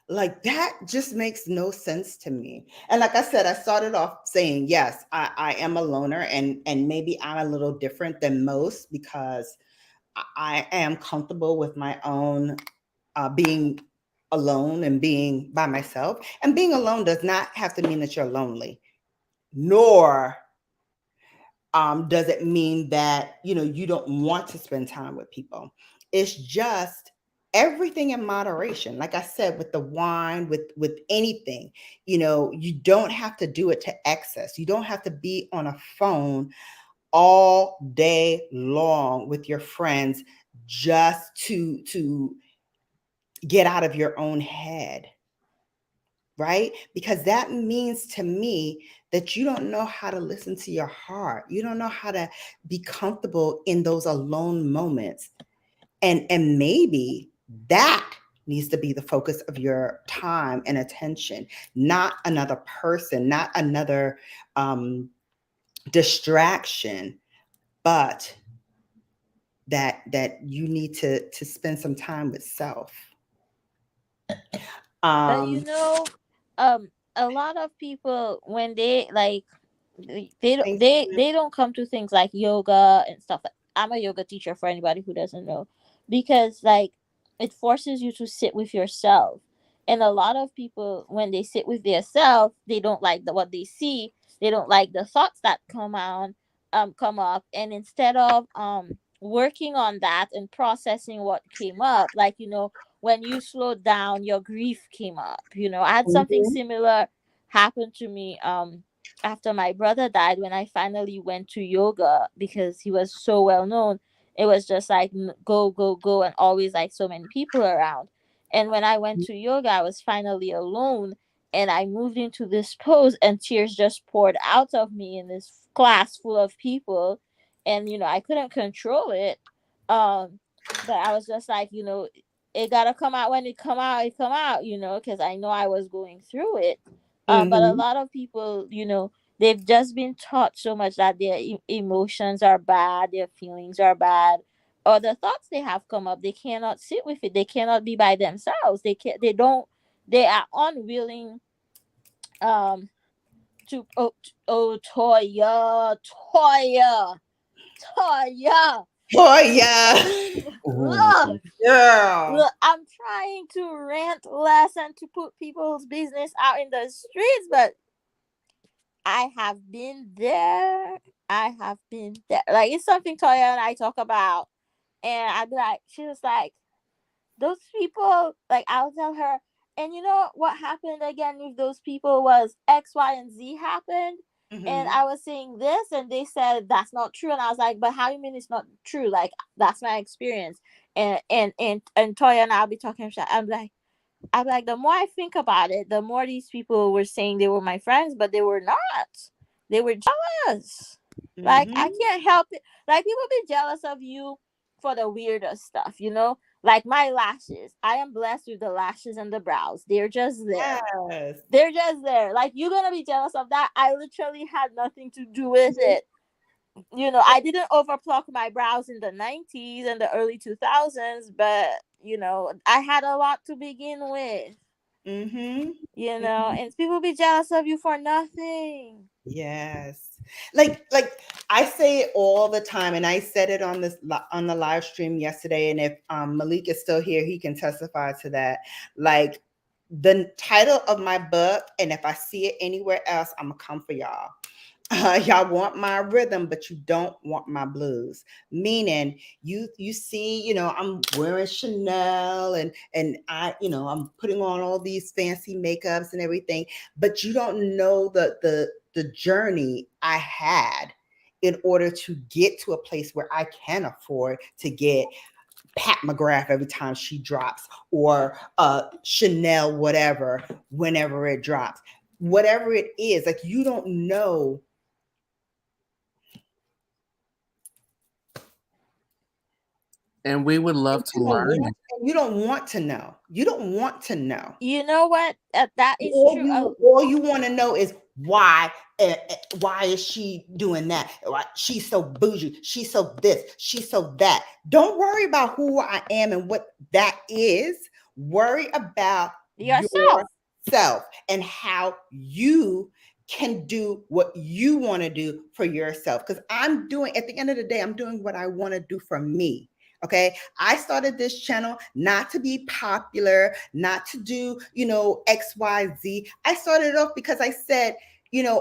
Like that just makes no sense to me. And like I said, I started off saying, yes, I am a loner and maybe I'm a little different than most because I am comfortable with my own being alone and being by myself. And being alone does not have to mean that you're lonely, nor does it mean that you don't want to spend time with people. It's just everything in moderation. Like I said, with the wine, with anything, you don't have to do it to excess. You don't have to be on a phone all day long with your friends just to get out of your own head, right? Because that means to me that you don't know how to listen to your heart. You don't know how to be comfortable in those alone moments. And maybe that needs to be the focus of your time and attention, not another person, not another distraction, but that you need to spend some time with self. But Um, a lot of people when they like they don't thanks. they don't come to things like yoga and stuff. I'm a yoga teacher for anybody who doesn't know, because like it forces you to sit with yourself. And a lot of people when they sit with their self, they don't like what they see. They don't like the thoughts that come up, and instead of working on that and processing what came up, like when you slowed down, your grief came up. I had something Mhm. similar happen to me after my brother died. When I finally went to yoga because he was so well known, it was just like go go go, and always like so many people around. And when I went to yoga, I was finally alone, and I moved into this pose, and tears just poured out of me in this class full of people. And I couldn't control it. But I was just like, it gotta come out. When it come out, because I know I was going through it. But a Mhm. lot of people, they've just been taught so much that their emotions are bad, their feelings are bad, or the thoughts they have come up, they cannot sit with it. They cannot be by themselves. They can They don't. They are unwilling um to. Oh, Toya, Toya. Oh yeah. Look, Girl. look, I'm trying to rant less and to put people's business out in the streets, but I have been there. I have been there. Like, it's something Toya and I talk about. And I'd be like, she was like, those people, like, I'll tell her, and you know what happened again with those people was X, Y, and Z happened. And Mhm. I was saying this, and they said that's not true. And I was like, but how you mean it's not true? Like, that's my experience. And Toya and I'll be talking. I'm like, the more I think about it, the more these people were saying they were my friends, but they were not. They were jealous. Like, I Mhm. can't help it. Like, people be jealous of you for the weirdest stuff, you know? Like my lashes. I am blessed with the lashes and the brows. They're just there. Yes. They're just there. Like, you're gonna be jealous of that. I literally had nothing to do with it. You know, I didn't overpluck my brows in the 90s and the early 2000s, but you know, I had a lot to begin with. Mhm. You know, and people be jealous of you for nothing. Yes. Like I say it all the time, and I said it on on the live stream yesterday, and if Malik is still here, he can testify to that. Like, the title of my book, and if I see it anywhere else, I'm gonna come for y'all. Y'all want my rhythm, but you don't want my blues. Meaning, you see, I'm wearing Chanel, and I'm putting on all these fancy makeups and everything, but you don't know the journey I had in order to get to a place where I can afford to get Pat McGrath every time she drops, or Chanel whatever whenever it drops. Whatever it is, like, you don't know. And we would love to learn. You don't want to know. You don't want to know. You know what? That is All true. you want to know is why. Why is she doing that? Why she's so bougie? She's so this. She's so that. Don't worry about who I am and what that is. Worry about Yourself. yourself and how you can do what you want to do for yourself. Because I'm doing, at the end of the day, I'm doing what I want to do for me. Okay. I started this channel not to be popular, not to do, XYZ. I started off because I said,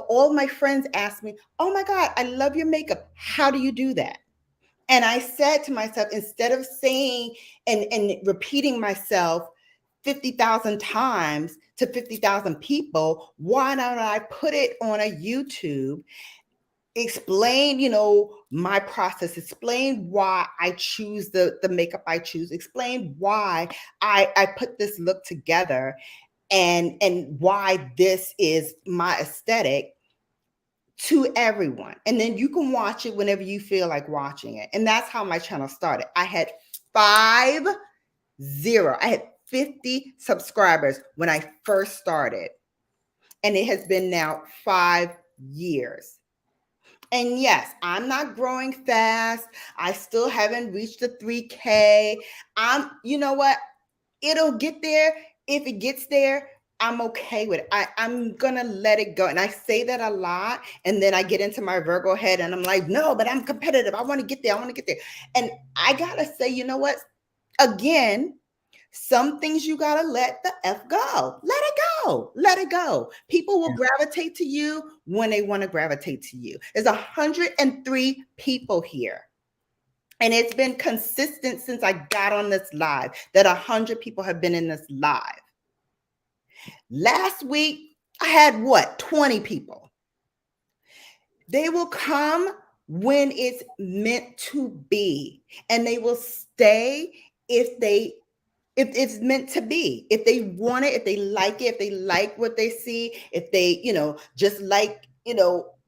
all my friends asked me, oh my God, I love your makeup. How do you do that? And I said to myself, instead of saying and repeating myself 50,000 times to 50,000 people, why don't I put it on a YouTube, explain, my process, explain why I choose the makeup I choose, explain why I put this look together, and why this is my aesthetic to everyone. And then you can watch it whenever you feel like watching it. And that's how my channel started. I had 50 subscribers when I first started. And it has been now 5 years. And yes, I'm not growing fast. I still haven't reached the 3K. You know what? It'll get there. If it gets there, I'm okay with it. I'm gonna let it go. And I say that a lot. And then I get into my Virgo head and I'm like, no, but I'm competitive. I want to get there. I want to get there. And I gotta say, you know what? Again, some things you gotta let the F go. Let it go. Let it go. People will gravitate to you when they want to gravitate to you. There's 103 people here. And it's been consistent since I got on this live that 100 people have been in this live. Last week, I had 20 people. They will come when it's meant to be, and they will stay if it's meant to be. If they want it, if they like it, if they like what they see, if they, just like,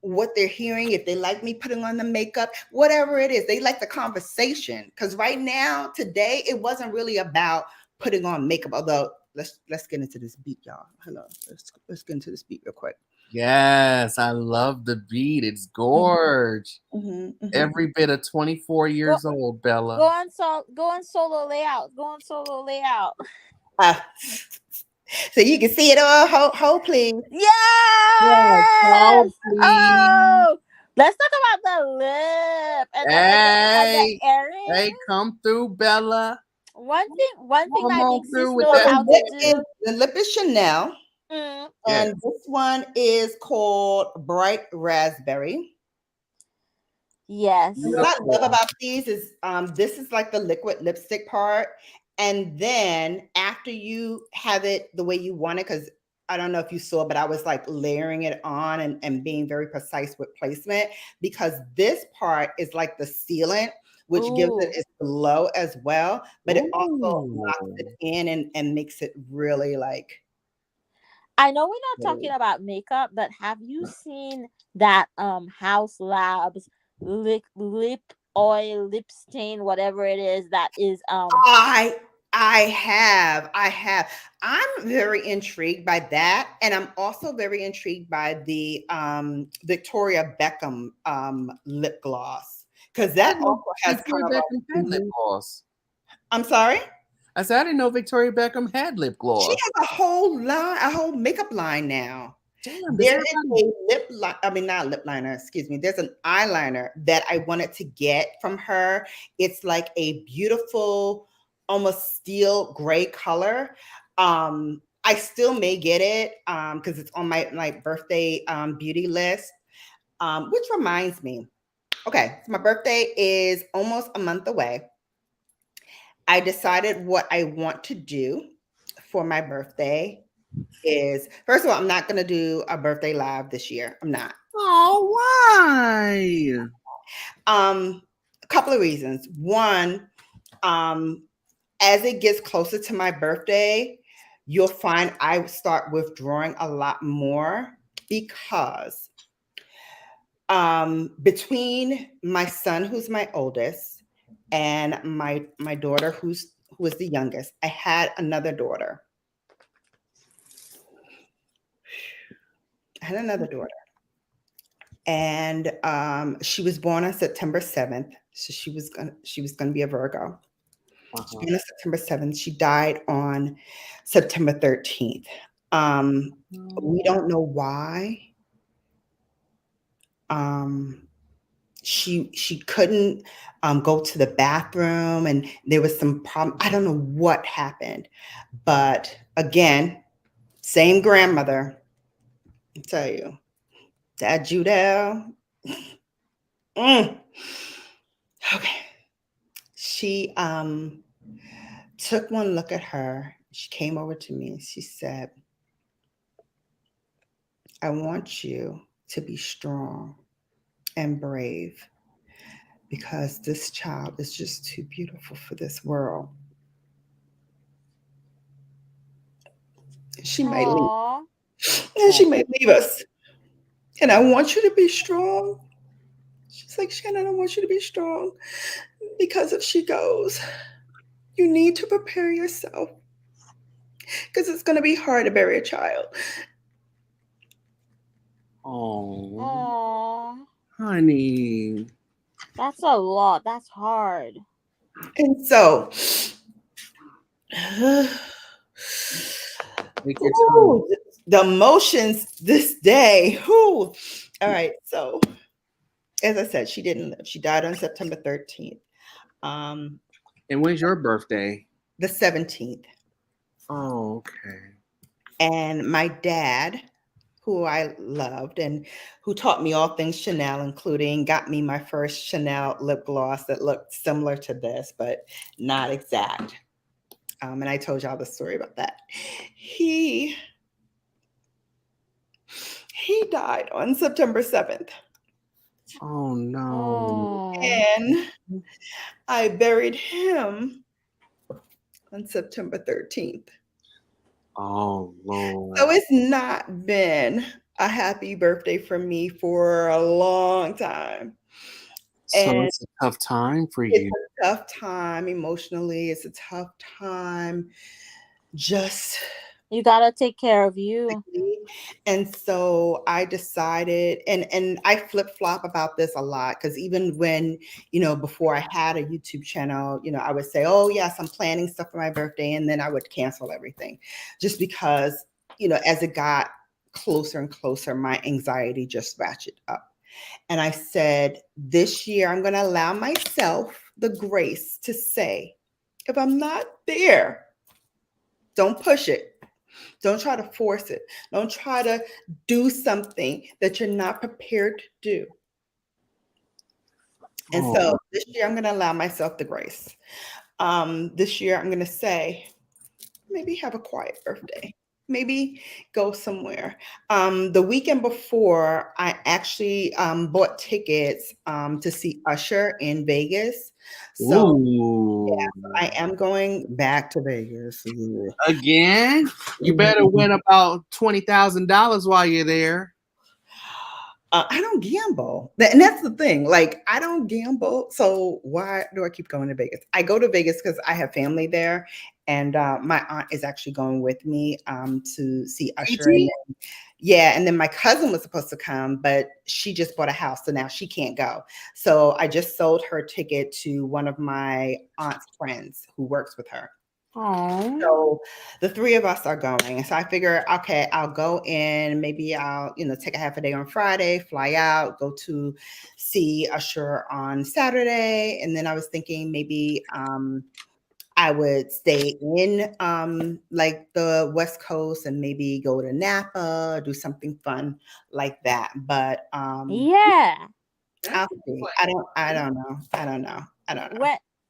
what they're hearing, if they like me putting on the makeup, whatever it is, they like the conversation. Because right now, today, it wasn't really about putting on makeup. Although let's get into this beat, y'all. Hello, let's get into this beat real quick. Yes, I love the beat. It's gorge. Every bit of 24 years old, Bella. Go on solo layout. Go on solo layout. So you can see it all. Hold please. Yes. Yes, hold, please. Oh, Let's talk about the lip and Hey, the earring. hey, come through, Bella. One thing Come I on think sis through with knows that. how to do. The lip is Chanel, Mm, and Yes. this one is called Bright Raspberry. yes. What I love about these is this is like the liquid lipstick part. And then after you have it the way you want it, because I don't know if you saw, but I was like layering it on and being very precise with placement, because this part is like the sealant, which gives it Ooh. its glow as well, but it also Ooh. locks it in and makes it really like. I know we're not talking about makeup, but have you seen that House Labs lip oil, lip stain, whatever it is that is I have. I'm very intrigued by that, and I'm also very intrigued by the Victoria Beckham lip gloss, because that also has Victoria kind of Beckham had lip gloss. I'm sorry. I said I didn't know Victoria Beckham had lip gloss. She has a whole line, a whole makeup line now. Damn, There is a lip line, I mean, not lip liner, excuse me. There's an eyeliner that I wanted to get from her. It's like a beautiful, almost steel gray color. I still may get it because it's on my birthday beauty list. Which reminds me, okay, so my birthday is almost a month away. I decided what I want to do for my birthday is, first of all, I'm not going to do a birthday live this year. I'm not. Oh, why? A couple of reasons. One, as it gets closer to my birthday, you'll find I start withdrawing a lot more, because between my son, who's my oldest, and my daughter, who is the youngest, I had another daughter. And she was born on September 7th. So she was gonna be a Virgo. She was born on September 7th. She died on September 13th. We don't know why. She couldn't go to the bathroom, and there was some problem. I don't know what happened, but again, same grandmother. I'll tell you, that Judelle. Okay. She took one look at her. She came over to me and she said, I want you to be strong and brave, because this child is just too beautiful for this world. She might leave. Aww. And she might leave us. And I want you to be strong. She's like, Shannon, I want you to be strong, because if she goes, you need to prepare yourself, because it's going to be hard to bury a child. Oh, Aww. honey. That's a lot. That's hard. And so, ooh, the emotions this day. Ooh. All right. So, as I said, she didn't live. She died on September 13th. And when's your birthday? The 17th. Oh, okay. And my dad, who I loved and who taught me all things Chanel, including got me my first Chanel lip gloss that looked similar to this, but not exact. And I told y'all the story about that. He died on September 7th. Oh, no. And I buried him on September 13th. Oh, Lord. So it's not been a happy birthday for me for a long time. So And it's a tough time for it's you. a tough time emotionally. It's a tough time. Just You gotta take care of you. And so I decided, and I flip flop about this a lot, because even when, before I had a YouTube channel, I would say, oh yes, I'm planning stuff for my birthday, and then I would cancel everything, just because, as it got closer and closer, my anxiety just ratcheted up. And I said, this year I'm going to allow myself the grace to say, if I'm not there, don't push it. Don't try to force it. Don't try to do something that you're not prepared to do. And so this year I'm going to allow myself the grace. This year I'm going to say, maybe have a quiet birthday. Maybe go somewhere. The weekend before, I actually bought tickets to see Usher in Vegas. So yeah, I am going back to Vegas. Again? You better win about $20,000 while you're there. I don't gamble. And that's the thing. Like, I don't gamble. So why do I keep going to Vegas? I go to Vegas because I have family there. And my aunt is actually going with me to see Usher. And then, yeah. And then my cousin was supposed to come, but she just bought a house. So now she can't go. So I just sold her ticket to one of my aunt's friends who works with her. Aww. So the three of us are going. So I figure, okay, I'll go in. Maybe I'll, take a half a day on Friday, fly out, go to see Usher on Saturday. And then I was thinking maybe I would stay in like the West Coast and maybe go to Napa, do something fun like that. But Yeah. I'll see. I don't know.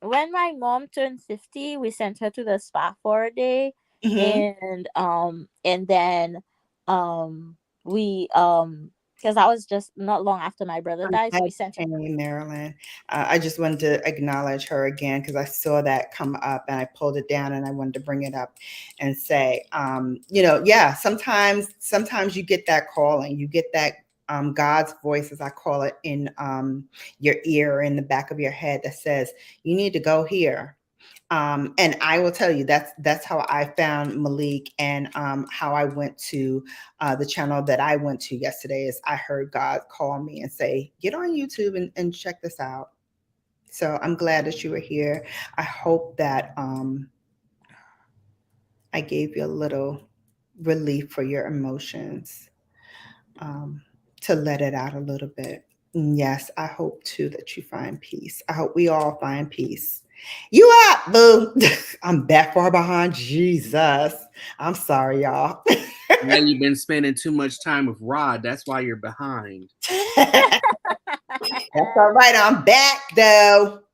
When my mom turned 50, we sent her to the spa for a day. Mm-hmm. And then we because I was just not long after my brother died, so we sent her. In Maryland. I just wanted to acknowledge her again because I saw that come up and I pulled it down and I wanted to bring it up and say, yeah, sometimes you get that calling, you get that God's voice, as I call it, in your ear, in the back of your head that says, you need to go here. And I will tell you that's how I found Malik, and how I went to the channel that I went to yesterday. Is I heard God call me and say, get on YouTube and check this out. So I'm glad that you were here. I hope that I gave you a little relief for your emotions, to let it out a little bit. And yes, I hope too that you find peace. I hope we all find peace. You up, boo? I'm that far behind. Jesus. I'm sorry, y'all. Now you've been spending too much time with Rod. That's why you're behind. That's all right. I'm back though.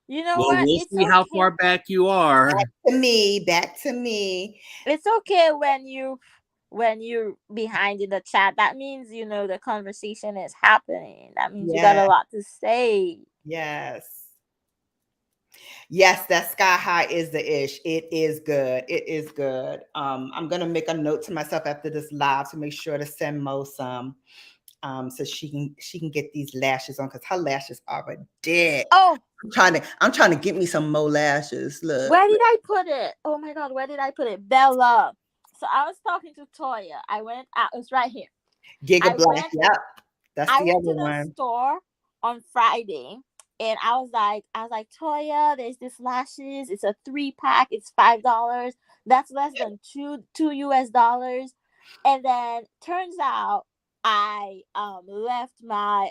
You know Well, what? we'll It's see how okay. far back you are. Back to me. It's okay when you're behind in the chat. That means the conversation is happening. That means you got a lot to say. Yes. Yes, that sky high is the ish. It is good. It is good. I'm gonna make a note to myself after this live to make sure to send Mo some, so she can get these lashes on, because her lashes are a dick. Oh, I'm trying to get me some Mo lashes. Look. where did I put it? Oh my God, where did I put it? Bella. So I was talking to Toya. I went out. It's right here. Giga Black. Yep. That's I the went other to the one. store on Friday, and I was like, Toya, there's this lashes. It's a 3-pack. It's $5. That's less than two US dollars. And then turns out I left my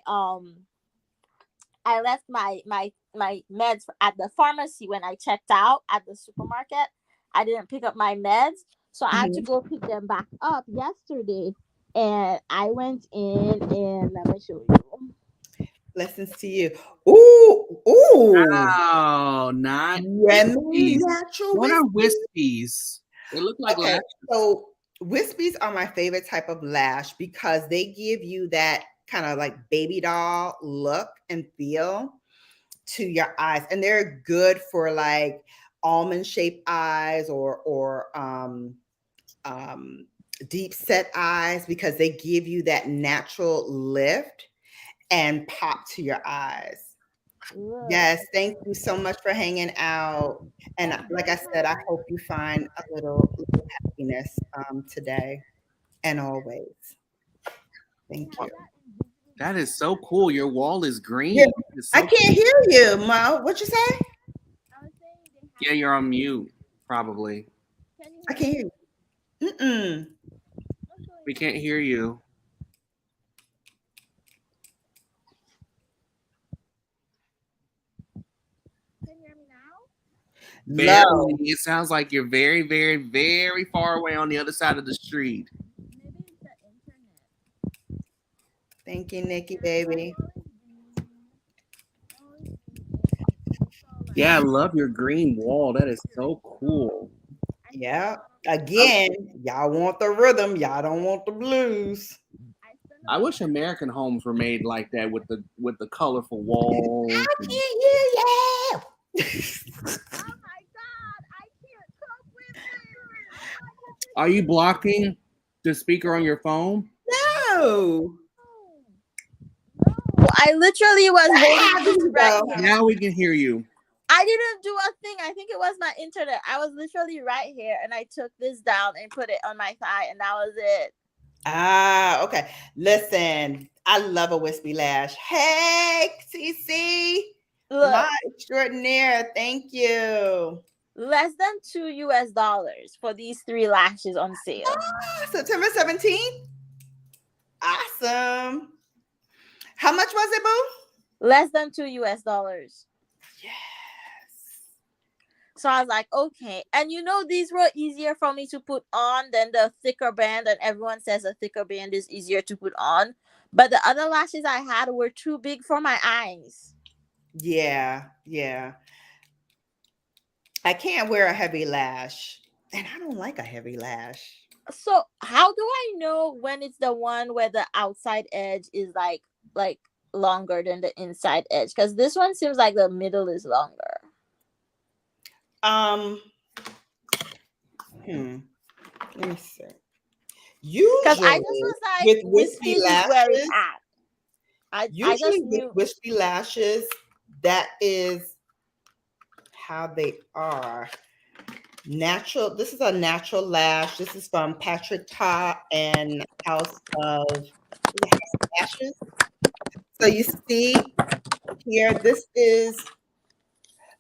my meds at the pharmacy when I checked out at the supermarket. I didn't pick up my meds, so I had to go pick them back up yesterday. And I went in, and let me show you. Blessings to you. Ooh. Oh, not Yummy wispies. natural What are wispies. wispies? They look like Okay, lashes. so wispies are my favorite type of lash because they give you that kind of like baby doll look and feel to your eyes, and they're good for like almond shaped eyes or deep set eyes, because they give you that natural lift and pop to your eyes. Yes, thank you so much for hanging out. And like I said, I hope you find a little happiness today and always. Thank you. That is so cool. Your wall is green. Yeah, So I can't hear you, Mo. What you say? Yeah, you're on mute, probably. I can't hear you. We can't hear you. Low. It sounds like you're very, very, very far away on the other side of the street. Maybe it's the internet. Thank you, Nikki, baby. Yeah, I love your green wall. That is so cool. Yeah. Again, y'all want the rhythm. Y'all don't want the blues. I wish American homes were made like that with the colorful walls. I can't hear you. Oh my god, I can't cope with this. Are you blocking the speaker on your phone? No. No, I literally was holding this right Go. here. Now we can hear you. I didn't do a thing. I think it was my internet. I was literally right here and I took this down and put it on my thigh and that was it. Ah, okay. Listen, I love a wispy lash. Hey, TC, Look, my extraordinaire. Thank you. less than $2 for these 3 lashes on sale. Ah, September 17th. Awesome. How much was it, boo? Less than $2. Yes. So I was like, okay. And these were easier for me to put on than the thicker band. And everyone says a thicker band is easier to put on. But the other lashes I had were too big for my eyes. Yeah. I can't wear a heavy lash. And I don't like a heavy lash. So how do I know when it's the one where the outside edge is like longer than the inside edge? Because this one seems like the middle is longer. Let me see. Because I Usually just was like, with wispy wispy is where it's lashes, at. I usually just with knew. wispy lashes, that is how they are. Natural. This is a natural lash. This is from Patrick Ta and House of Lashes. So you see here, this is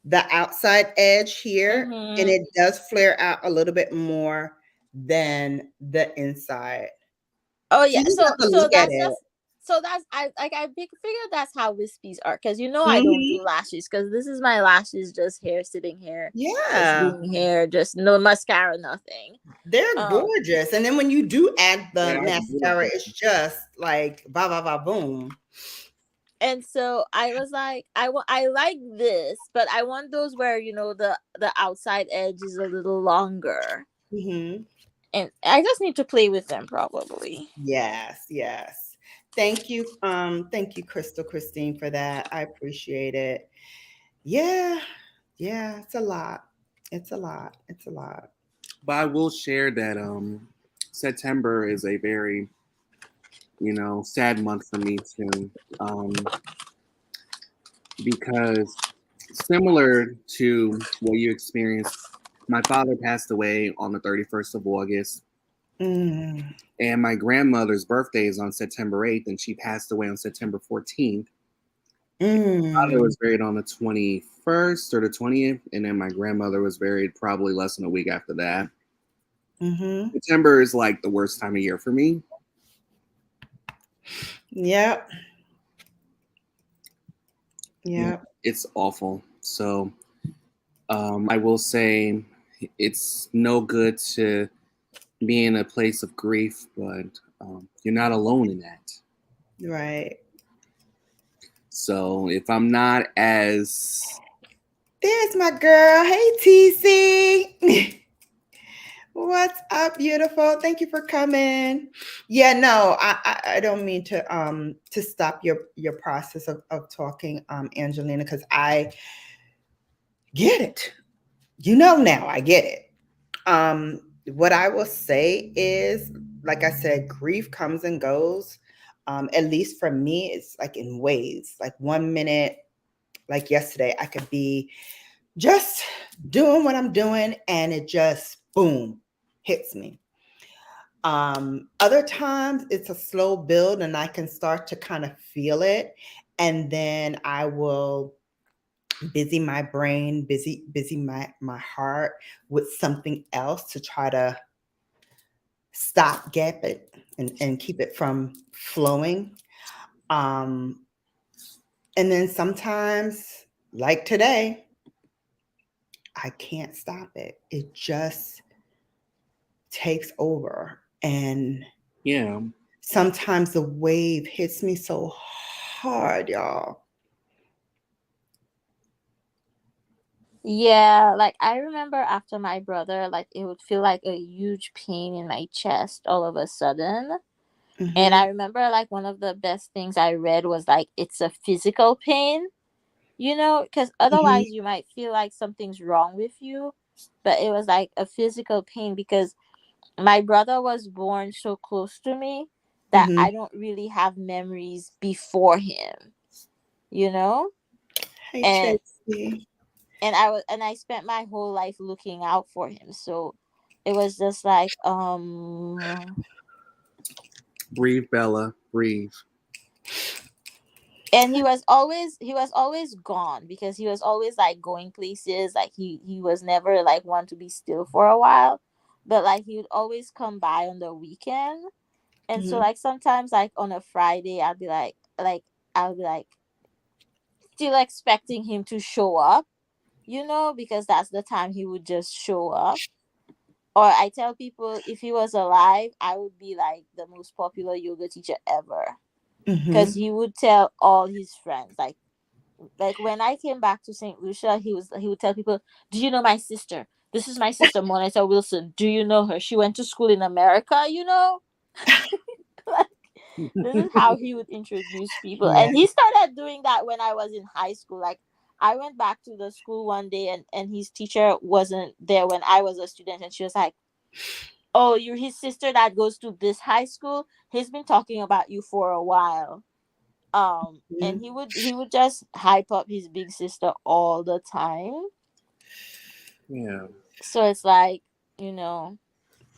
the outside edge here, Mhm. and it does flare out a little bit more than the inside. Oh So yeah, you so have to so look at that's it. just I figured that's how wispies are because I don't Mhm. do lashes because this is my lashes just hair sitting here, just Yeah, being here, just no mascara, nothing. they're gorgeous. And then when you do add the Yeah, that's mascara, beautiful. it's just like ba ba ba boom. And so I was like, I like this, but I want those where the outside edge is a little longer, Hmm. and I just need to play with them probably. Yes. Thank you, Crystal Christine, for that. I appreciate it. Yeah, it's a lot. It's a lot. But I will share that September is a very sad month for me too, because similar to what you experienced, my father passed away on the 31st of August. Mm. And my grandmother's birthday is on September 8th, and she passed away on September 14th. My father was buried on the 21st or the 20th, and then my grandmother was buried probably less than a week after that. Mm-hmm. September is like the worst time of year for me. Yep. Yeah, it's awful. So I will say it's no good to be in a place of grief, but you're not alone in that. Right. So if I'm not as There's my girl. Hey, TC. What's up, beautiful? Thank you for coming. Yeah, no, I don't mean to stop your process of talking, Angelina, because I get it. Now I get it. What I will say is, like I said, grief comes and goes. At least for me, it's like in waves. Like 1 minute, like yesterday, I could be just doing what I'm doing, and it just boom hits me. Other times it's a slow build, and I can start to kind of feel it, and then I will busy my brain, busy my heart with something else to try to stop gap it and keep it from flowing. And then sometimes, like today, I can't stop it. It just takes over. And Yeah. sometimes the wave hits me so hard, y'all. Yeah, like I remember after my brother, like it would feel like a huge pain in my chest all of a sudden. And Mm-hmm. I remember like one of the best things I read was like it's a physical pain, because Mm-hmm. otherwise you might feel like something's wrong with you. But it was like a physical pain because my brother was born so close to me that Mm-hmm. I don't really have memories before him, you know? Hey, And Tracy. I spent my whole life looking out for him. So it was just like Breathe, Bella. Breathe. and he was always gone because he was always like going places, like he was never like one to be still for a while, but like he would always come by on the weekend. And so Mm-hmm. like sometimes like on a Friday I'll be like still expecting him to show up, because that's the time he would just show up. Or I tell people if he was alive, I would be like the most popular yoga teacher ever, because Mm-hmm. he would tell all his friends, like when I came back to St. Lucia, he would tell people, "Do you know my sister? This is my sister, Moneta Wilson. Do you know her? She went to school in America." Like, this is how he would introduce people, Yeah. and he started doing that when I was in high school. Like I went back to the school one day, and his teacher wasn't there when I was a student, and she was like, "Oh, you're his sister that goes to this high school. He's been talking about you for a while." And Mm-hmm. he would just hype up his big sister all the time. Yeah. So it's like, you know,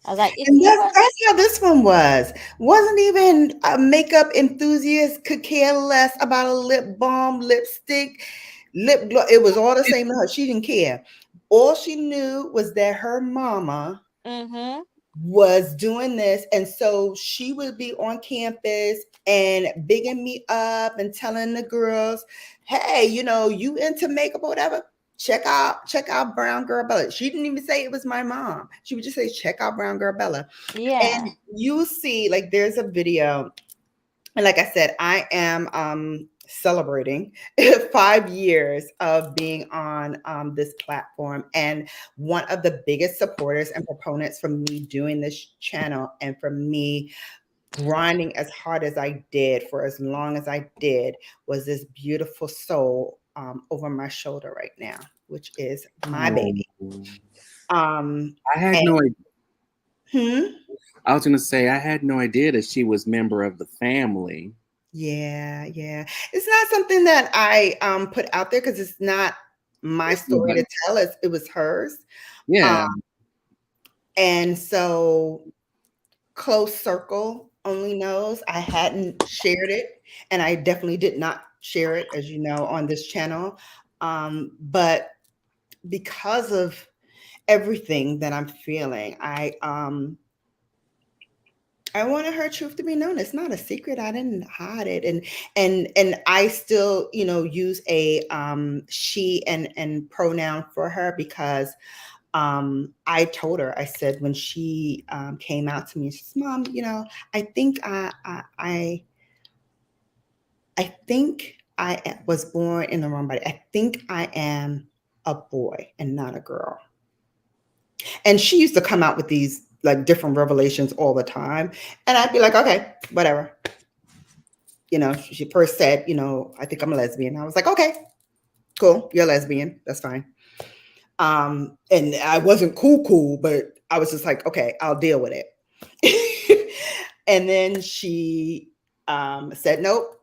I was like, if And he that's, was, that's how this one was. Wasn't even a makeup enthusiast, could care less about a lip balm, lipstick, lip gloss. It was all the same to her. She didn't care. All she knew was that her mama mm-hmm, was doing this. And so she would be on campus and bigging me up and telling the girls, hey, you into makeup or whatever. Check out Brown Girl Bella. She didn't even say it was my mom. She would just say, check out Brown Girl Bella. yeah, And you see, like, there's a video, and like I said, I am celebrating 5 years of being on this platform. And one of the biggest supporters and proponents for me doing this channel and for me grinding as hard as I did for as long as I did was this beautiful soul over my shoulder right now, which is my Oh, baby. Um, I had and, no idea. hmm? I was gonna say I had no idea that she was member of the family. Yeah, yeah. It's not something that I put out there because it's not my story But to tell. It was hers. Um, yeah, and so close circle only knows I hadn't shared it, and I definitely did not share it, as you know, on this channel. But because of everything that I'm feeling, I wanted her truth to be known. It's not a secret. I didn't hide it, and I still, use a she and pronoun for her because I told her. I said when she came out to me, she says, "Mom, I think I think I was born in the wrong body. I think I am a boy and not a girl." And she used to come out with these like different revelations all the time, and I'd be like, "Okay, whatever." She first said, I think I'm a lesbian. I was like, okay, cool. You're a lesbian. That's fine. And I wasn't cool, but I was just like, okay, I'll deal with it. And then she said, nope,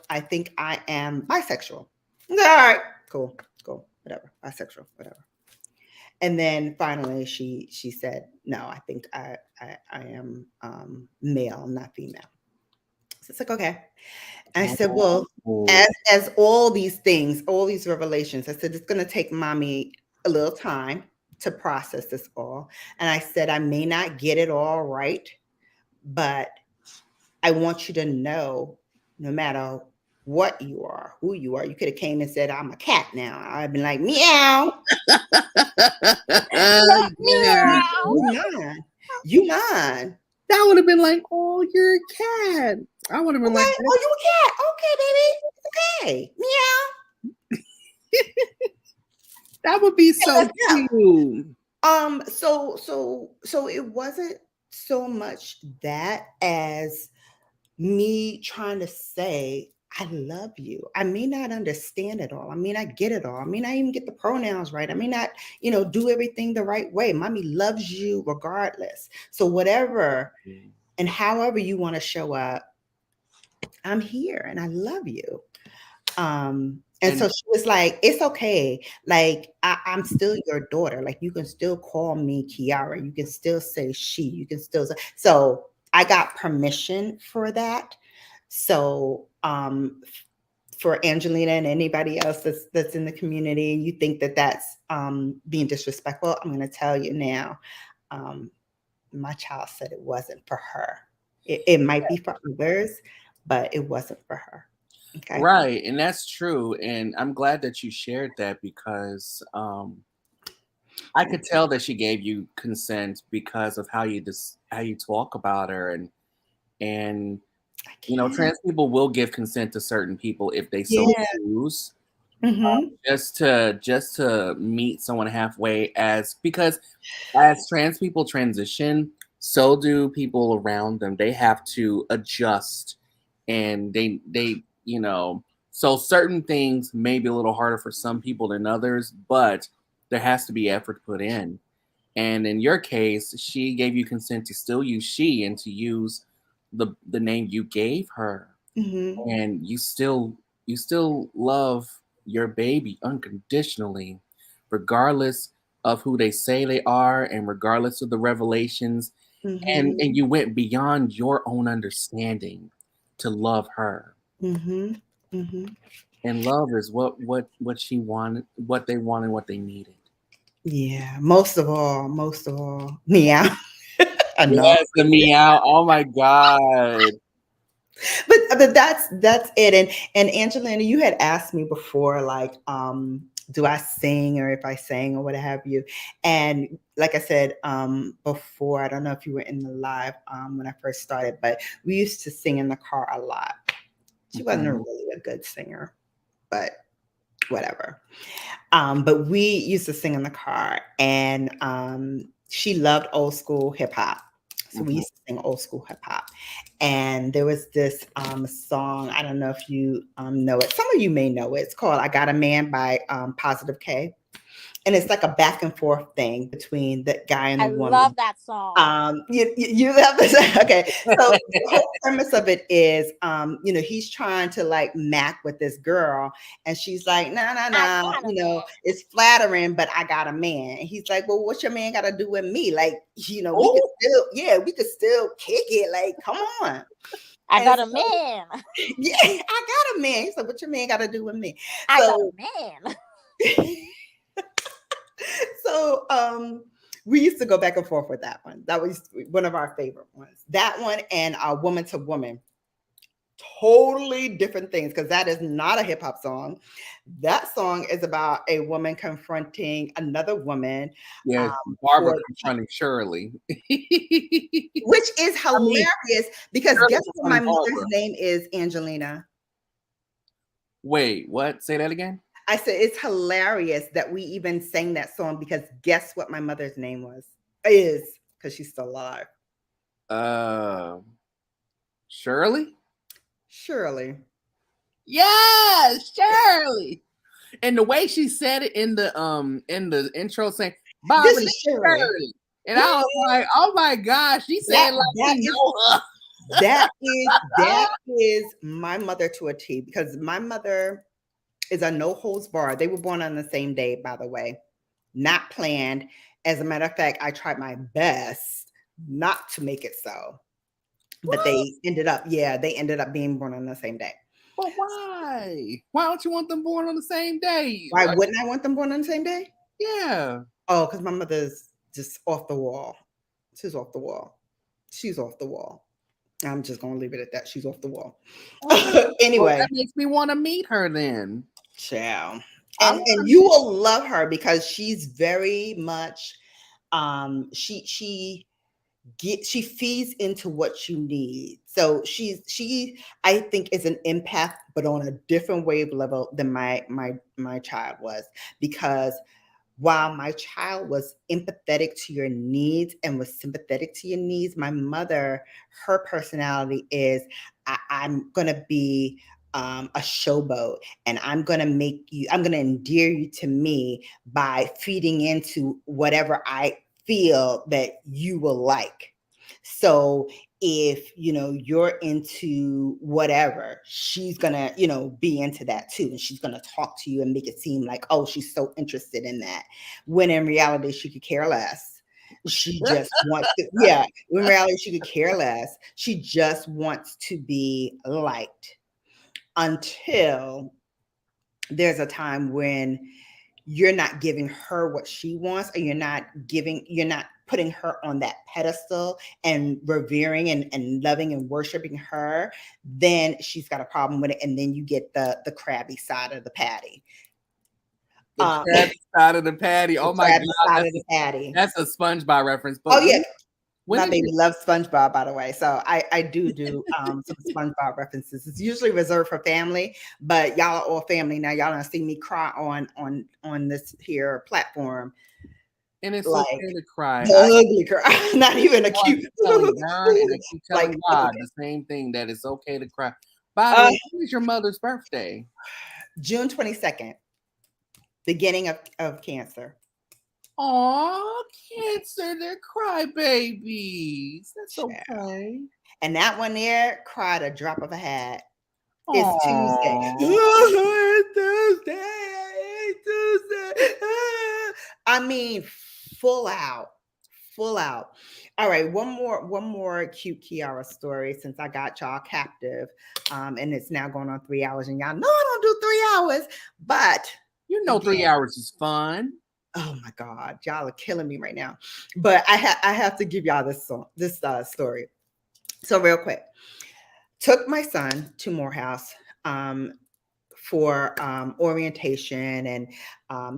I think I am bisexual. All right, cool, whatever, bisexual, whatever. And then finally she said, no, I think I am male, not female. So it's like, okay. I said, well, oh, as all these things, all these revelations, I said, it's going to take mommy a little time to process this all. And I said, I may not get it all right, but I want you to know no matter what you are, who you are. You could have came and said, I'm a cat now. I'd been like, meow. Yeah. You mine. You mine. That would have been like, oh, you're a cat. I would have been Okay. like, Oh, you a cat. Okay, baby. Okay. Meow. that would be so let's go. cute. So it wasn't so much that as me trying to say, I love you. I may not understand it all. I may not get it all. I may not even get the pronouns right. I may not, do everything the right way. Mommy loves you regardless. So whatever and however you want to show up, I'm here and I love you. And so she was like, it's okay. Like, I'm still your daughter. Like, you can still call me Kiara. You can still say she. You can still say. So I got permission for that. So for Angelina and anybody else that's in the community, you think that that's being disrespectful, I'm going to tell you now. My child said it wasn't for her. It might be for others, but it wasn't for her. Okay. Right, and that's true, and I'm glad that you shared that because I could tell that she gave you consent because of how you talk about her, and trans people will give consent to certain people if they so choose. Just to meet someone halfway, because as trans people transition, so do people around them. They have to adjust, and they so certain things may be a little harder for some people than others, but there has to be effort put in. And in your case, she gave you consent to still use she and to use the name you gave her, and you still love your baby unconditionally, regardless of who they say they are and regardless of the revelations. And you went beyond your own understanding to love her. And love is what she wanted, what they wanted, what they needed. Yeah, most of all, meow. I know. Yes, the meow. Oh my God. But that's it. And Angelina, you had asked me before, like, do I sing or if I sang or what have you. And like I said before, I don't know if you were in the live when I first started, but we used to sing in the car a lot. She wasn't really a good singer, but whatever. But we used to sing in the car, and she loved old school hip hop. So we used to sing old school hip hop. And there was this song, I don't know if you know it. Some of you may know it. It's called I Got a Man by Positive K. And it's like a back and forth thing between the guy and the woman. I love that song. You love this. Okay. So the whole premise of it is, he's trying to like mac with this girl, and she's like, nah, it's flattering, but I got a man. And he's like, well, what's your man got to do with me? Like, we could still kick it. Like, come on. I got a man. Yeah, I got a man. He's like, what your man got to do with me? I got a man. So we used to go back and forth with that one. That was one of our favorite ones. That one and Woman to Woman. Totally different things, because that is not a hip hop song. That song is about a woman confronting another woman. Yeah, Barbara confronting Shirley. Which is hilarious, because guess what my mother's name is? Angelina. Wait, what? Say that again? I said it's hilarious that we even sang that song, because guess what my mother's name is, because she's still alive. Shirley? Shirley. Yes, Shirley. And the way she said it in the intro, saying Barbara Shirley. And I was like, oh my gosh, she said that is my mother to a T, because my mother is a no holds bar. They were born on the same day, by the way, not planned. As a matter of fact, I tried my best not to make it so, but they ended up being born on the same day. But why? Why don't you want them born on the same day? Why wouldn't I want them born on the same day? Yeah. Oh, because my mother's just off the wall. She's off the wall. I'm just gonna leave it at that. She's off the wall. Okay. Well, Anyway, that makes me want to meet her then. ciao. I And want you will love her because she's very much she feeds into what you need. So she I think is an empath, but on a different wave level than my child was, because while my child was empathetic to your needs and was sympathetic to your needs, my mother, her personality is I'm gonna be a showboat, and I'm gonna endear you to me by feeding into whatever I feel that you will like. So if you're into whatever, she's gonna be into that too, and she's gonna talk to you and make it seem like, oh, she's so interested in that, when in reality she could care less. She just wants to, yeah, in reality she could care less. She just wants to be liked, until there's a time when you're not giving her what she wants, or you're not putting her on that pedestal and revering and loving and worshiping her. Then she's got a problem with it, and then you get the crabby side of the patty. the crabby side of the patty. Oh my God, Side of the patty. that's a SpongeBob reference. But Oh yeah, when my did baby you, loves SpongeBob, by the way. So I do some SpongeBob references. It's usually reserved for family, but y'all are all family now. Y'all don't see me cry on this here platform. and it's Like okay to cry. the ugly cry, not even a I cute. keep telling Darn and I keep telling Like God the same thing, that it's okay to cry. By the way, when is your mother's birthday? June 22nd, beginning of Cancer. Aw, Cancer, they're crybabies. That's okay. And that one there cried a drop of a hat. It's Tuesday. Aw. Tuesday. I mean, full out. All right, one more cute Kiara story, since I got y'all captive, and it's now going on 3 hours, and y'all know I don't do 3 hours, but You know, 3 hours is fun. oh my God, y'all are killing me right now. But I have to give y'all this story. So real quick, took my son to Morehouse for orientation, and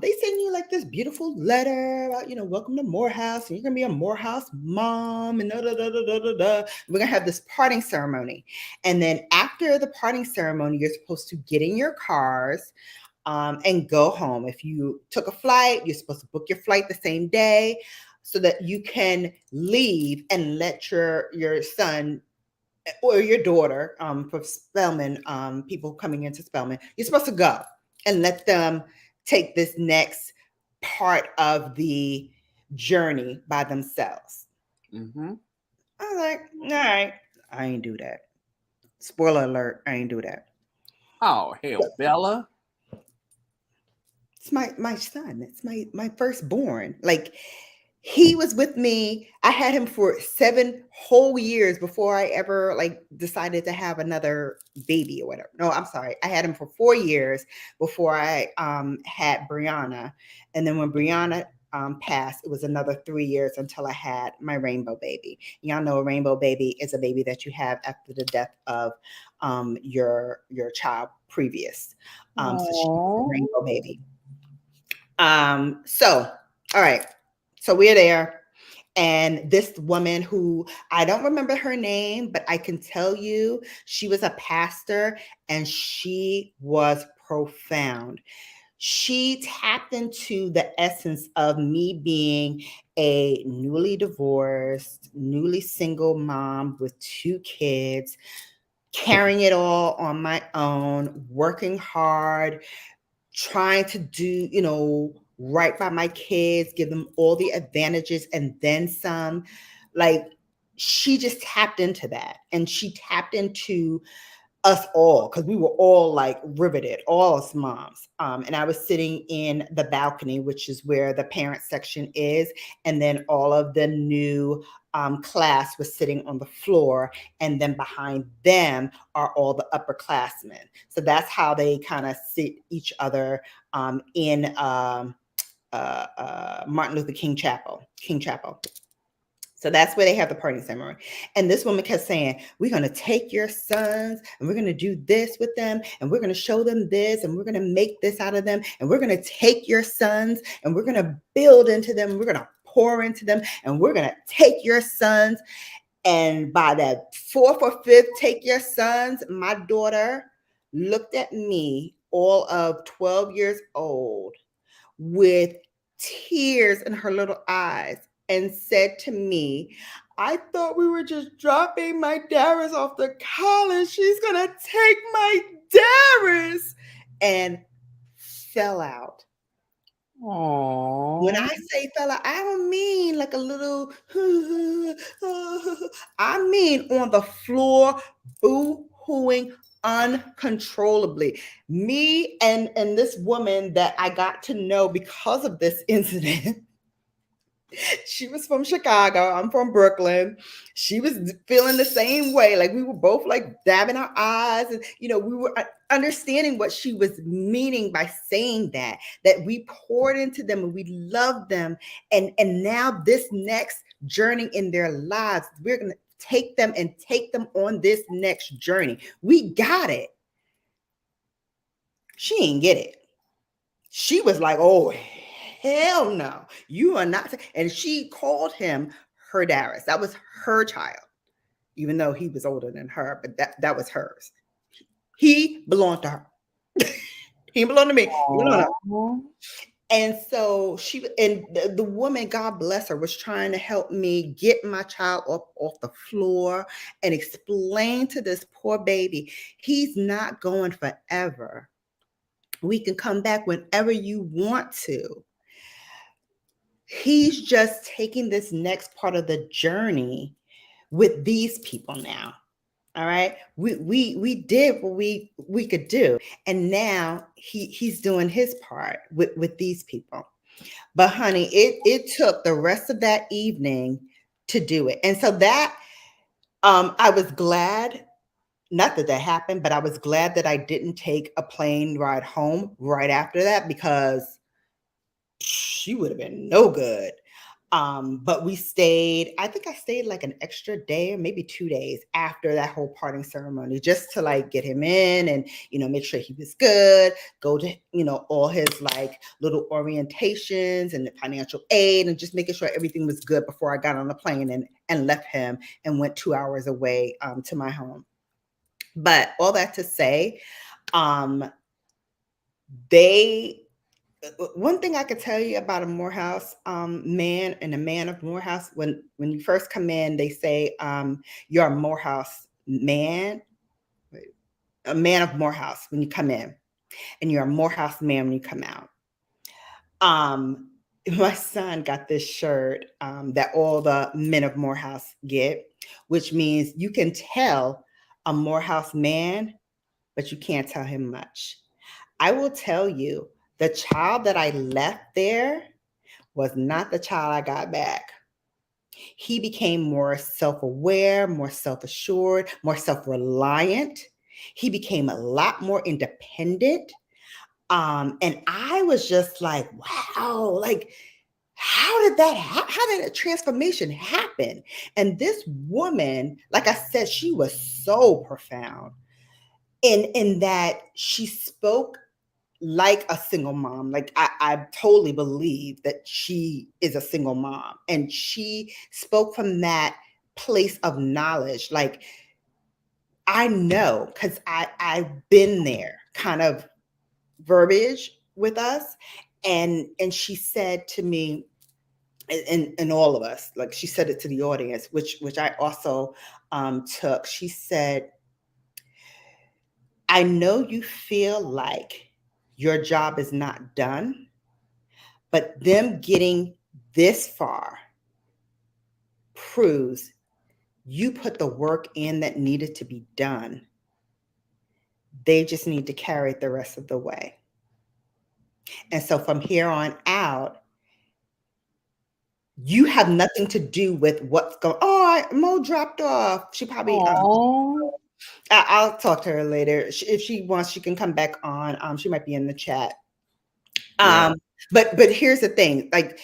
they send you like this beautiful letter about, welcome to Morehouse, and you're gonna be a Morehouse mom, and da, da, da, da, da, da, da. We're gonna have this parting ceremony, and then after the parting ceremony, you're supposed to get in your cars and go home. If you took a flight, you're supposed to book your flight the same day, so that you can leave and let your son or your daughter, for Spelman, people coming into Spelman, you're supposed to go and let them take this next part of the journey by themselves. Mm-hmm. I was like, all right, I ain't do that. Spoiler alert, I ain't do that. Oh, hell, Bella. It's my son. It's my firstborn. Like, he was with me. I had him for 7 whole years before I ever decided to have another baby or whatever. No, I'm sorry. I had him for 4 years before I had Brianna. And then when Brianna passed, it was another 3 years until I had my rainbow baby. Y'all know a rainbow baby is a baby that you have after the death of your child previous. So she's a rainbow baby. So all right. So we're there. And this woman, who I don't remember her name, but I can tell you she was a pastor, and she was profound. She tapped into the essence of me being a newly divorced, newly single mom with 2 kids, carrying it all on my own, working hard, trying to do, right by my kids, give them all the advantages and then some. Like, she just tapped into that, and she tapped into us all, because we were all riveted, all us moms. And I was sitting in the balcony, which is where the parent section is, and then all of the new class was sitting on the floor, and then behind them are all the upperclassmen. So that's how they kind of sit each other in Martin Luther King Chapel. So that's where they have the party ceremony. And this woman kept saying, we're going to take your sons and we're going to do this with them. And we're going to show them this. And we're going to make this out of them. And we're going to take your sons and we're going to build into them. We're going to pour into them. And we're going to take your sons. And by that fourth or fifth, take your sons, my daughter looked at me, all of 12 years old, with tears in her little eyes and said to me, I thought we were just dropping my Darius off to college. She's going to take my Darius. And fell out. Aww. When I say fell out, I don't mean like a little, I mean on the floor, boo-hooing uncontrollably. Me and this woman that I got to know because of this incident, she was from Chicago. I'm from Brooklyn. She was feeling the same way. Like we were both like dabbing our eyes and, we were understanding what she was meaning by saying that we poured into them and we loved them. And now this next journey in their lives, we're going to take them on this next journey. We got it. She didn't get it. She was like, oh, hell no, you are not. And she called him her Darius. That was her child, even though he was older than her, but that was hers. He belonged to her. He belonged to me. He belonged to her. And so the woman, God bless her, was trying to help me get my child up off the floor and explain to this poor baby, he's not going forever. We can come back whenever you want to. He's just taking this next part of the journey with these people now. All right. We did what we could do. And now he's doing his part with these people. But honey, it took the rest of that evening to do it. And so that I was glad, not that happened, but I was glad that I didn't take a plane ride home right after that, because she would have been no good. But we stayed, I think I stayed like an extra day or maybe 2 days after that whole parting ceremony, just to like get him in and, make sure he was good, go to, all his like little orientations and the financial aid and just making sure everything was good before I got on the plane and left him and went 2 hours away to my home. But all that to say, one thing I could tell you about a Morehouse man and a man of Morehouse, when you first come in, they say you're a Morehouse man, a man of Morehouse when you come in, and you're a Morehouse man when you come out. My son got this shirt that all the men of Morehouse get, which means you can tell a Morehouse man, but you can't tell him much. I will tell you, the child that I left there was not the child I got back. He became more self-aware, more self-assured, more self-reliant. He became a lot more independent. And I was just like, wow, like, how did a transformation happen? And this woman, like I said, she was so profound in that she spoke like a single mom. Like I totally believe that she is a single mom, and she spoke from that place of knowledge. Like I know, because I've been there kind of verbiage with us. And she said to me, and all of us, like she said it to the audience, which I also took. She said, I know you feel like your job is not done, but them getting this far proves you put the work in that needed to be done. They just need to carry it the rest of the way. And so from here on out, you have nothing to do with what's going on. Oh, Mo dropped off. She probably, I'll talk to her later. If she wants, she can come back on. She might be in the chat. Yeah. But here's the thing, like,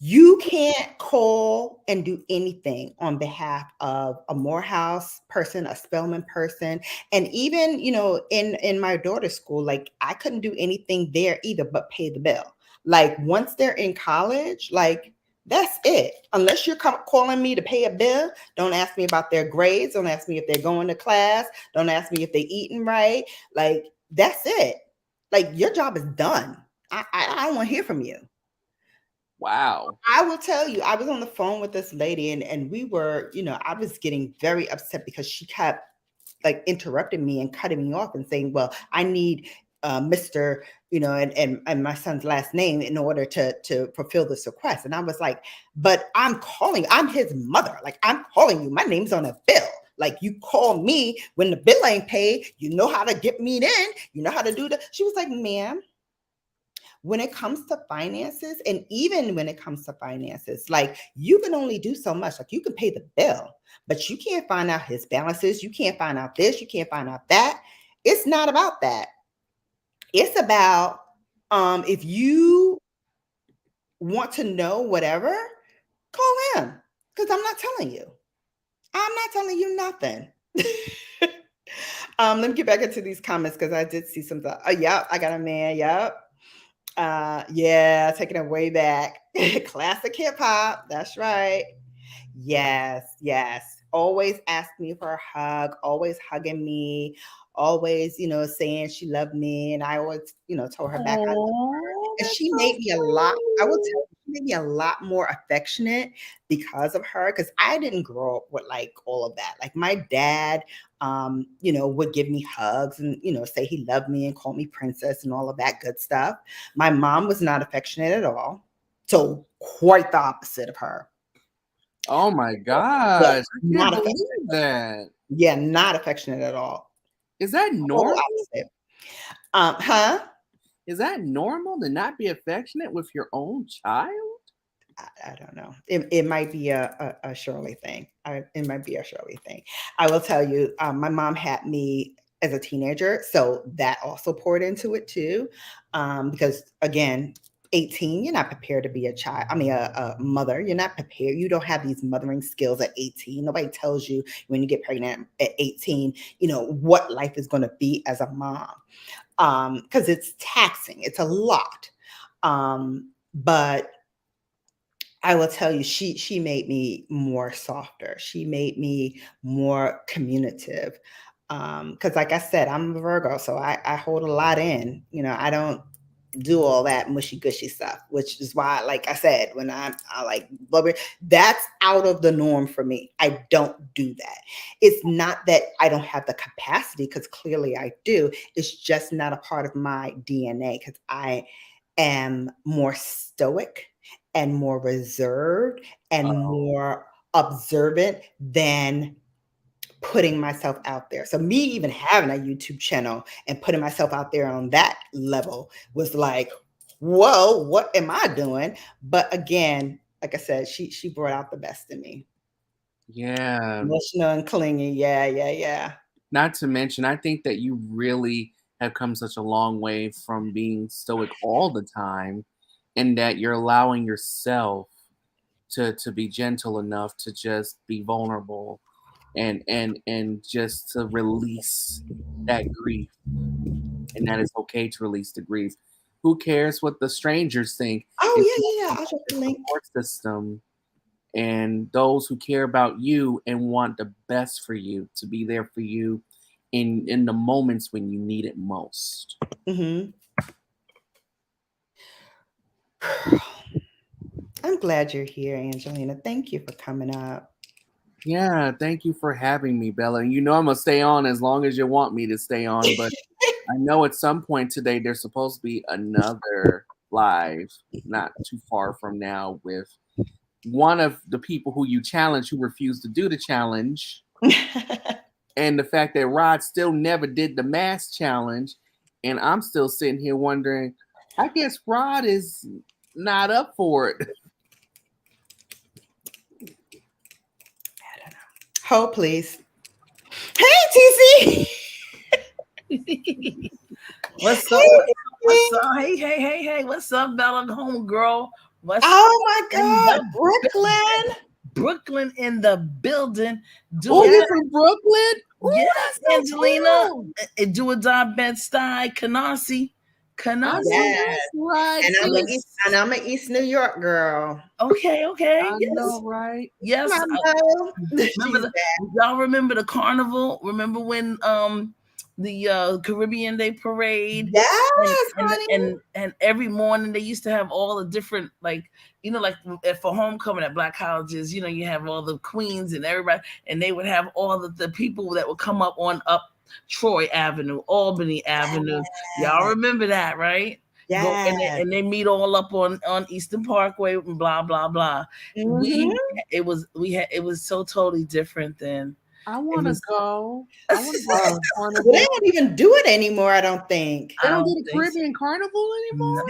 you can't call call and do anything on behalf of a Morehouse person, a Spelman person, and even, in my daughter's school, like I couldn't do anything there either but pay the bill. Like once they're in college, like that's it. Unless you're calling me to pay a bill, don't ask me about their grades. Don't ask me if they're going to class. Don't ask me if they're eating right. Like that's it. Like your job is done. I don't want to hear from you. Wow. I will tell you, I was on the phone with this lady and we were, I was getting very upset because she kept like interrupting me and cutting me off and saying, well, I need Mr. And my son's last name in order to fulfill this request. And I was like, but I'm his mother. Like I'm calling you. My name's on a bill. Like you call me when the bill ain't paid, you know how to get me in, you know how to do that. She was like, ma'am, when it comes to finances, and even when it comes to finances, like you can only do so much. Like you can pay the bill, but you can't find out his balances. You can't find out this, you can't find out that. It's not about that. It's about if you want to know whatever, call him. Because I'm not telling you. I'm not telling you nothing. Let me get back into these comments because I did see something. Oh, yep, I got a man. Yep. Yeah, taking it way back. Classic hip hop. That's right. Yes. Always ask me for a hug, always hugging me, always, saying she loved me. And I always, told her back. And she made me a lot, I will tell you, she made me a lot more affectionate because of her. Because I didn't grow up with like all of that. Like my dad, would give me hugs and, say he loved me and call me princess and all of that good stuff. My mom was not affectionate at all. So quite the opposite of her. Oh my gosh. I can't believe that. Yeah, not affectionate at all. Is that normal? Huh? Is that normal to not be affectionate with your own child? I don't know. It might be a Shirley thing. It might be a Shirley thing. I will tell you, my mom had me as a teenager, so that also poured into it too. Because again, 18, you're not prepared to be a mother. You're not prepared. You don't have these mothering skills at 18. Nobody tells you when you get pregnant at 18, what life is going to be as a mom. Because it's taxing. It's a lot. But I will tell you, she made me more softer. She made me more communicative. Because like I said, I'm a Virgo, so I hold a lot in. I don't do all that mushy gushy stuff, which is why, like I said, when I like blubber, that's out of the norm for me. I don't do that. It's not that I don't have the capacity, because clearly I do. It's just not a part of my DNA, because I am more stoic and more reserved and more observant than putting myself out there. So me even having a YouTube channel and putting myself out there on that level was like, whoa, what am I doing? But again, like I said, she brought out the best in me. Yeah. Emotional and clingy. Yeah. Not to mention, I think that you really have come such a long way from being stoic all the time, and that you're allowing yourself to be gentle enough to just be vulnerable and just to release that grief, and that it's okay to release the grief. Who cares what the strangers think? Oh, yeah. I'll drop the link. Support system and those who care about you and want the best for you, to be there for you in the moments when you need it most. Mm-hmm. I'm glad you're here, Angelina. Thank you for coming up. Yeah, thank you for having me, Bella. I'm gonna stay on as long as you want me to stay on, but I know at some point today there's supposed to be another live not too far from now with one of the people who you challenged who refused to do the challenge. And the fact that Rod still never did the mask challenge, and I'm still sitting here wondering, I guess Rod is not up for it. I don't know. Hold, please. Hey, TC. What's up? What's up? Hey. What's up, Bella, home girl? Oh my God, Brooklyn. Brooklyn in the building. Oh, Do you it. from Brooklyn? Ooh, Yes, that's so Angelina. cool. Do a job, Bed-Stuy, Canarsie. I know Yes. that's right. And I'm Yes. an East New York girl. Okay. I Yes. know, right? Yes. Mambo. Remember y'all remember the carnival? Remember when the Caribbean Day parade? Yes, honey. And every morning they used to have all the different, like, you know, like for homecoming at black colleges, you know, you have all the queens and everybody, and they would have all the people that would come up Troy Avenue, Albany Avenue. Y'all remember that, right? Go Yes. and they meet all up on Eastern Parkway and blah blah blah. Mhm. It was so totally different then. I want to was- go. I want to go to the Well, carnival. they don't even do it anymore, I don't think. They don't I do don't the think so. Caribbean Carnival anymore?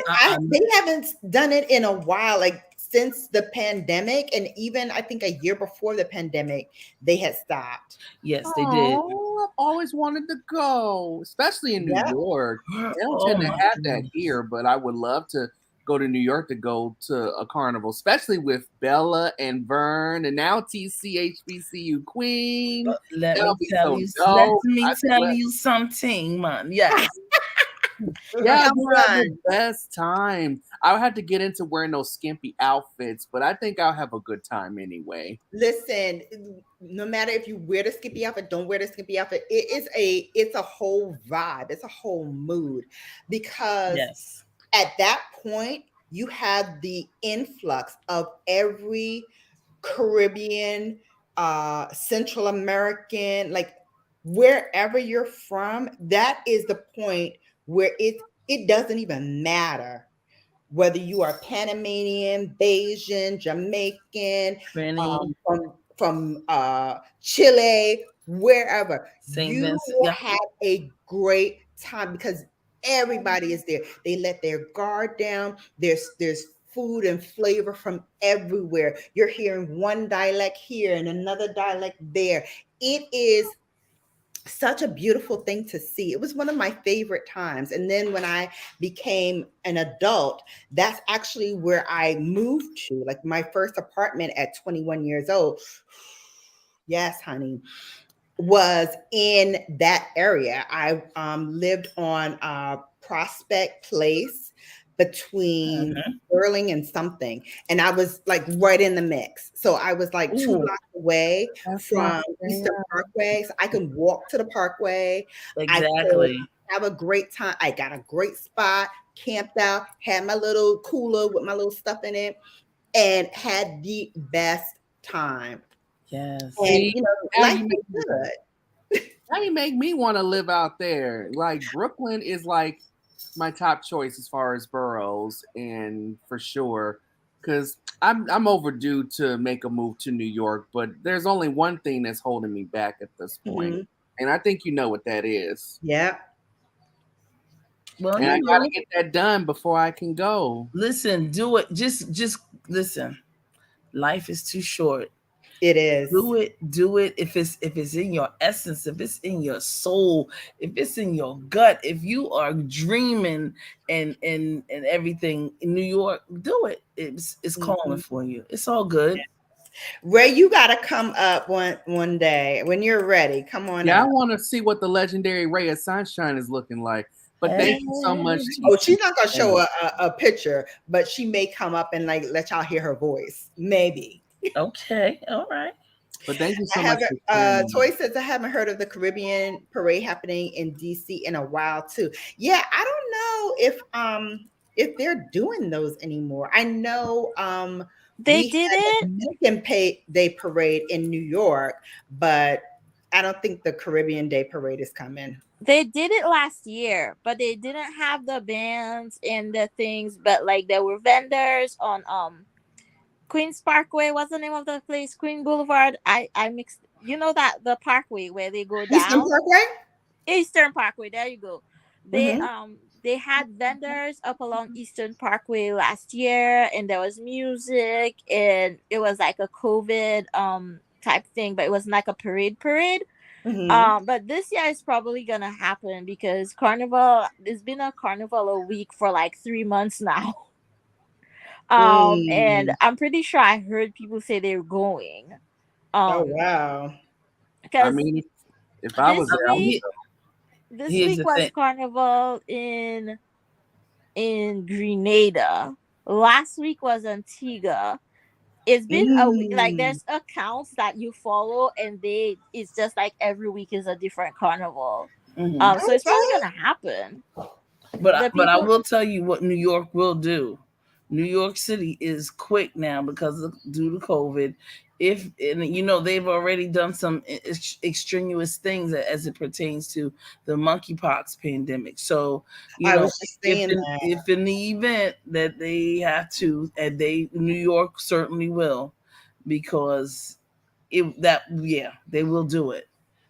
They haven't done it in a while, like since the pandemic, and even I think a year before the pandemic, they had stopped. Yes, they did. Oh, I've always wanted to go, especially in New Yep. York. They don't Oh tend to my have that goodness. here, but I would love to go to New York to go to a carnival, especially with Bella and Vern and now TCHBCU Queen. Let That'll me be tell so you. dope. Tell you something, man. Yes. Yeah, Come we have the on. best time. I'll have to get into wearing those skimpy outfits, but I think I'll have a good time anyway. Listen, no matter if you wear the skimpy outfit, don't wear the skimpy outfit, it's a whole vibe, it's a whole mood, because Yes. at that point you have the influx of every Caribbean, Central American, like wherever you're from, that is the point where it doesn't even matter whether you are Panamanian, Bayesian, Jamaican, Trini, from Chile, wherever, St. you Vincent. will Yeah. have a great time because everybody is there. They let their guard down. There's food and flavor from everywhere. You're hearing one dialect here and another dialect there. It is such a beautiful thing to see. It was one of my favorite times. And then when I became an adult, that's actually where I moved to, like my first apartment at 21 years old. Yes, honey, was in that area. I lived on Prospect Place between Sterling and something, and I was like right in the mix. So I was like 2 blocks away from Eastern Parkway, so I could walk to the Parkway. Exactly. I could have a great time. I got a great spot, camped out, had my little cooler with my little stuff in it, and had the best time. Yes. And you know, life is good. Now you make me want to live out there. Like Brooklyn is like my top choice as far as boroughs, and for sure, because I'm overdue to make a move to New York. But there's only one thing that's holding me back at this point, and I think you know what that is. Yeah. Well, and I gotta get that done before I can go. Listen, do it. Just listen. Life is too short. It is. Do it if it's in your essence, if it's in your soul, if it's in your gut, if you are dreaming and everything in New York, do it. It's calling for you. It's all good. Ray, you gotta come up one day when you're ready. Come on. Yeah, up. I want to see what the legendary ray of sunshine is looking like. But thank you so much. Oh, she's not gonna show a picture, but she may come up and like let y'all hear her voice. Maybe. Okay, all right. But thank you so much. Toy says I haven't heard of the Caribbean parade happening in DC in a while too. Yeah, I don't know if they're doing those anymore. I know they did it. Dominican Day parade in New York, but I don't think the Caribbean Day parade is coming. They did it last year, but they didn't have the bands and the things. But like there were vendors on Queens Parkway. What's the name of the place? Queen Boulevard. I mixed. You know that the parkway where they go down. Eastern Parkway. Eastern Parkway. There you go. They had vendors up along Eastern Parkway last year, and there was music, and it was like a COVID type thing, but it was like a parade. But this year is probably gonna happen because Carnival, there's been a Carnival a week for like 3 months now. And Mm. I'm pretty sure I heard people say they're going. Oh Um, wow. I because mean, if I was this there, I would week, He- go. this Here's week the was thing. carnival in Grenada. Last week was Antigua. It's been a week. Like Mm. there's accounts that you follow, and it's just like every week is a different carnival. Mhm. So it's probably Okay. gonna happen. But The I people, will tell you what New York will do. New York City is quick now because due to COVID. If and you know they've already done some extraneous things as it pertains to the monkeypox pandemic. So you I know was just saying that. if in the event that they have to, and New York certainly will, because they will do it.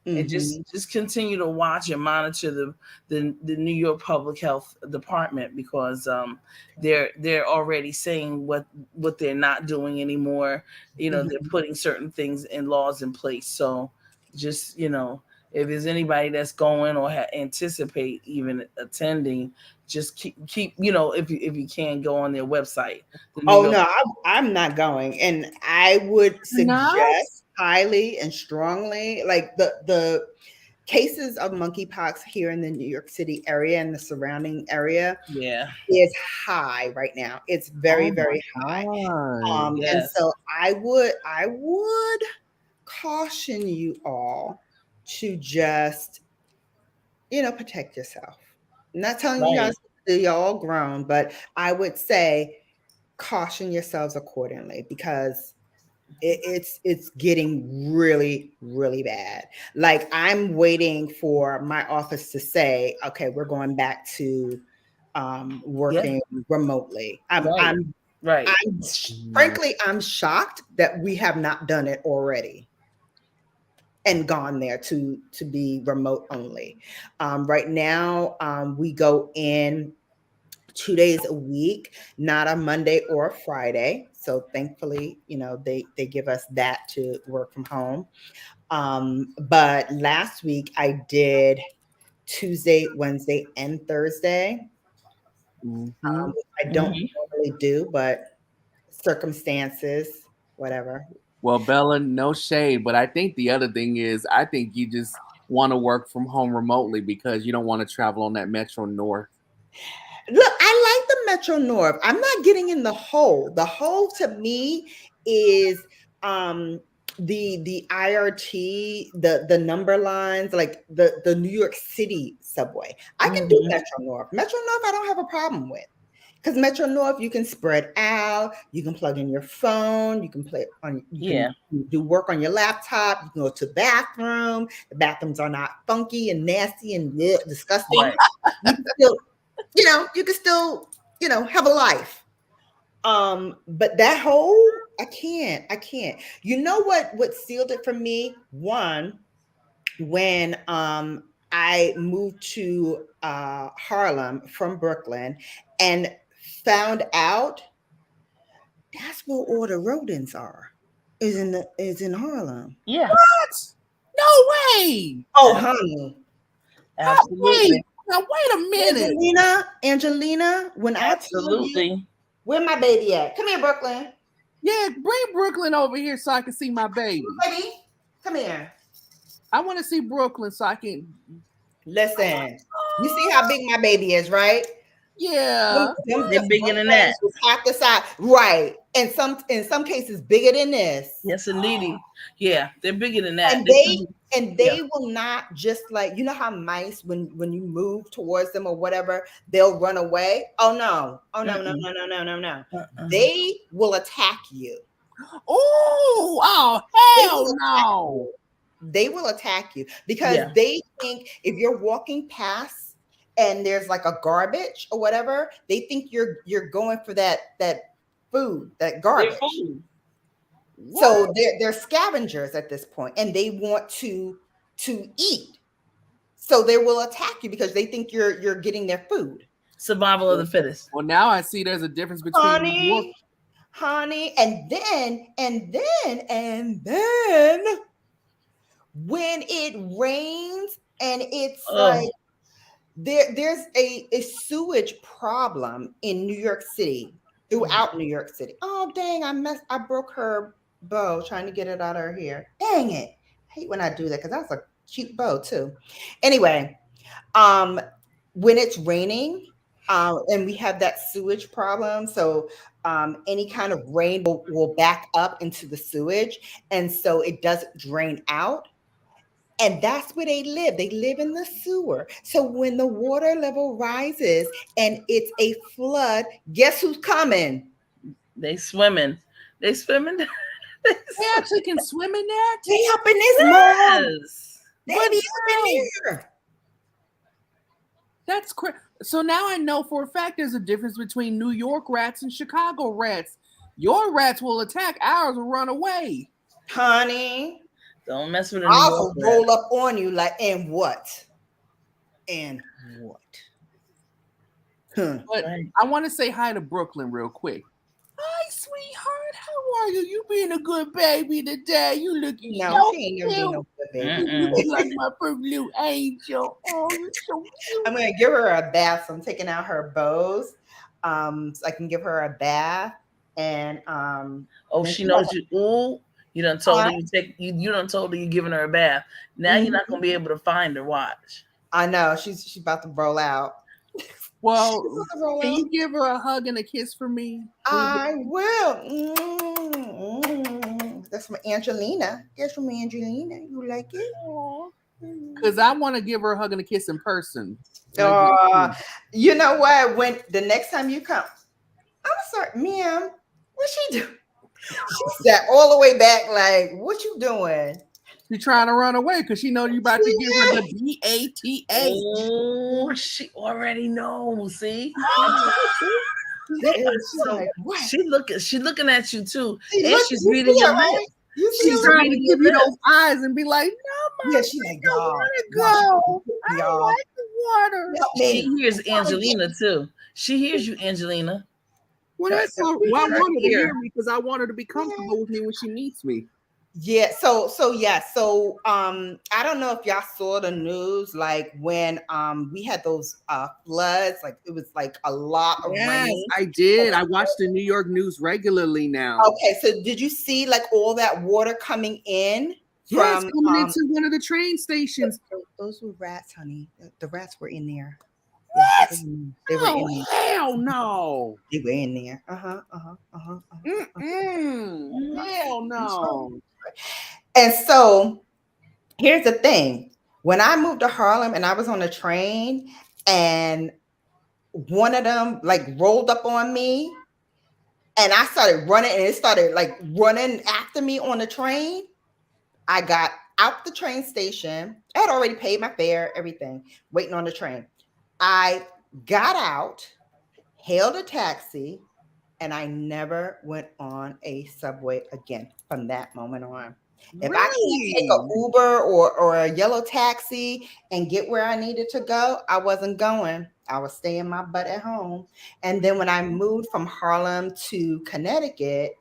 And Mm-hmm. just continue to watch and monitor the New York Public Health Department, because they're already saying what they're not doing anymore. You know, they're Mm-hmm. putting certain things and laws in place. So just, if there's anybody that's going or anticipate even attending, just keep if you can, go on their website, the New Oh York. no, I'm not going, and I would Not? suggest highly and strongly, like the cases of monkeypox here in the New York City area and the surrounding area Yeah. is high right now. It's very, Oh my very high. God. And Yes. so I would caution you all to just, protect yourself. I'm not telling you guys Right. to do, you're all grown, but I would say caution yourselves accordingly because it's getting really, really bad. Like I'm waiting for my office to say, okay, we're going back to Yeah. working remotely. I'm Right. I'm Right. I'm Mhm. frankly I'm shocked that we have not done it already and gone there to be remote only. Right now, we go in 2 days a week, not a Monday or a Friday. So thankfully, they give us that to work from home. But last week I did Tuesday, Wednesday, and Thursday. Mhm. Which I don't Hmm. normally do, but circumstances, whatever. Well, Bella, no shade, but I think the other thing is, I think you just want to work from home remotely because you don't want to travel on that Metro North. Look, I like the Metro North. I'm not getting in the hole. The hole to me is the IRT, the number lines, like the New York City subway. I can do Hmm. Metro North. Metro North, I don't have a problem with. Because Metro North, you can spread out, you can plug in your phone, you can Yeah. do work on your laptop, you can go to the bathroom. The bathrooms are not funky and nasty and disgusting. Right. You can still, you can still, have a life. But that whole, I can't. You know what sealed it for me? One, when I moved to Harlem from Brooklyn and found out that's where all the rodents are. Is in Harlem. Yeah. What? No way. Oh, Ab- honey. Absolutely. Wait. Now wait a minute. Angelina, when I tell you, Absolutely. where my baby at? Come here, Brooklyn. Yeah, bring Brooklyn over here so I can see my baby. Baby, come here. I want to see Brooklyn so I can. Listen, you see how big my baby is, right? Them, Yeah. them, They're them bigger than things that. was half the size, right? And in some cases bigger than this. Yes, indeedy. Yeah, they're bigger than that. And They they could be. and Yeah. they will not just like how mice when you move towards them or whatever, they'll run away. Oh no. Oh no, no, Mm-mm. no, no, no, no, no. Uh-uh. They will attack you. Oh They hell will attack no. you. They will attack you because Yeah. they think if you're walking past and there's like a garbage or whatever, they think you're going for that food, that They're garbage. food. So What? they're scavengers at this point, and they want to eat. So they will attack you because they think you're getting their food. Survival of the fittest. Well, now I see there's a difference between New York. Honey, and then when it rains and it's Oh. like there's a sewage problem in New York City. throughout New York City. Oh dang, I broke her bow trying to get it out of her hair. Dang it. I hate when I do that because that's a cute bow too. Anyway, um, when it's raining, and we have that sewage problem, so any kind of rain will back up into the sewage, and so it doesn't drain out. And that's where they live. They live in the sewer. So when the water level rises and it's a flood, guess who's coming? They swimming. They swimming. They actually can swim in that? They up in this mom. Yes. They be up in here. That's crazy. So now I know for a fact there's a difference between New York rats and Chicago rats. Your rats will attack, ours will run away. Honey, Don't mess with a I New will York roll rat. up on you like, and what? And what? Huh. But Right. I want to say hi to Brooklyn real quick. Hi, sweetheart. How are you? You being a good baby today. You looking No, so she ain't never been no good baby. Mm-mm. You like my first little angel. Oh, you're so cute. I'm gonna give her a bath. So I'm taking out her bows, so I can give her a bath. And Oh, then she she knows has you. Ooh, you done told her you done told her you giving her a bath. Now you're not gonna be able to find her. Watch. I know she's about to roll out. Well, She's about to roll can out. you give her a hug and a kiss for me? I will. That's from Angelina. That's from Angelina. You like it? Because I want to give her a hug and a kiss in person. You know what? When the next time you come, I'm sorry, ma'am. What she do? She sat all the way back, like, what you doing? She's trying to run away because she know you about to give her the BATA. Oh, she already knows. See, She's like, what? she looking at you too, See, and look, she's you reading see your her, right? lips. You see She's her? trying to give you those eyes and be like, no, Yeah, Mom, she's like, I don't y'all. want to y'all, go. I don't y'all. like the water. Help She me. hears Angelina too. She hears you, Angelina. Well, that's all. Well, I Right want her to here. hear me because I want her to be comfortable with me when she meets me. Yeah, so I don't know if y'all saw the news, like when we had those floods, like it was like a lot of Yes, rain. I did. I watch the New York news regularly now. Okay, so did you see like all that water coming in Yes, from coming into one of the train stations. those were rats, honey. The rats were in there. What? Yeah, they were in Oh, there. hell no. They were in there. Hell no. And so here's the thing. When I moved to Harlem and I was on a train and one of them like rolled up on me and I started running and it started like running after me on the train. I got out the train station. I had already paid my fare, everything, waiting on the train. I got out, hailed a taxi, and I never went on a subway again from that moment on. If I can't take an Uber or a yellow taxi and get where I needed to go, I wasn't going. I was staying my butt at home. And then when I moved from Harlem to Connecticut,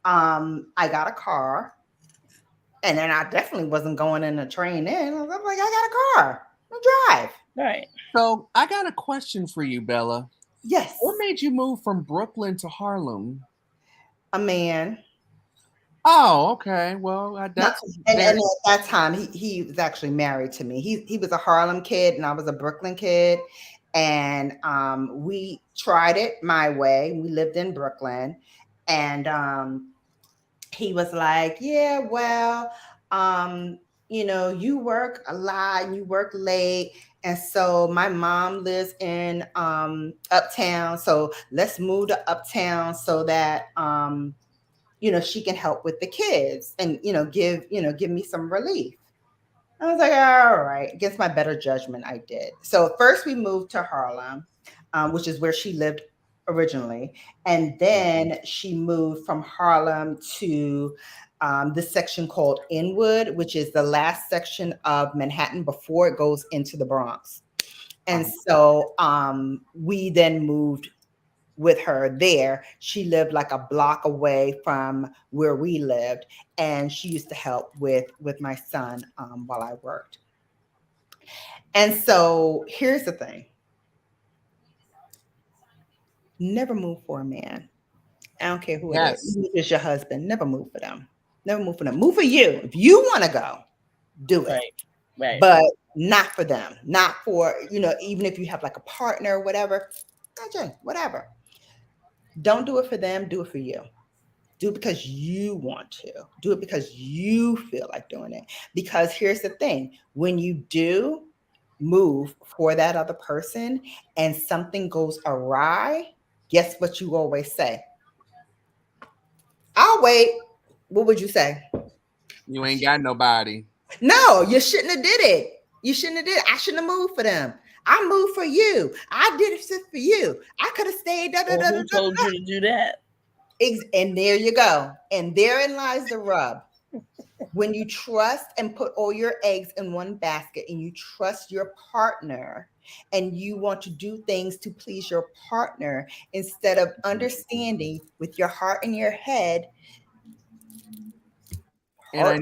I got a car. And then I definitely wasn't going in the train then. I was like, I got a car. I'll drive. Right. So I got a question for you, Bella. Yes. What made you move from Brooklyn to Harlem? A man. Oh, okay. Well, that's and at that time he was actually married to me. He was a Harlem kid and I was a Brooklyn kid. And we tried it my way. We lived in Brooklyn. And he was like, yeah, well, you work a lot and you work late. And so my mom lives in uptown. So let's move to uptown so that she can help with the kids and give me some relief. I was like, all right. Against my better judgment, I did. So first we moved to Harlem, which is where she lived originally. And then she moved from Harlem to this section called Inwood, which is the last section of Manhattan before it goes into the Bronx. And so we then moved with her there. She lived like a block away from where we lived, and she used to help with my son while I worked. And so here's the thing. Never move for a man. I don't care who it Yes. is. Even if it's your husband, never move for them. Never move for them. Move for you. If you want to go, do it. Right. But not for them. Not for, even if you have like a partner or whatever. Gotcha, whatever. Don't do it for them. Do it for you. Do it because you want to. Do it because you feel like doing it. Because here's the thing. When you do move for that other person and something goes awry, guess what you always say? I'll wait. What would you say? You ain't got nobody. No, you shouldn't have did it. You shouldn't have did it. I shouldn't have moved for them. I moved for you. I did it for you. I could have stayed. Who told you to do that? And there you go. And therein lies the rub. When you trust and put all your eggs in one basket and you trust your partner and you want to do things to please your partner instead of understanding with your heart and your head, I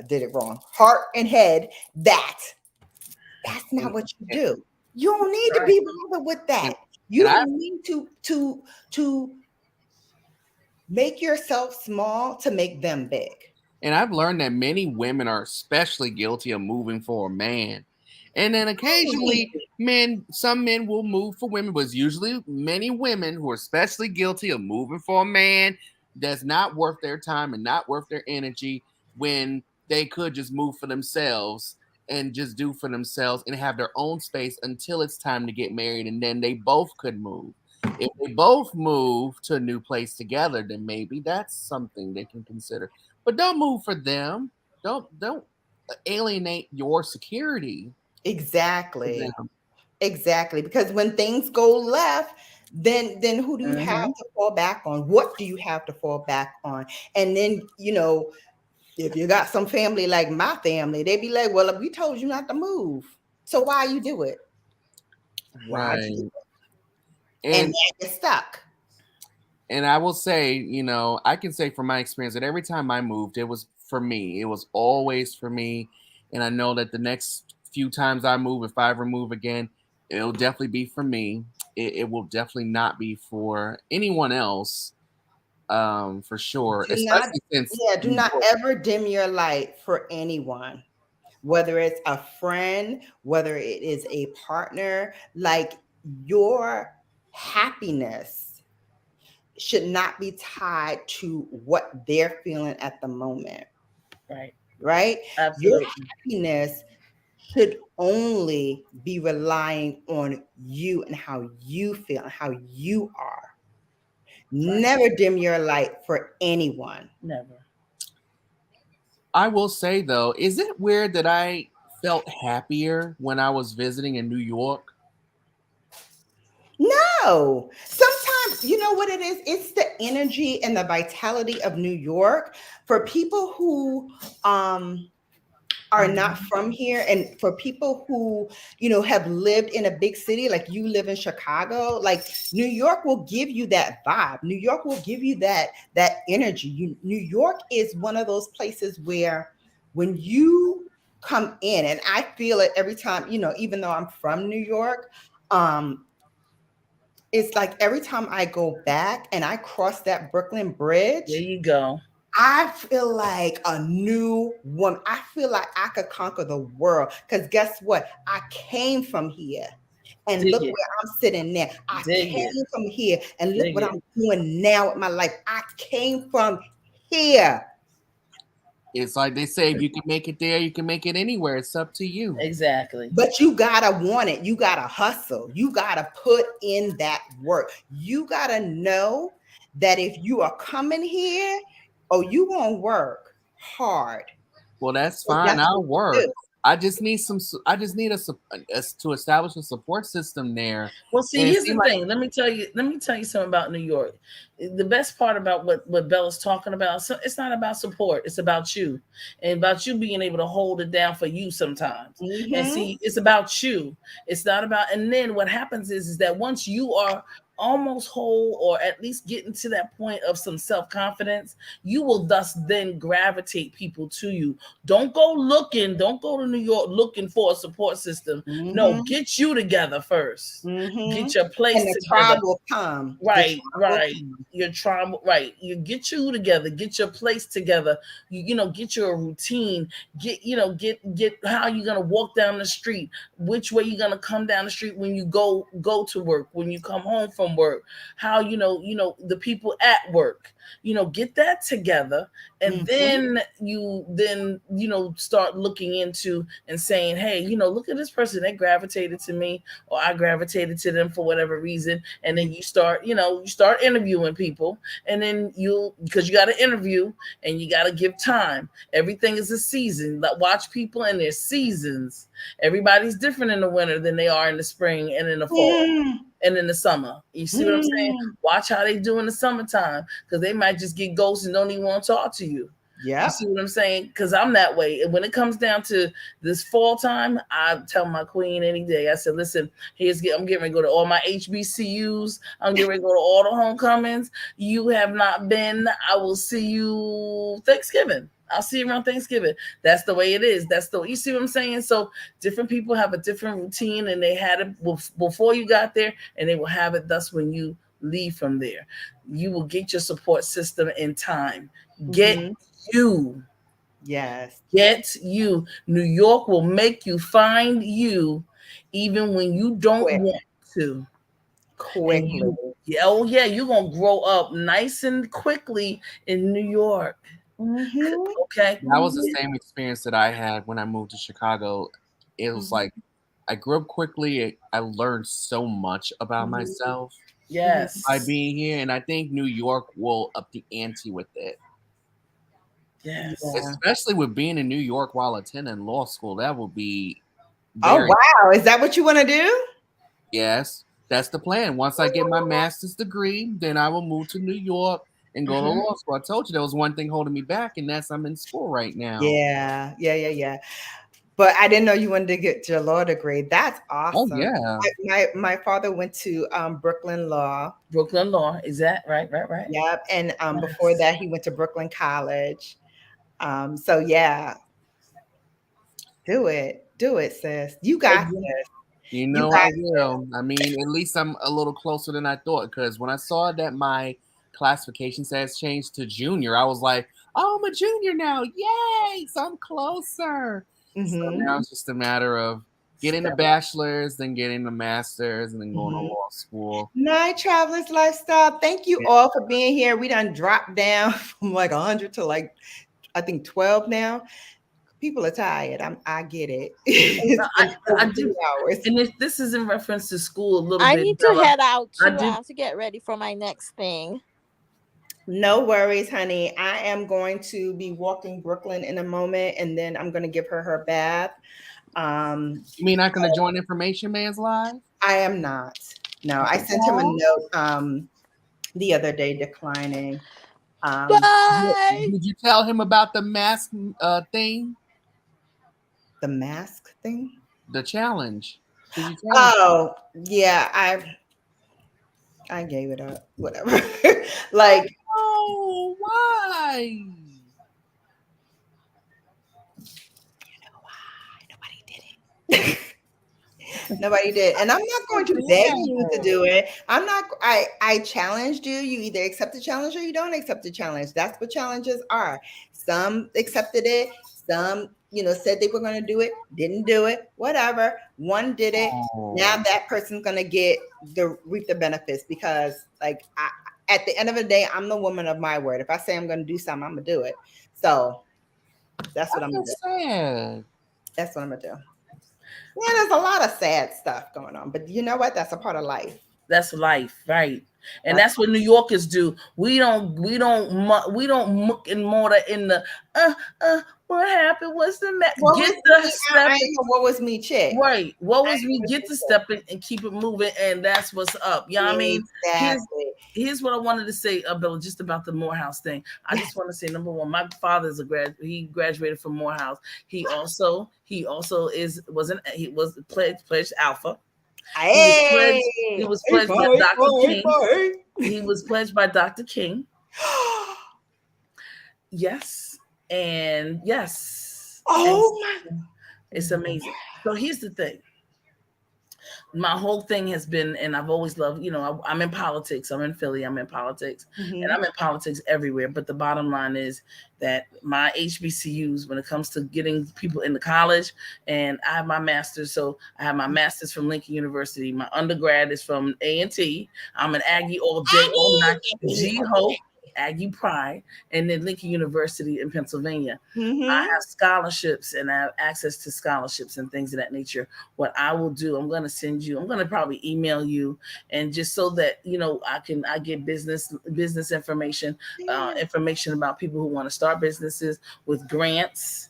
did it wrong. Heart and head, that's not what you do. You don't need to be bothered with that. You don't need to make yourself small to make them big. And I've learned that many women are especially guilty of moving for a man. And then occasionally some men will move for women, but it's usually many women who are especially guilty of moving for a man that's not worth their time and not worth their energy when they could just move for themselves and just do for themselves and have their own space until it's time to get married. And then they both could move. If they both move to a new place together, then maybe that's something they can consider. But don't move for them. Don't alienate your security. Exactly. Because when things go left, then who do you have to fall back on? What do you have to fall back on? And then, if you got some family like my family, they be like, well, we told you not to move. So why you do it? Why you do it? And then you're stuck. And I will say, I can say from my experience that every time I moved, it was for me. It was always for me. And I know that the next few times I move, if I ever move again, it'll definitely be for me. It will definitely not be for anyone else, for sure. Do not ever dim your light for anyone, whether it's a friend, whether it is a partner. Like, your happiness should not be tied to what they're feeling at the moment. Right? Absolutely. Your happiness should only be relying on you and how you feel and how you are. Never dim your light for anyone. Never. I will say, though, is it weird that I felt happier when I was visiting in New York? No. Sometimes, you know what it is? It's the energy and the vitality of New York. For people who are not from here, and for people who, have lived in a big city, like you live in Chicago, like New York will give you that vibe. New York will give you that energy. New York is one of those places where when you come in, and I feel it every time, even though I'm from New York, it's like every time I go back and I cross that Brooklyn Bridge. There you go. I feel like a new woman. I feel like I could conquer the world. Because guess what? I came from here. And look where I'm sitting now. I came from here. And look what I'm doing now with my life. I came from here. It's like they say, if you can make it there, you can make it anywhere. It's up to you. Exactly. But you gotta want it. You gotta hustle. You gotta put in that work. You gotta know that if you are coming here, you gonna work hard. Well, that's fine. I'll work. I just need to establish a support system there. Well, see, here's the thing. Let me tell you something about New York. The best part about what Bella's talking about, so it's not about support. It's about you, and about you being able to hold it down for you sometimes. And see, it's about you. It's not about. And then what happens is that once you are almost whole, or at least getting to that point of some self-confidence, you will thus then gravitate people to you. Don't go to New York looking for a support system. No, get you together first. Get your place And the together. tribe will come. Right. Your trauma, right. You get you together, get your place together, get your routine, get how you're gonna walk down the street, which way you're gonna come down the street when you go to work, when you come home from work, how the people at work, get that together, and then start looking into and saying, hey, look at this person, they gravitated to me, or I gravitated to them for whatever reason. And then you start interviewing people, and then because you got to interview and you got to give time. Everything is a season. Like, watch people in their seasons. Everybody's different in the winter than they are in the spring and in the fall and in the summer. You see what I'm saying? Watch how they do in the summertime, because they might just get ghosts and don't even want to talk to you. Yeah. You see what I'm saying? Because I'm that way. And when it comes down to this fall time, I tell my queen any day, I said, listen, I'm getting ready to go to all my HBCUs. I'm getting ready to go to all the homecomings. You have not been. I will see you Thanksgiving. I'll see you around Thanksgiving. That's the way it is. You see what I'm saying? So different people have a different routine, and they had it before you got there, and they will have it thus when you leave from there. You will get your support system in time. Get you. Yes. Get you. New York will make you find you, even when you don't want to. Quickly. You're going to grow up nice and quickly in New York. Okay. That was the same experience that I had when I moved to Chicago. It was like, I grew up quickly. I learned so much about myself. Yes. By being here. And I think New York will up the ante with it. Yes. Especially with being in New York while attending law school. That will be very... Oh, wow. Is that what you want to do? Yes. That's the plan. Once I get my master's degree, then I will move to New York and go to law school. I told you there was one thing holding me back, and that's I'm in school right now. Yeah. But I didn't know you wanted to get your law degree. That's awesome. Oh, yeah. My father went to Brooklyn Law. Brooklyn Law. Is that right? Yep. And before that, he went to Brooklyn College. So, yeah. Do it, sis. You got this. You know I will. I mean, at least I'm a little closer than I thought, because when I saw that my classification says changed to junior, I was like, oh, I'm a junior now. Yay! So I'm closer. So now it's just a matter of getting the bachelor's, then getting the master's, and then going to law school. Night Travelers Lifestyle. Thank you all for being here. We done dropped down from like 100 to like, I think 12 now. People are tired. I get it. I do. Hours. And this is in reference to school a little bit. I need to head out too. I have to get ready for my next thing. No worries, honey. I am going to be walking Brooklyn in a moment, and then I'm going to give her bath. You mean not going to join Information Man's live? I am not. No, I sent him a note the other day declining. Bye. Did you tell him about the mask thing? The mask thing? The challenge. Oh, yeah. I gave it up. Whatever. Like, oh, why? You know why? Nobody did it. Nobody did. And I'm not going to beg you to do it. I challenged you. You either accept the challenge or you don't accept the challenge. That's what challenges are. Some accepted it. Some, said they were going to do it, didn't do it, whatever. One did it. Now that person's going to reap the benefits, because at the end of the day, I'm the woman of my word. If I say I'm going to do something, I'm going to do it. So that's what I'm going to do. That's what I'm going to do. Yeah, there's a lot of sad stuff going on, but you know what? That's a part of life. That's life, right? And that's what New Yorkers do. We don't muck and mortar in the what happened? What's the matter? What was me, chick? Right. What was me? Get to step in and keep it moving, and that's what's up. You know what I mean? Here's what I wanted to say, Bella, just about the Morehouse thing. I just want to say, number one, my father's he graduated from Morehouse. He also pledged Alpha. Hey, He was pledged by Dr. King. He was pledged by Dr. King. Yes. And yes. Oh my. It's amazing. So here's the thing. My whole thing has been, and I've always loved, I'm in politics. I'm in Philly. I'm in politics. And I'm in politics everywhere. But the bottom line is that my HBCUs, when it comes to getting people into college, and I have my master's. So I have my master's from Lincoln University. My undergrad is from A&T. I'm an Aggie all day, all night. G-Hope, Aggie Pride, and then Lincoln University in Pennsylvania. I have scholarships and I have access to scholarships and things of that nature. What I will do, I'm going to probably email you, and just so that, I get business information, information about people who want to start businesses with grants.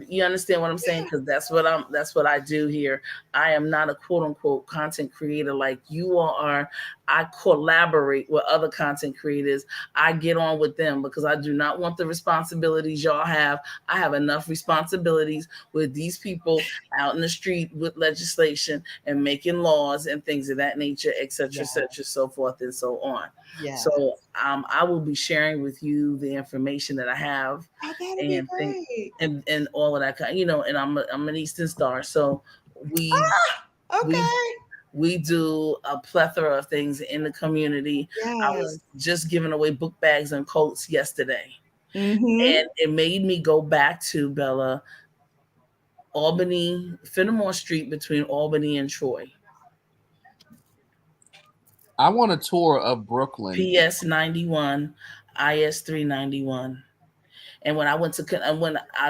You understand what I'm saying? Because that's what I do here. I am not a quote unquote content creator like you all are. I collaborate with other content creators. I get on with them because I do not want the responsibilities y'all have. I have enough responsibilities with these people out in the street with legislation and making laws and things of that nature, et cetera, so forth and so on. Yeah. So I will be sharing with you the information that I have. Oh, that'd be great. And all of that kind, and I'm an Eastern Star, so we do a plethora of things in the community. Yes. I was just giving away book bags and coats yesterday, and it made me go back to Bella, Albany, Fenimore Street between Albany and Troy. I want a tour of Brooklyn. PS 91, IS 391. And when I went to I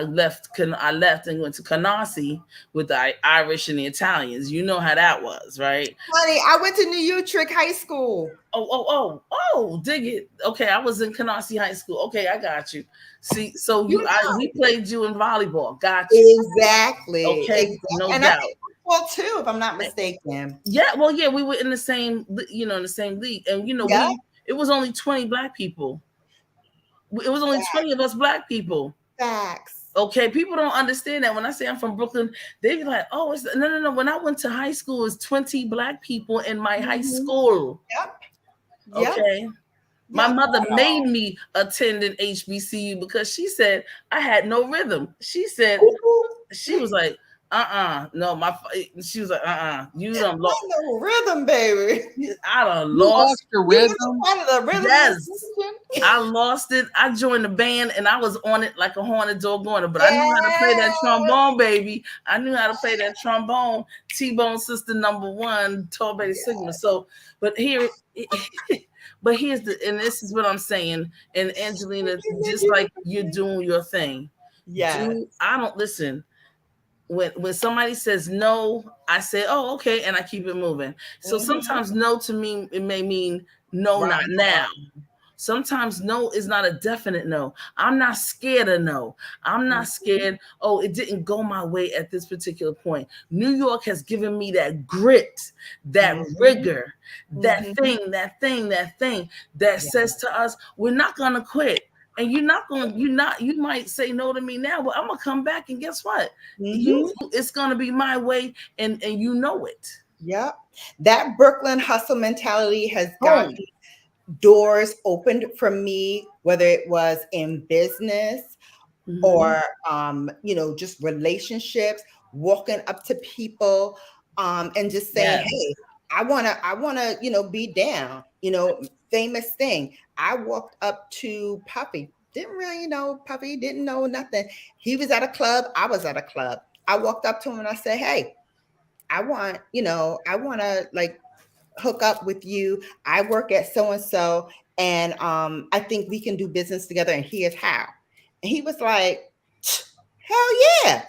left and went to Canarsie with the Irish and the Italians. You know how that was, right? Honey, I went to New Utrecht High School. Oh, dig it. Okay, I was in Canarsie High School. Okay, I got you. See, so we played you in volleyball. Got you. Exactly. Okay, exactly. No and doubt. Well, too, if I'm not mistaken. Yeah, we were in the same, in the same league, and it was only 20 Black people. It was only 20 of us Black people. Facts. Okay, people don't understand that. When I say I'm from Brooklyn, they be like, "Oh, it's no." When I went to high school, it was 20 Black people in my high school. Yep. Okay. My mother made me attend an HBCU because she said I had no rhythm. She said she was like, no, she was like, you don't lost no rhythm, baby. I done lost your rhythm. Yes, I lost it. I joined the band and I was on it like a horned dog on it, but I knew how to play that trombone, baby. I knew how to play that trombone. T-Bone Sister #1, Tall Betty Sigma. So, but here's and this is what I'm saying. And Angelina, just like you're doing your thing. Yeah. I don't listen. When somebody says no, I say, oh, okay, and I keep it moving. So sometimes no to me, it may mean no, not now. Sometimes no is not a definite no. I'm not scared of no. I'm not scared, it didn't go my way at this particular point. New York has given me that grit, that rigor, that thing that says to us, we're not going to quit. And you might say no to me now, but I'm going to come back and guess what? It's going to be my way and you know it. Yep. That Brooklyn hustle mentality has got doors opened for me, whether it was in business or, just relationships, walking up to people and just saying, hey, I want to, be down, famous thing. I walked up to Puffy. Didn't really know Puffy, didn't know nothing. He was at a club. I was at a club. I walked up to him and I said, hey, I want to like hook up with you. I work at so-and-so and I think we can do business together and here's how. And he was like, hell yeah.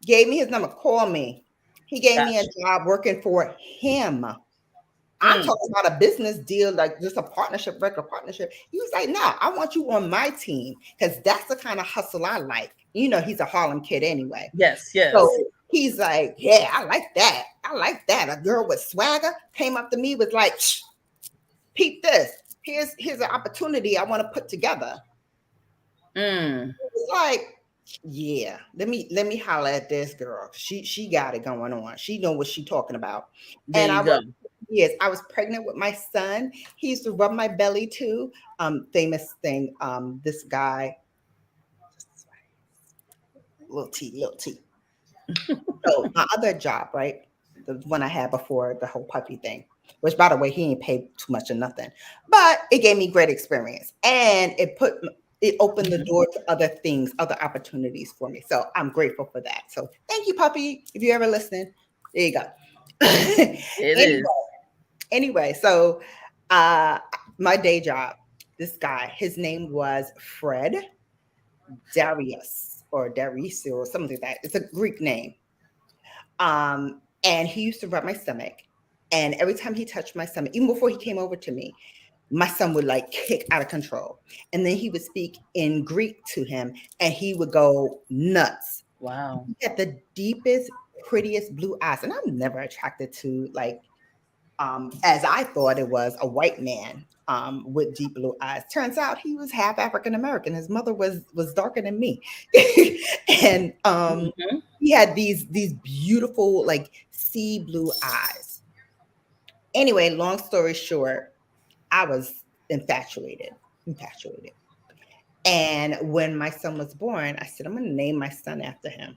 Gave me his number, call me. He gave me a job working for him. I'm talking about a business deal, like just a partnership, regular partnership. He was like, no, I want you on my team because that's the kind of hustle I like. He's a Harlem kid anyway. Yes. So he's like, yeah, I like that. A girl with swagger came up to me with like, peep this. Here's an opportunity I want to put together. It was like, Yeah, let me holler at this girl. She got it going on. She know what she talking about. There And you I go. was yes, I was pregnant with my son. He used to rub my belly too. Famous thing. This guy, little T. So my other job, right, the one I had before the whole puppy thing, which by the way, he ain't paid too much or nothing, but it gave me great experience and it opened the Mhm. door to other things, other opportunities for me. So I'm grateful for that. So thank you, puppy. If you ever listen, there you go. It anyway, is. anyway, so uh my day job, this guy, his name was Fred Darius or Darius or something like that. It's a Greek name. And he used to rub my stomach. And every time he touched my stomach, even before he came over to me, my son would like kick out of control. And then he would speak in Greek to him and he would go nuts. Wow. He had the deepest, prettiest blue eyes. And I'm never attracted to like as I thought it was a white man with deep blue eyes. Turns out he was half African American. His mother was darker than me, and Mhm. he had these beautiful like sea blue eyes. Anyway, long story short, I was infatuated. And when my son was born, I said, I'm going to name my son after him.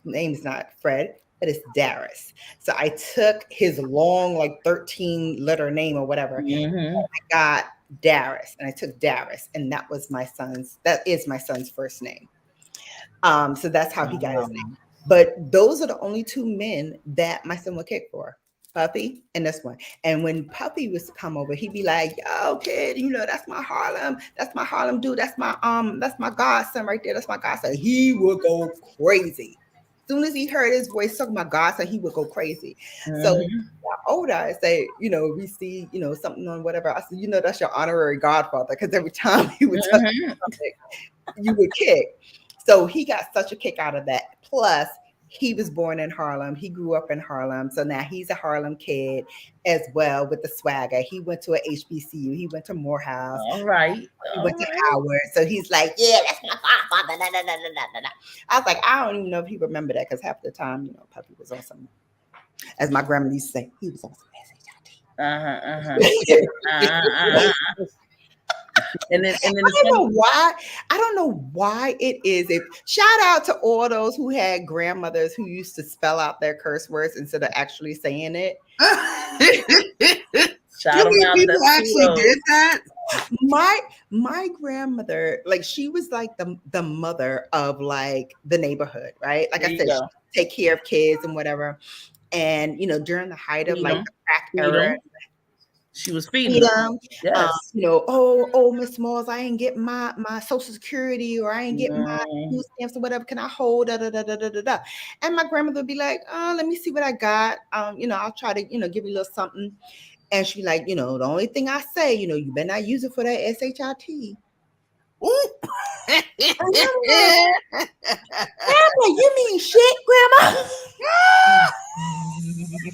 Name's not Fred, but it's Darius. So I took his long, like 13-letter name or whatever. Mhm. I got Darius, and I took Darius, and that is my son's first name. So that's how he got his name. Wow. But those are the only two men that my son would kick for. Puppy and this one. And when Puppy was to come over, he'd be like, "Yo, kid, that's my Harlem. That's my Harlem dude. That's my godson right there. That's my godson." He would go crazy. As soon as he heard his voice talking about godson, he would go crazy. So when Mhm. I got older, I say, we see, something on whatever. I said, that's your honorary godfather. Because every time he would touch Mhm. something, you would kick. So he got such a kick out of that. Plus, he was born in Harlem. He grew up in Harlem. So now he's a Harlem kid as well with the swagger. He went to a HBCU. He went to Morehouse. All right. He All went to right. Howard. So he's like, yeah, that's my godfather. Da, da, da, da, da, da. I was like, I don't even know if he remember that because half the time, Puppy was on some, as my grandma used to say, he was on some Uh-huh. Uh-huh. SHIT. And then I it's don't know funny. why. I don't know why it is. If shout out to all those who had grandmothers who used to spell out their curse words instead of actually saying it. Shout Too them many out. people That's actually kudos. did that. My grandmother, like she was like the mother of like the neighborhood, right? Like There I you said, she go. take care of kids and whatever. And during the height of Feed like them. the crack Feed era, them. She was feeding feed them. them. Yes. Oh, Miss Smalls, I ain't getting my Social Security or I ain't getting my Mm. food stamps or whatever. Can I hold? Da, da, da, da, da, da, da. And my grandmother would be like, oh, let me see what I got. I'll try to, give you a little something. And she be like, the only thing I say, you better not use it for that SHIT. Ooh. And I'm like, you mean shit, grandma?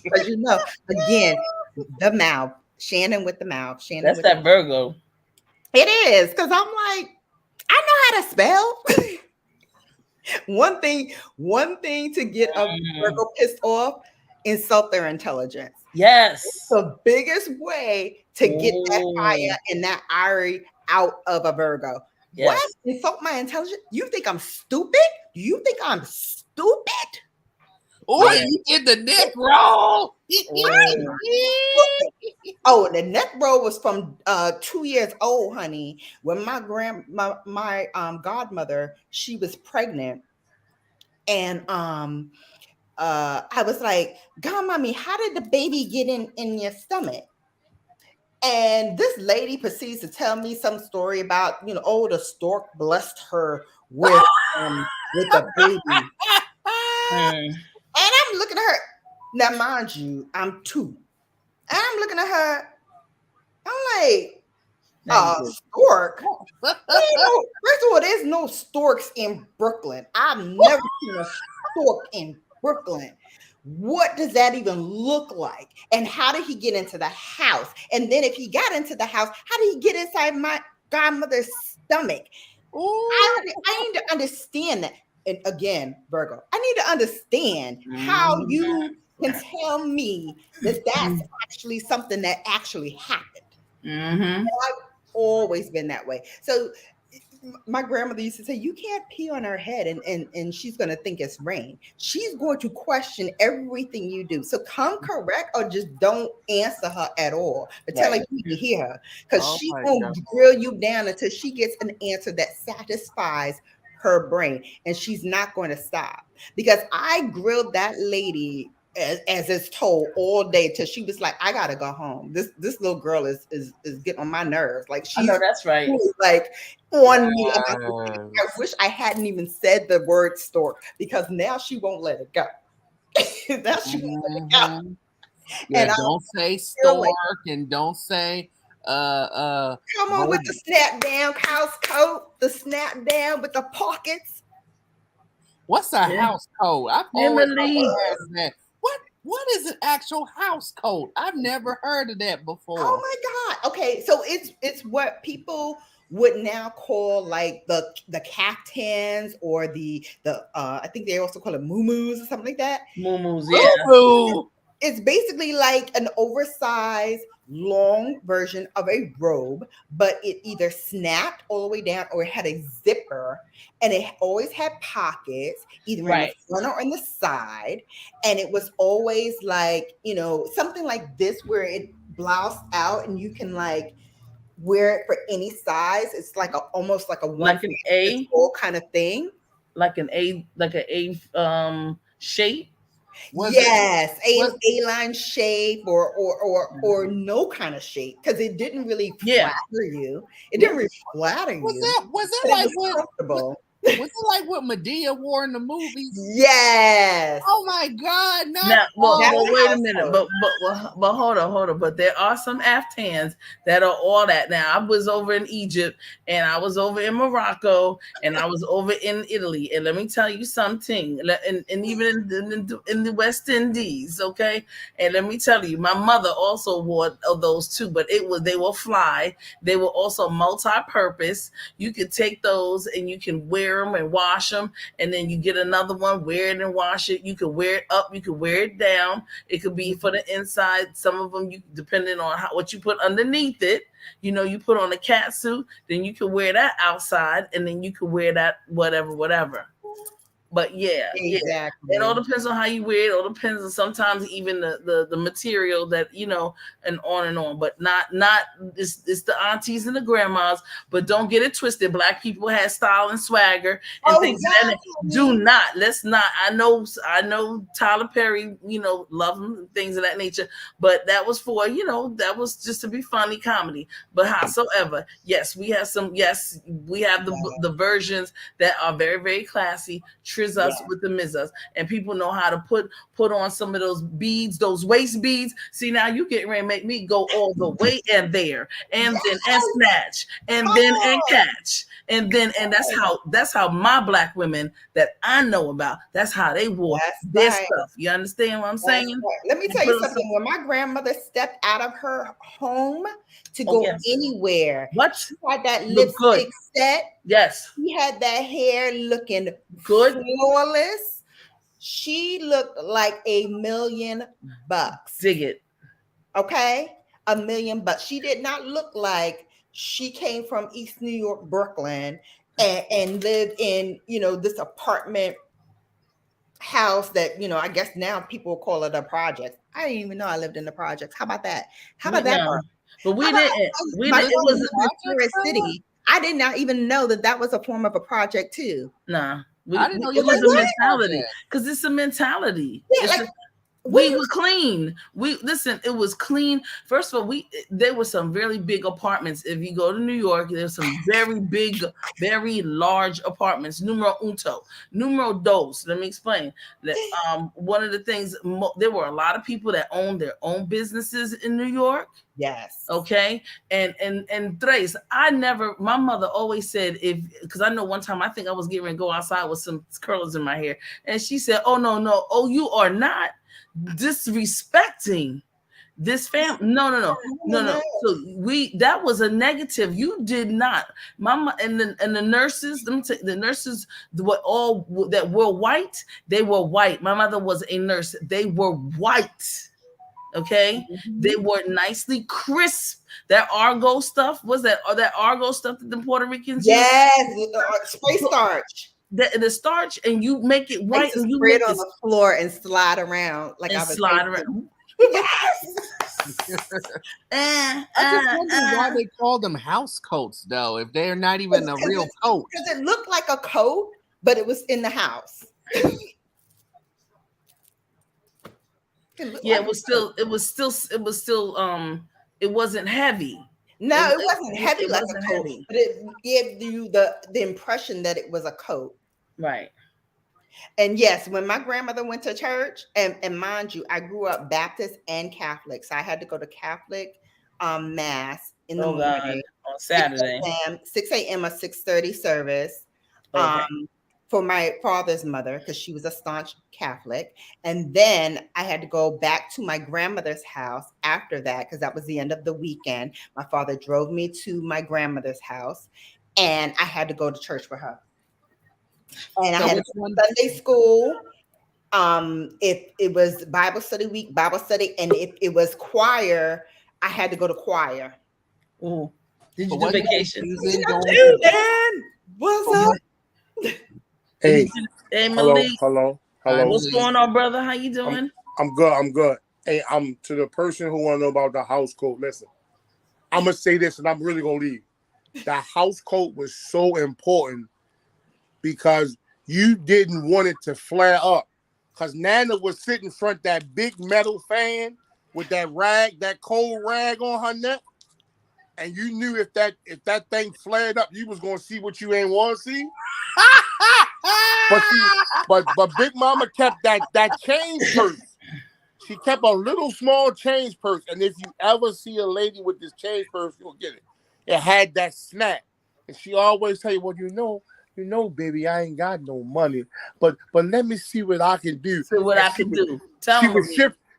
Because again, the mouth, Shannon with the mouth, Shannon That's with the that Virgo. It is because I'm like, I know how to spell. one thing to get a Mm. Virgo pissed off, insult their intelligence. Yes. The biggest way to get that Oh, fire and that irie out of a Virgo. What? yes. Insult my intelligence? You think I'm stupid? Do you think I'm stupid? Oh, I'm Yeah. and you did the neck roll. Oh. stupid. Oh, the neck roll was from 2 years old, honey. When my godmother, she was pregnant, and I was like, God, mommy, how did the baby get in your stomach? And this lady proceeds to tell me some story about, oh, the stork blessed her with a baby. Mm. And I'm looking at her. Now, mind you, I'm 2. And I'm looking at her. I'm like, Now you good. stork? First of all, there's no storks in Brooklyn. I've never seen a stork in Brooklyn. What does that even look like? And how did he get into the house? And then if he got into the house, how did he get inside my godmother's stomach? Ooh. I need to understand that. and again, Virgo, I need to understand how you can tell me that that's actually something that actually happened. Mm-hmm. I've always been that way. So my grandmother used to say, you can't pee on her head and she's going to think it's rain. She's going to question everything you do. So come correct or just don't answer her at all. But tell her you can hear her because Oh she's my going God. to grill you down until she gets an answer that satisfies her brain. And she's not going to stop because I grilled that lady as is told all day till she was like, I gotta go home. This little girl is getting on my nerves. Like I know she's that's right. like on me about Yes. this. I wish I hadn't even said the word stork because now she won't let it go. Now she won't let it go. Mhm. Yeah, And I'm don't say feel like, stork and don't say come on with the snap down house coat, the snap down with the pockets. what's a Yeah. house coat? I've always Emily. asked that. What is an actual house coat? I've never heard of that before. Oh my God. Okay, so it's what people would now call like the caftans or the I think they also call it muumuus or something like that. Moo-moos, yeah. Boo-boo. It's basically like an oversized long version of a robe, but it either snapped all the way down or it had a zipper, and it always had pockets either in the Right. front or on the side. And it was always like, something like this where it bloused out and you can like wear it for any size. It's like almost like a one Like an A, kind of thing. like an A shape. Was it Yes, was A-line shape or no kind of shape because it didn't really Yeah. flatter you. It didn't really flatter was you. that But like it was what comfortable. was it like what Medea wore in the movies? Yes. Oh my God! Not Now, well, That's well, a wait a house minute, coat. but hold on. But there are some Aftans that are all that. Now, I was over in Egypt, and I was over in Morocco, and I was over in Italy, and let me tell you something, and even in the West Indies, okay. And let me tell you, my mother also wore those too, but they will fly. They were also multi-purpose. You could take those and you can wear them and wash them, and then you get another one, wear it and wash it. You can wear it up, you can wear it down. It could be for the inside. Some of them, you depending on what you put underneath it. You put on a cat suit, then you can wear that outside, and then you can wear that whatever. But yeah, Exactly. it all depends on how you wear it. It all depends on sometimes even the material that and on and on. But not it's the aunties and the grandmas. But don't get it twisted. Black people have style and swagger and things of that nature. Do not. Let's not. I know Tyler Perry, love him and things of that nature. But that was for that was just to be funny comedy. But howsoever, yes, we have some. Yes, we have the versions that are very, very classy. Triz us with the mizzas, and people know how to put on some of those beads, those waist beads. See, now you getting ready to make me go all the way and there, and then and snatch, and then and catch, and that's how my Black women that I know about. That's how they wore their stuff. You understand what I'm saying? Right. Let me tell you something. When my grandmother stepped out of her home to go anywhere, what she had that look good. lipstick set. Yes, she had that hair looking good, flawless. She looked like $1 million. Dig it. Okay, $1 million. She did not look like she came from East New York, Brooklyn, and lived in this apartment house that I guess now people call it a project. I didn't even know I lived in the projects. How about that? How about that part? But we didn't. We My didn't. It brother was lived in Paris City. I did not even know that was a form of a project too. Nah. I didn't know It you was lived a in mentality because it's a mentality. Yeah, We were clean. It was clean. First of all, there were some really big apartments. If you go to New York, there's some very big, very large apartments. Numero uno, numero dos. Let me explain. One of the things, there were a lot of people that owned their own businesses in New York. Yes. Okay. And tres, my mother always said, because I know one time I think I was getting ready to go outside with some curlers in my hair, and she said, "Oh no, you are not disrespecting This family, no. So that was a negative. You did not, Mama, and the nurses. Let me tell you, the nurses were all that were white. They were white. My mother was a nurse. They were white. Okay, they were nicely crisp. That Argo stuff was that, or that Argo stuff that the Puerto Ricans use? Spray starch. The starch, and you make it white, and you spread make on the floor and slide around like I was slide around. Yes. I just wonder why they call them house coats, though, if they're not even a real coat. Because it looked like a coat, but it was in the house. Yeah, it wasn't heavy. No, it wasn't heavy like a coat, heavy. but it gave you the impression that it was a coat. Right. And yes, when my grandmother went to church, and mind you, I grew up Baptist and Catholic, so I had to go to Catholic mass in the morning on Saturday, 6 a.m. or 6:30 service. Okay. For my father's mother, because she was a staunch Catholic. And then I had to go back to my grandmother's house after that, because that was the end of the weekend. My father drove me to my grandmother's house, and I had to go to church for her. And I had to go to Sunday school. If it was Bible study week, Bible study, and if it was choir, I had to go to choir. Ooh. Did you do vacation? What's up? Hey, Malik. hello. What's going on, brother? How you doing? I'm good. Hey, I'm to the person who want to know about the house coat. Listen, I'm gonna say this, and I'm really gonna leave. The house coat was so important because you didn't want it to flare up. Because Nana was sitting in front of that big metal fan with that rag, that cold rag on her neck, and you knew if that thing flared up, you was gonna see what you ain't want to see. But Big Mama kept that change purse. She kept a little small change purse, and if you ever see a lady with this change purse, you'll get it. It had that snap, and she always tell you, "Well, you know, baby, I ain't got no money, but let me see what I can do." See what I can do.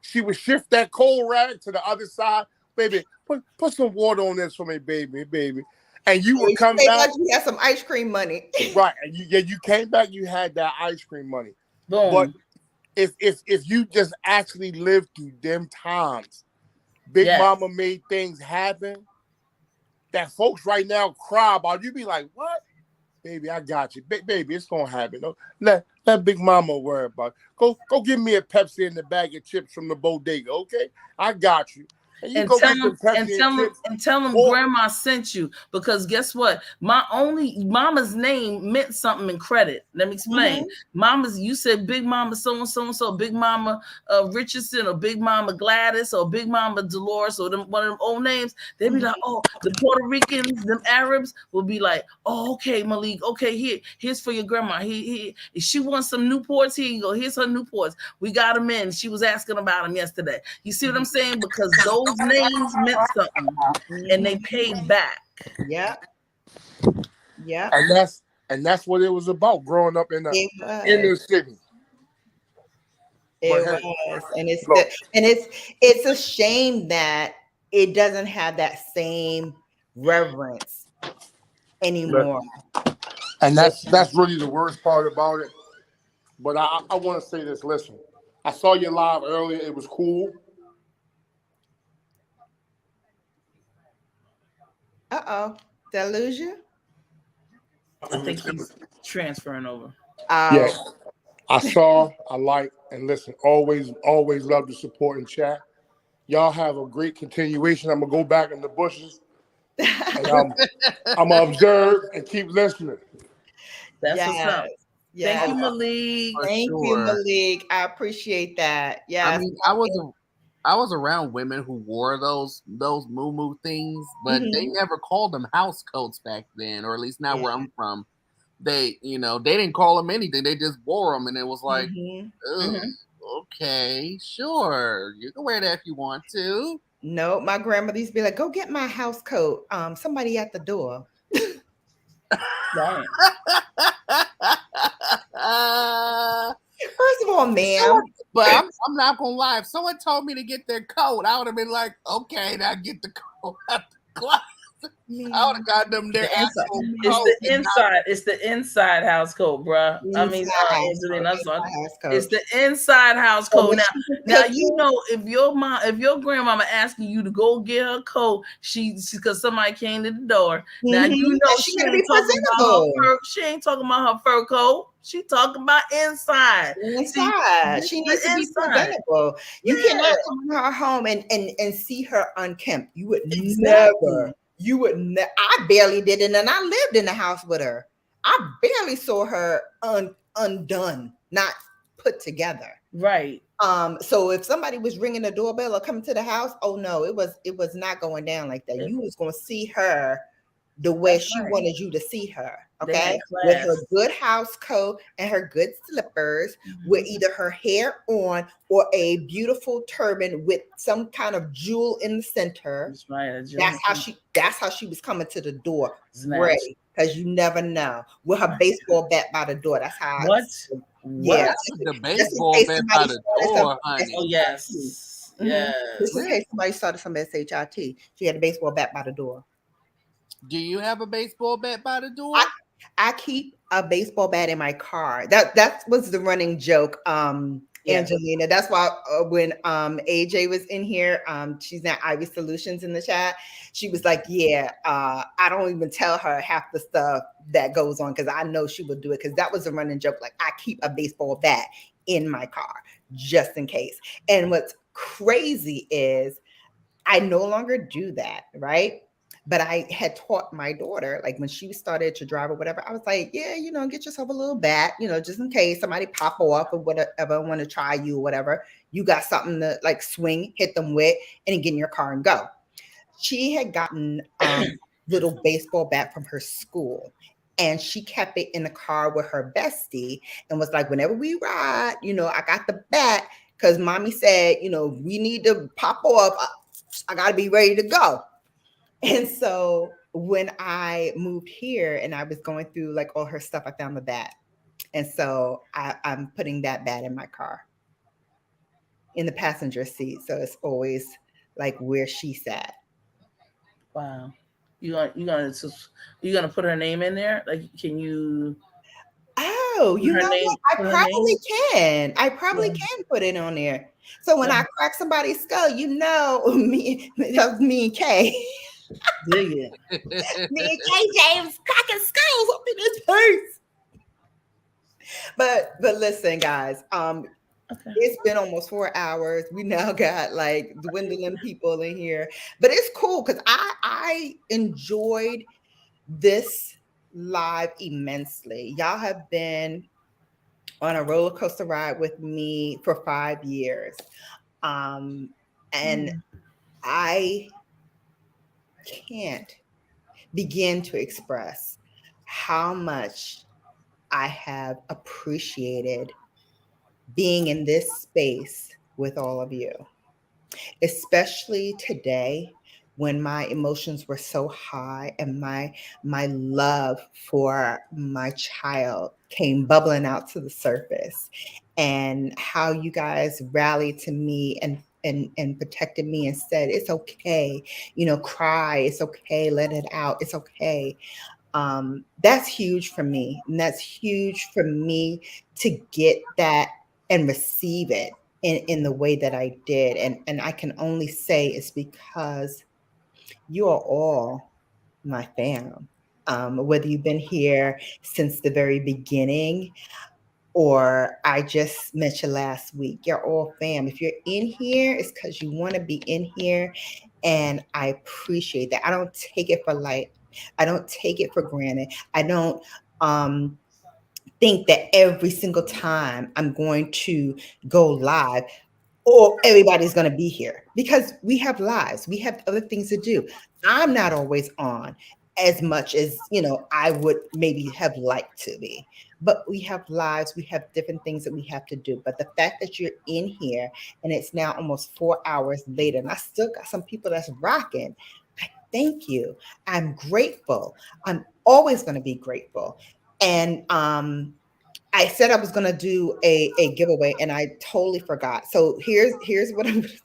She would shift that cold rag to the other side, baby. Put some water on this for me, baby. And you would come back. Like you had some ice cream money, right? And you came back. You had that ice cream money. Boom. But if you just actually lived through them times, Big Mama made things happen that folks right now cry about. You be like, "What, baby? I got you, baby. It's gonna happen. No, let Big Mama worry about it. Go give me a Pepsi and a bag of chips from the bodega, okay? I got you." And tell them grandma sent you, because guess what? Mama's name meant something in credit. Let me explain. You said Big Mama so Big Mama Richardson, or Big Mama Gladys, or Big Mama Dolores, or one of them old names. They'd be like, oh, the Puerto Ricans, them Arabs will be like, oh, okay, Malik, okay, here's for your grandma. If she wants some Newports, here you go. Here's her Newports. We got them in. She was asking about them yesterday. You see what I'm saying? Because those names meant something, and they paid back. Yeah. And that's what it was about, growing up in the city. It was, and it's a shame that it doesn't have that same reverence anymore. And that's really the worst part about it. But I want to say this. Listen, I saw you live earlier. It was cool. Did I lose you? I think he's transferring over. Yes. I like, and listen, always love the support and chat. Y'all have a great continuation. I'm going to go back in the bushes, and I'm going to observe and keep listening. That's what's up. Yes. Thank you, Malik. Thank you, Malik. I appreciate that. Yeah. I mean, I was around women who wore those moo things, but they never called them house coats back then, or at least not where I'm from. They didn't call them anything. They just wore them, and it was like, okay, sure, you can wear that if you want to. No, my grandmother used to be like, "Go get my house coat. Somebody at the door." Right. First of all, ma'am, But I'm not gonna lie. If someone told me to get their coat, I would have been like, okay, now get the coat out the closet. I would have got them their actual It's coat. the inside. It's the inside house coat, bruh. I mean, Angelina, I'm sorry. It's the inside house coat. Now you know if your grandmama asking you to go get her coat, because somebody came to the door. Now you know she ain't talking about her fur. She ain't talking about her fur coat. She talking about inside. Inside. She needs to be presentable. You cannot come in her home and see her unkempt. You would never. You would. I barely did it, and I lived in the house with her. I barely saw her undone, not put together. Right. So if somebody was ringing the doorbell or coming to the house, oh no, it was not going down like that. You was going to see her the way she wanted you to see her. Okay, with her good house coat and her good slippers, with either her hair on or a beautiful turban with some kind of jewel in the center. That's right. That's how she was coming to the door, ready, because you never know. With her baseball bat by the door. That's how. Yeah, the baseball bat by the door, honey. Oh yes, yes. Just in case somebody started some SHIT, she had a baseball bat by the door. Do you have a baseball bat by the door? I keep a baseball bat in my car. That was the running joke, Angelina. That's why when AJ was in here, she's at Ivy Solutions in the chat. She was like, "Yeah, I don't even tell her half the stuff that goes on because I know she will do it." Because that was a running joke. Like, I keep a baseball bat in my car just in case. And what's crazy is I no longer do that, right? But I had taught my daughter, like when she started to drive or whatever, I was like, yeah, get yourself a little bat, just in case somebody pop off or whatever, want to try you or whatever. You got something to like swing, hit them with, and get in your car and go. She had gotten a little baseball bat from her school, and she kept it in the car with her bestie and was like, whenever we ride, I got the bat because mommy said, we need to pop off. I got to be ready to go. And so when I moved here and I was going through like all her stuff, I found the bat. And so I'm putting that bat in my car in the passenger seat. So it's always like where she sat. Wow. You gonna put her name in there? Like, can you? Oh, what? I probably can. I probably can put it on there. So when I crack somebody's skull, me, that was me and Kay. Dig it. Me and Kay James cracking skulls up in his face. But listen, guys. It's been almost 4 hours. We now got like dwindling people in here, but it's cool because I enjoyed this live immensely. Y'all have been on a roller coaster ride with me for 5 years, and I can't begin to express how much I have appreciated being in this space with all of you, especially today when my emotions were so high and my love for my child came bubbling out to the surface, and how you guys rallied to me and protected me and said, it's okay, cry, it's okay, let it out, it's okay. That's huge for me. And that's huge for me to get that and receive it in the way that I did. And I can only say it's because you are all my fam. Whether you've been here since the very beginning or I just met you last week, you're all fam. If you're in here, it's because you want to be in here. And I appreciate that. I don't take it for light. I don't take it for granted. I don't think that every single time I'm going to go live or everybody's going to be here, because we have lives. We have other things to do. I'm not always on as much as, I would maybe have liked to be, but we have lives. We have different things that we have to do. But the fact that you're in here and it's now almost 4 hours later and I still got some people that's rocking, I thank you. I'm grateful. I'm always going to be grateful. And I said I was gonna do a giveaway and I totally forgot. So here's what I'm gonna do.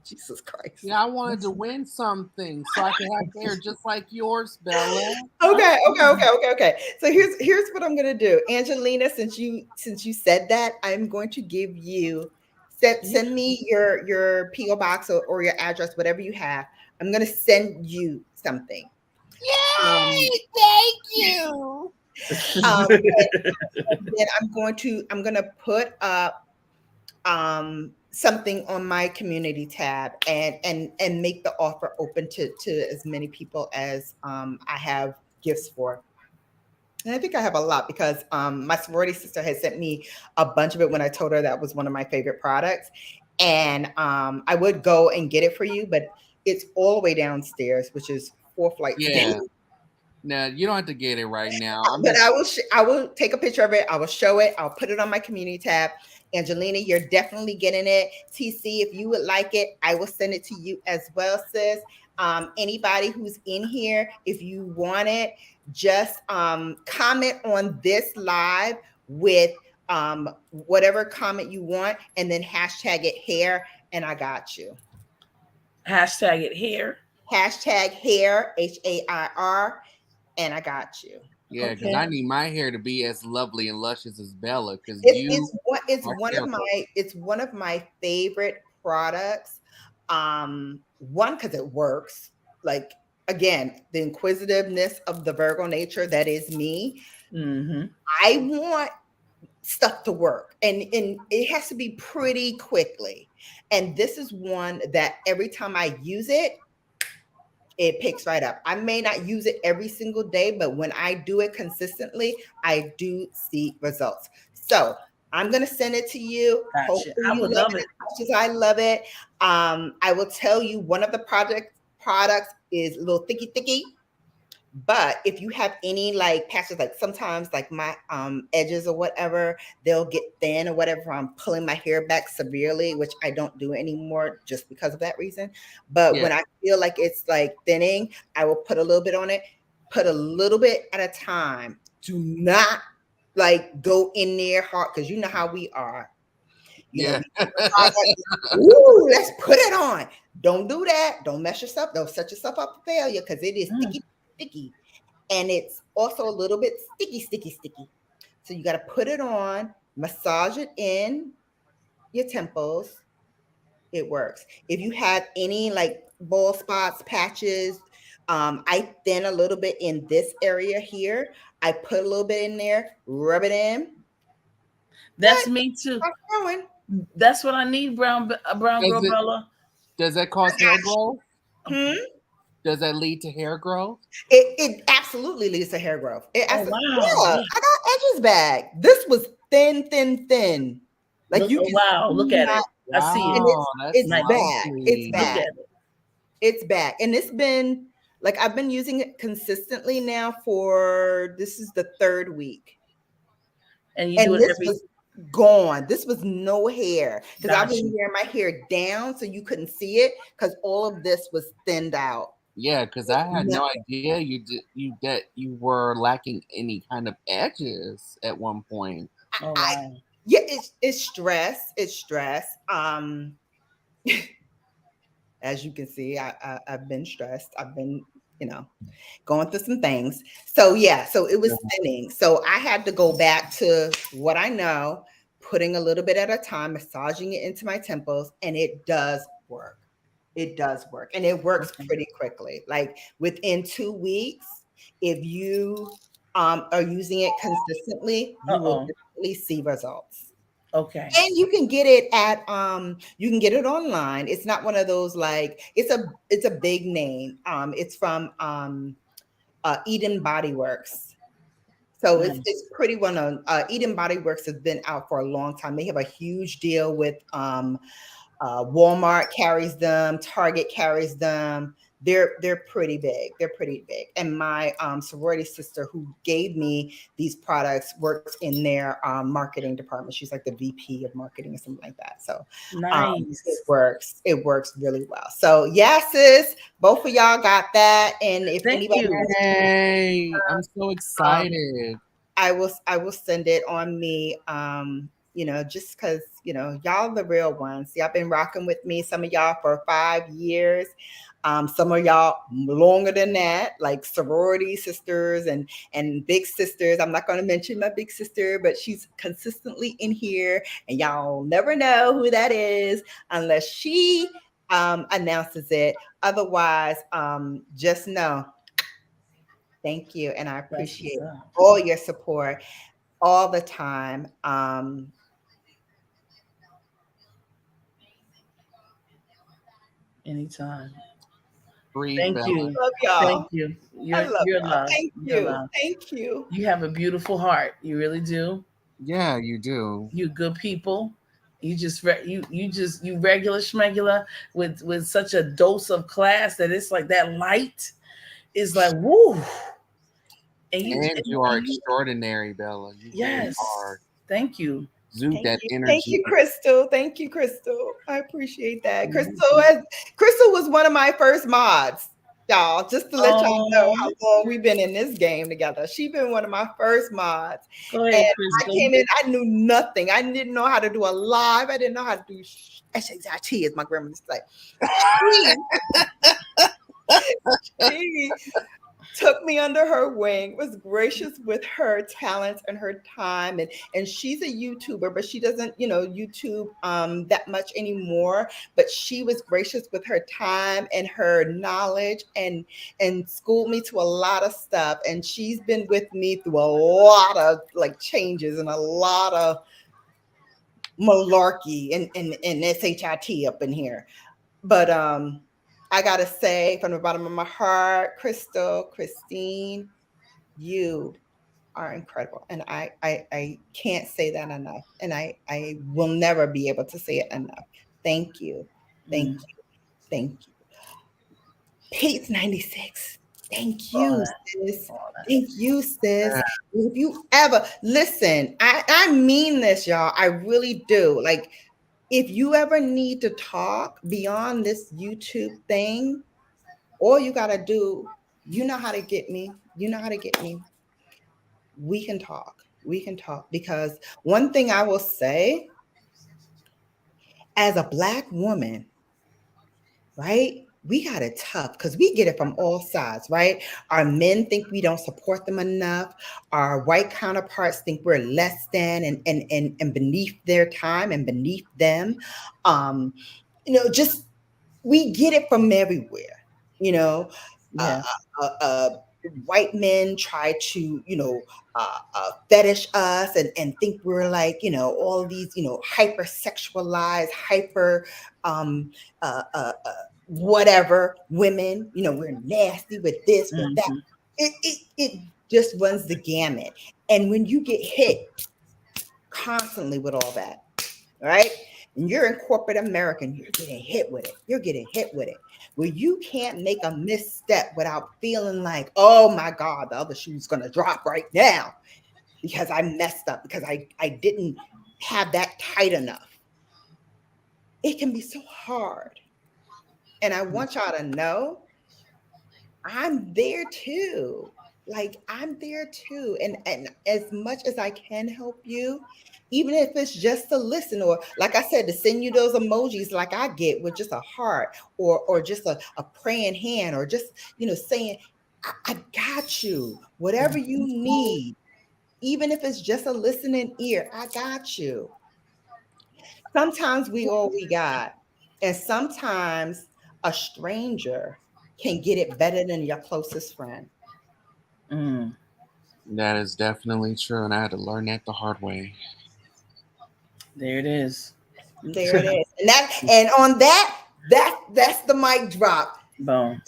Jesus Christ. Yeah, I wanted to win something so I could have hair just like yours, Bella. Okay. So here's what I'm gonna do. Angelina, since you said that, I'm going to give you send me your PO box or your address, whatever you have. I'm gonna send you something. Yay! Thank you. And then I'm gonna put up something on my community tab and make the offer open to as many people as I have gifts for. And I think I have a lot because my sorority sister had sent me a bunch of it when I told her that was one of my favorite products. And I would go and get it for you, but it's all the way downstairs, which is 4 flights Yeah. down. No, you don't have to get it right now. But I will take a picture of it. I will show it. I'll put it on my community tab. Angelina, you're definitely getting it. TC, if you would like it, I will send it to you as well, sis. Anybody who's in here, if you want it, just comment on this live with whatever comment you want, and then hashtag it hair, and I got you. Hashtag it hair. Hashtag hair, HAIR, and I got you. Yeah, because I need my hair to be as lovely and luscious as Bella. Because it's one of my favorite products. One, because it works. Like, again, the inquisitiveness of the Virgo nature, that is me. Mm-hmm. I want stuff to work, and it has to be pretty quickly. And this is one that every time I use it, it picks right up. I may not use it every single day, but when I do it consistently, I do see results. So I'm going to send it to you. Gotcha. Hopefully I would love it as much as I love it. I will tell you, one of the products is a little thicky. But if you have any like patches, like sometimes like my edges or whatever, they'll get thin or whatever. I'm pulling my hair back severely, which I don't do anymore just because of that reason. But when I feel like it's like thinning, I will put a little bit on it, put a little bit at a time. Do not like go in there hard, because you know how we are. You know, ooh, let's put it on. Don't do that. Don't mess yourself. Don't set yourself up for failure, because it is sticky, and it's also a little bit sticky. So you got to put it on, massage it in your temples. It works. If you have any like bald spots, patches, I thin a little bit in this area here. I put a little bit in there, rub it in. That's me too. That's what I need, brown girl Bella. Does that cause hair growth? Does that lead to hair growth? It absolutely leads to hair growth. Wow. Yeah, I got edges back. This was thin. Like look at it. I see it. It's back. It's back. Look at it. It's back. And it's been like, I've been using it consistently now this is the 3rd week. And you do it every was gone. This was no hair, because I was wearing my hair down so you couldn't see it, because all of this was thinned out. Yeah, because I had no idea you were lacking any kind of edges at one point. Oh, wow. It's stress. It's stress. As you can see, I've been stressed. I've been, going through some things. So it was thinning. So I had to go back to what I know, putting a little bit at a time, massaging it into my temples, and it does work. It does work, and it works pretty quickly. Like within 2 weeks, if you are using it consistently, you will definitely see results. Okay. And you can get it at you can get it online. It's not one of those like, it's a big name. It's from Eden Body Works. So it's pretty well known. Eden Body Works has been out for a long time. They have a huge deal with Walmart carries them, Target carries them. They're pretty big. And my sorority sister, who gave me these products, works in their marketing department. She's like the VP of marketing or something like that. So nice. It works really well. So yes, sis, both of y'all got that. And if Hey, I'm so excited. I will send it on me. Just because, y'all the real ones. Y'all been rocking with me, some of y'all for 5 years. Some of y'all longer than that, like sorority sisters and big sisters. I'm not going to mention my big sister, but she's consistently in here, and y'all never know who that is unless she announces it. Otherwise, just know, thank you, and I appreciate all your support all the time. Anytime. Breathe, Thank Bella. you. Love y'all. Thank you. I You're love you're y'all. loved. Thank You're you. loved. Thank you. You have a beautiful heart. You really do. Yeah, you do. You good people. You just you regular schmegular with such a dose of class that it's like that light is like woo. And And you are extraordinary, Bella. You really yes. are. Thank you. Exude that Thank energy. you, Crystal. Thank you, Crystal. I appreciate that. Mhm. Crystal was one of my first mods, y'all. Just to let y'all know how long we've been in this game together. She's been one of my first mods. Go ahead, And Crystal. I came in, I knew nothing. I didn't know how to do a live. I didn't know how to do SHIT, as my grandma used to say. She took me under her wing, was gracious with her talents and her time. And she's a YouTuber, but she doesn't, YouTube that much anymore. But she was gracious with her time and her knowledge and schooled me to a lot of stuff. And she's been with me through a lot of like changes and a lot of malarkey and SHIT up in here. But I gotta say from the bottom of my heart, Christine, you are incredible. And I can't say that enough. And I will never be able to say it enough. Thank you. Thank you. Thank you. Pate's 96. Thank you, sis. Thank you, sis. If you ever listen, I mean this, y'all. I really do. Like, if you ever need to talk beyond this YouTube thing, all you got to do, you know how to get me. You know how to get me. We can talk. We can talk. Because one thing I will say, as a Black woman, right? We got it tough because we get it from all sides, right? Our men think we don't support them enough. Our white counterparts think we're less than and beneath their time and beneath them. Just we get it from everywhere. You know, Yeah. white men try to, fetish us and think we're like, all of these, hypersexualized, hyper, whatever women, we're nasty with this, with that. Mhm. It just runs the gamut. And when you get hit constantly with all that, right? And you're in corporate America and you're getting hit with it. You're getting hit with it. Where you can't make a misstep without feeling like, oh my God, the other shoe's gonna drop right now because I messed up, because I didn't have that tight enough. It can be so hard. And I want y'all to know I'm there too. Like I'm there too. And as much as I can help you, even if it's just to listen, or like I said, to send you those emojis like I get with just a heart or just a praying hand, or just, saying, I got you. Whatever you need, even if it's just a listening ear, I got you. Sometimes we all we got. And sometimes a stranger can get it better than your closest friend. Mm. That is definitely true, and I had to learn that the hard way. There it is. There it is. And on that's the mic drop. Boom.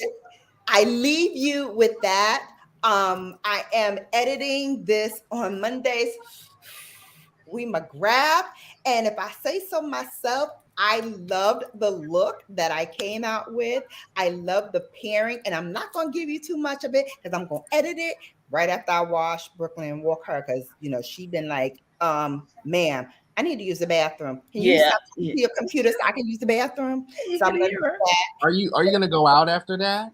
I leave you with that. I am editing this on Mondays. We McGrath. And if I say so myself, I loved the look that I came out with. I love the pairing, and I'm not going to give you too much of it because I'm going to edit it right after I wash Brooklyn and walk her, because she been like, ma'am, I need to use the bathroom. Can you stop to your computer so I can use the bathroom? So I'm going to do that. Are you gonna go out after that?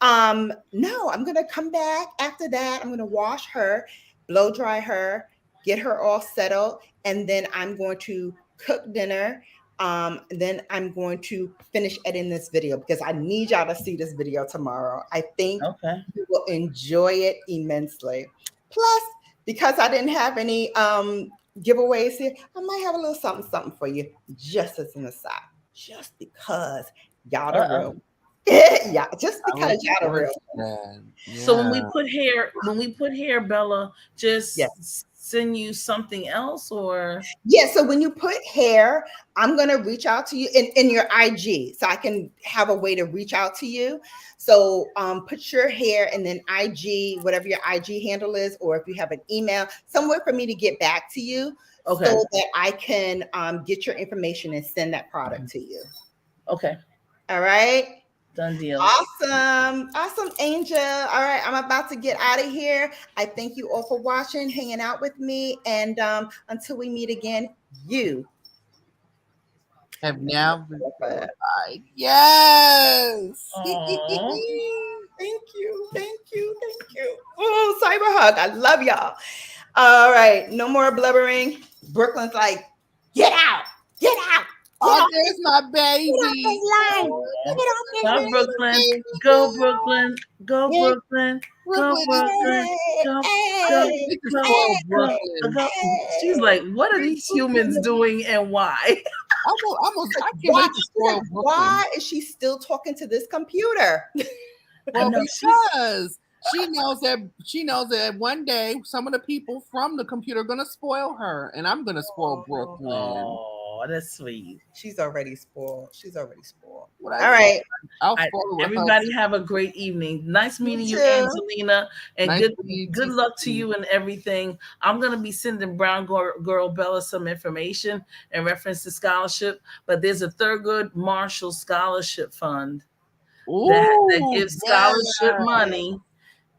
No, I'm gonna come back after that. I'm gonna wash her. blow dry her, get her all settled, and then I'm going to cook dinner. Then I'm going to finish editing this video because I need y'all to see this video tomorrow. I think Okay. you will enjoy it immensely. Plus, because I didn't have any giveaways here, I might have a little something for you just as an aside, just because y'all the real. Yeah, just because y'all the real. Yeah. So when we put hair, Bella, just Yes. send you something else, or Yeah, so when you put hair, I'm going to reach out to you in your IG so I can have a way to reach out to you. So put your hair and then IG, whatever your IG handle is, or if you have an email, somewhere for me to get back to you okay, so that I can get your information and send that product to you. Okay. All right. Done deal. Awesome, Angel. All right, I'm about to get out of here. I thank you all for watching, hanging out with me, and until we meet again, you have now been right. Yes. Thank you. Oh, cyber hug. I love y'all. All right, no more blubbering. Brooklyn's like, get out. Oh, there's my baby. Go Brooklyn. Go Brooklyn. Go Brooklyn. Go Brooklyn. Go. She's like, what are these humans doing and why? I can't wait to spoil Brooklyn. Why is she still talking to this computer? Well, because she knows that one day some of the people from the computer are gonna spoil her, and I'm gonna spoil Brooklyn. Oh, that's sweet. She's already spoiled. All right. I'll spoil everybody have a great evening. Nice meeting you, Angelina, and nice good luck to you and everything. I'm gonna be sending Brown Girl Bella some information in reference to scholarship, but there's a Thurgood Marshall Scholarship Fund that gives scholarship money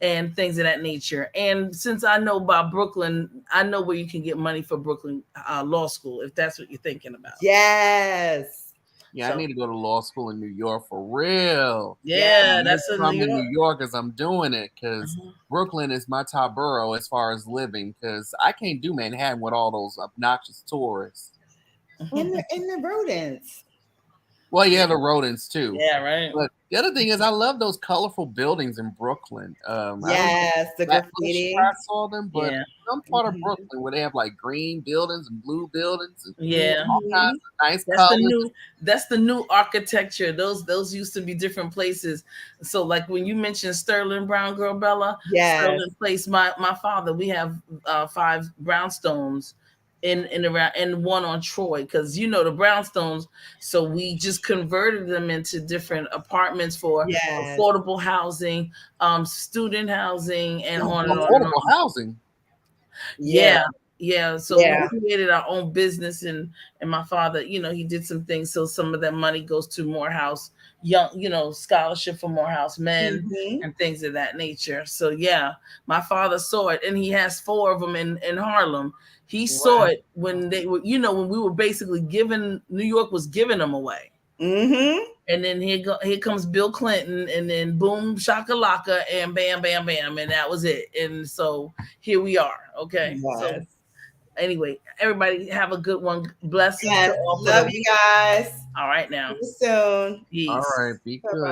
and things of that nature. And since I know about Brooklyn, I know where you can get money for Brooklyn Law School, if that's what you're thinking about. Yes. Yeah, so, I need to go to law school in New York for real. Yeah, that's I'm in New York as I'm doing it, because Brooklyn is my top borough as far as living, because I can't do Manhattan with all those obnoxious tourists. And the rodents. Well, yeah, the rodents too. Yeah, right. But the other thing is, I love those colorful buildings in Brooklyn. Yes, the graffiti. I saw them, but some part of Brooklyn where they have like green buildings and blue buildings, and all kinds of nice colors. That's the new architecture. Those used to be different places. So, like when you mentioned Sterling Brown Girl Bella, Sterling Place. My father, we have 5 brownstones in around and one on Troy, because the brownstones, so we just converted them into different apartments for affordable housing, student housing, and on and on. Affordable housing. So we created our own business, and my father, he did some things, so some of that money goes to Morehouse young, scholarship for Morehouse men and things of that nature. So my father saw it, and he has 4 of them in Harlem. He saw it when they were, when we were basically New York was giving them away. And then here comes Bill Clinton, and then boom, shakalaka, and bam, bam, bam, and that was it. And so here we are. Okay. So anyway, everybody have a good one. Blessings to all. Love you guys. All right now. See you soon. Peace. All right. Be good.